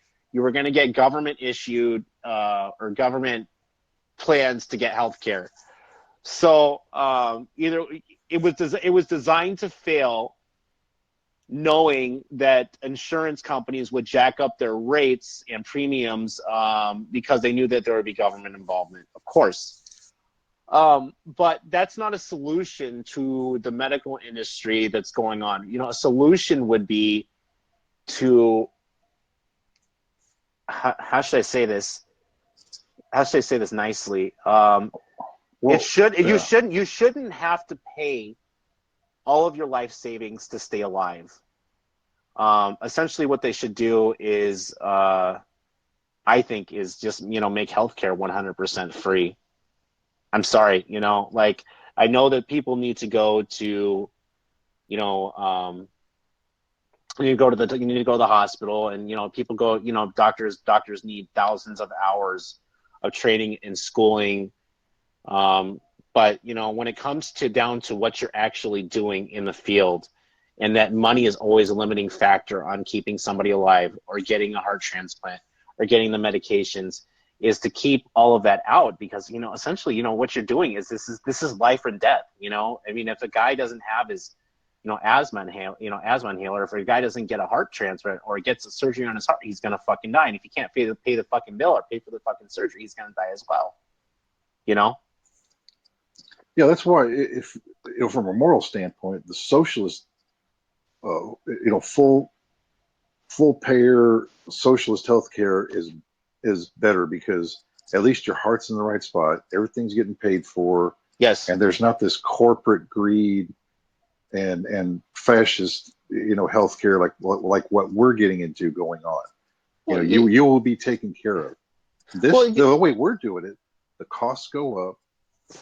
government issued or government plans to get health care. So either it was designed to fail, knowing that insurance companies would jack up their rates and premiums because they knew that there would be government involvement, of course. But that's not a solution to the medical industry that's going on. A solution would be to how should I say this? How should I say this nicely? You shouldn't have to pay all of your life savings to stay alive. Essentially, what they should do is, I think, is just make healthcare 100% free. I'm sorry, I know that people need to go to, you need to go to the hospital, and people go, doctors need thousands of hours of training and schooling. But when it comes down to what you're actually doing in the field, and that money is always a limiting factor on keeping somebody alive or getting a heart transplant or getting the medications, is to keep all of that out, because essentially what you're doing is this is life or death. I mean, if a guy doesn't have his asthma inhaler, if a guy doesn't get a heart transplant or gets a surgery on his heart, he's gonna fucking die. And if he can't pay the fucking bill or pay for the fucking surgery, he's gonna die as well. Yeah, that's why, if from a moral standpoint, the socialist, full payer socialist healthcare is better, because at least your heart's in the right spot, everything's getting paid for. Yes, and there's not this corporate greed and fascist, healthcare like what we're getting into going on. You will be taken care of. The way we're doing it, the costs go up.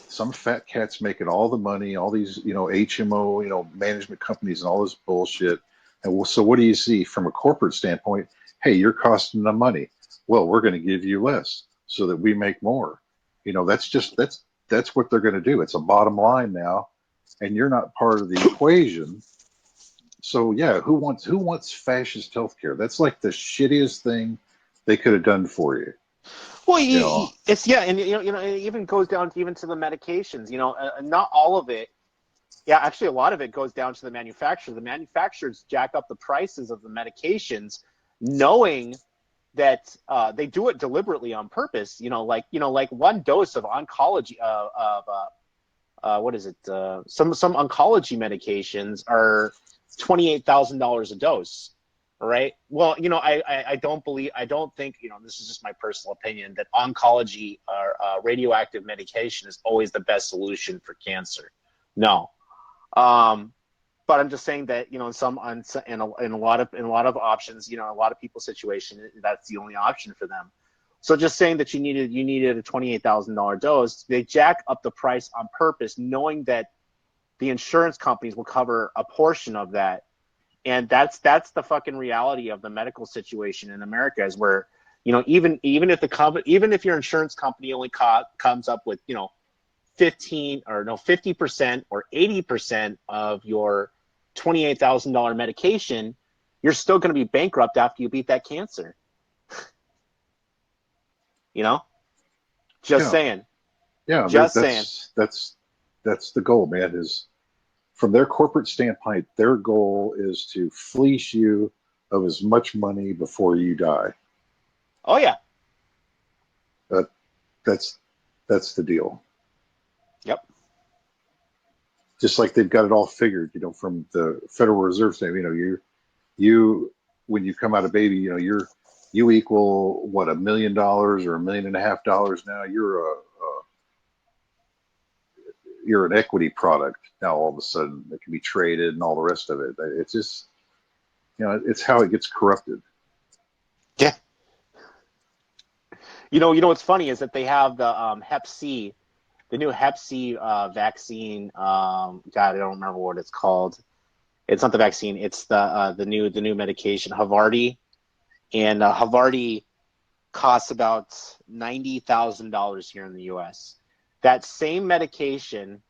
Some fat cat's making all the money, all these, HMO, management companies and all this bullshit. And so what do you see from a corporate standpoint? Hey, you're costing them money. Well, we're going to give you less so that we make more. That's what they're going to do. It's a bottom line now, and you're not part of the equation. So yeah, who wants fascist healthcare? That's like the shittiest thing they could have done for you. Well, it's and it even goes down to the medications. Not all of it. Yeah, actually, a lot of it goes down to the manufacturer. The manufacturers jack up the prices of the medications, knowing that they do it deliberately on purpose. Like one dose of oncology what is it? Some oncology medications are $28,000 a dose. All right. Well, I don't think, this is just my personal opinion, that oncology or radioactive medication is always the best solution for cancer. No. But I'm just saying that, in a lot of options, a lot of people's situation, that's the only option for them. So just saying that you needed a $28,000 dose, they jack up the price on purpose, knowing that the insurance companies will cover a portion of that. And that's the fucking reality of the medical situation in America, is where, even if your insurance company only comes up with 50% or 80% of your $28,000 medication, you're still going to be bankrupt after you beat that cancer. Saying. Yeah, Just saying. that's the goal, man. Is from their corporate standpoint, their goal is to fleece you of as much money before you die. Oh yeah. That's the deal. Yep. Just like they've got it all figured, from the Federal Reserve saying, you when you come out of baby, you equal what, $1 million or $1.5 million now. You're an equity product now. All of a sudden, it can be traded and all the rest of it. It's just, it's how it gets corrupted. Yeah. You know what's funny is that they have the Hep C, the new Hep C vaccine. God, I don't remember what it's called. It's not the vaccine. It's the new medication, Havarti, and Havarti costs about $90,000 here in the U.S. That same medication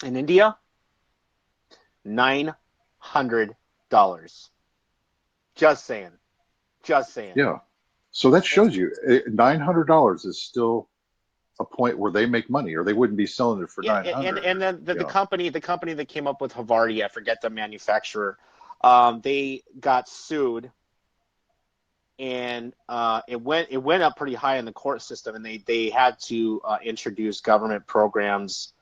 in India, $900. Just saying. Yeah. So that shows you $900 is still a point where they make money, or they wouldn't be selling it for $900. And then the company that came up with Havarti, I forget the manufacturer, they got sued, and it went up pretty high in the court system, and they had to introduce government programs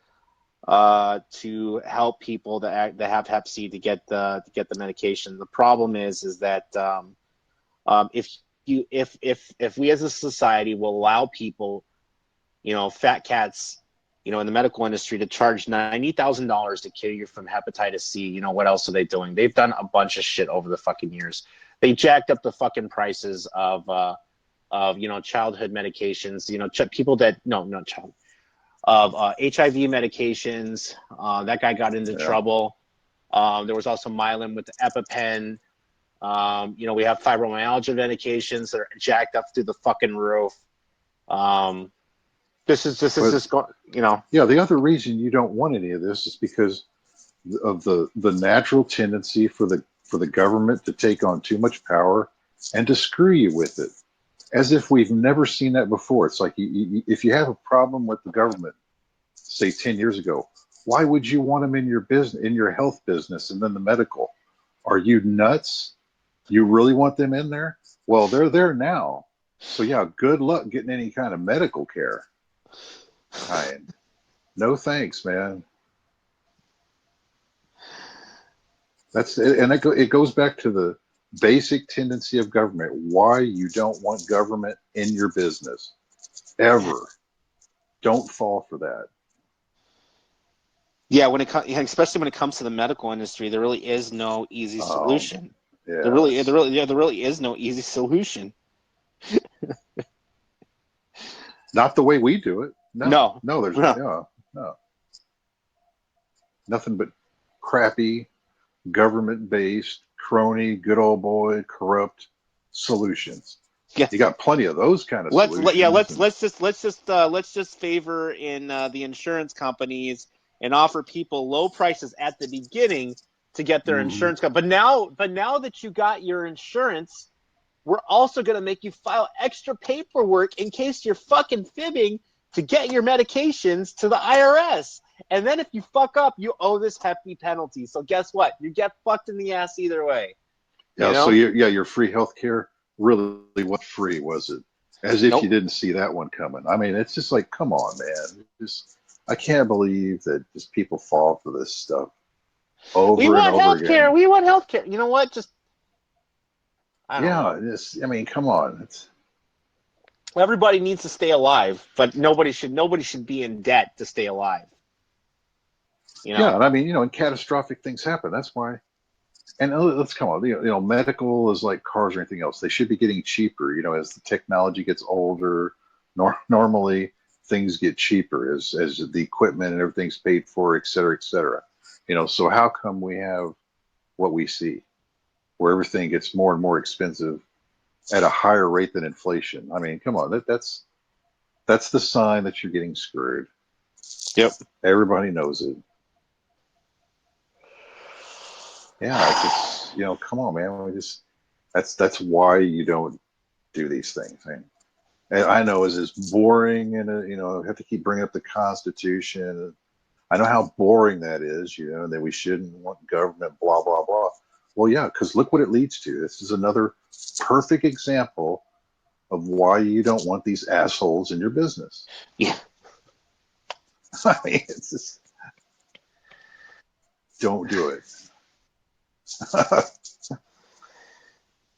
to help people that have Hep C to get the medication. The problem is that if we as a society will allow people, fat cats, in the medical industry to charge $90,000 to cure you from hepatitis C, what else are they doing? They've done a bunch of shit over the fucking years. They jacked up the fucking prices of childhood medications, people that, not child, of HIV medications. That guy got into trouble. There was also Mylan with the EpiPen. We have fibromyalgia medications that are jacked up through the fucking roof. This is just going, Yeah, the other reason you don't want any of this is because of the natural tendency for the government to take on too much power and to screw you with it, as if we've never seen that before. It's like if you have a problem with the government, say 10 years ago, why would you want them in your business, in your health business, and then the medical? Are you nuts? You really want them in there? Well, they're there now. So yeah, good luck getting any kind of medical care. No thanks, man. That's it, and it goes back to the basic tendency of government. Why you don't want government in your business ever? Don't fall for that. Yeah, especially when it comes to the medical industry, there really is no easy solution. Yeah. There really is no easy solution. Not the way we do it. No, there's no. Nothing but crappy, government-based, crony, good old boy, corrupt solutions. Yeah. You got plenty of those kind of solutions. Let's just favor in the insurance companies and offer people low prices at the beginning to get their insurance covered. But now that you got your insurance, we're also going to make you file extra paperwork in case you're fucking fibbing to get your medications to the IRS. And then if you fuck up, you owe this hefty penalty. So guess what? You get fucked in the ass either way. Yeah. So your free health care really wasn't free, was it? As if you didn't see that one coming. I mean, it's just like, come on, man. I can't believe that just people fall for this stuff over and over again. We want health care. You know what? I mean, come on. Everybody needs to stay alive, but nobody should be in debt to stay alive. Yeah, and I mean, and catastrophic things happen. That's why. And let's come on. Medical is like cars or anything else. They should be getting cheaper. As the technology gets older, normally things get cheaper as the equipment and everything's paid for, et cetera, et cetera. So how come we have what we see, where everything gets more and more expensive at a higher rate than inflation? I mean, come on, that's the sign that you're getting screwed. Yep. Everybody knows it. Yeah, it's just, come on, man. That's why you don't do these things. Man. And I know is boring, and have to keep bringing up the Constitution. I know how boring that is, that we shouldn't want government, blah blah blah. Well, yeah, because look what it leads to. This is another perfect example of why you don't want these assholes in your business. Yeah. I mean, it's just don't do it.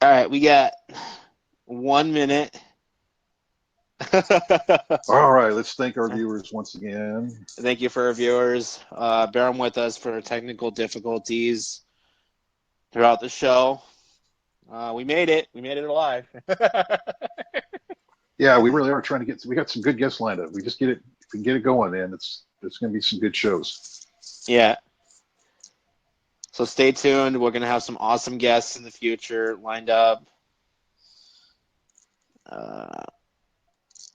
All right, we got 1 minute. All right, let's thank our viewers once again. Thank you for our viewers. Bear them with us for technical difficulties throughout the show. We made it. We made it alive. Yeah, we really are trying to get. We got some good guests lined up. We just get it. If we can get it going, then it's going to be some good shows. Yeah. So stay tuned. We're going to have some awesome guests in the future lined up.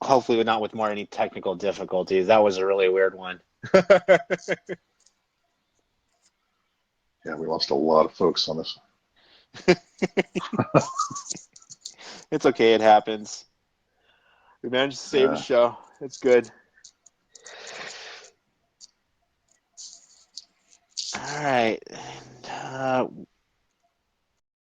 Hopefully not with any technical difficulties. That was a really weird one. Yeah, we lost a lot of folks on this. It's okay. It happens. We managed to save the show. It's good. All right. And,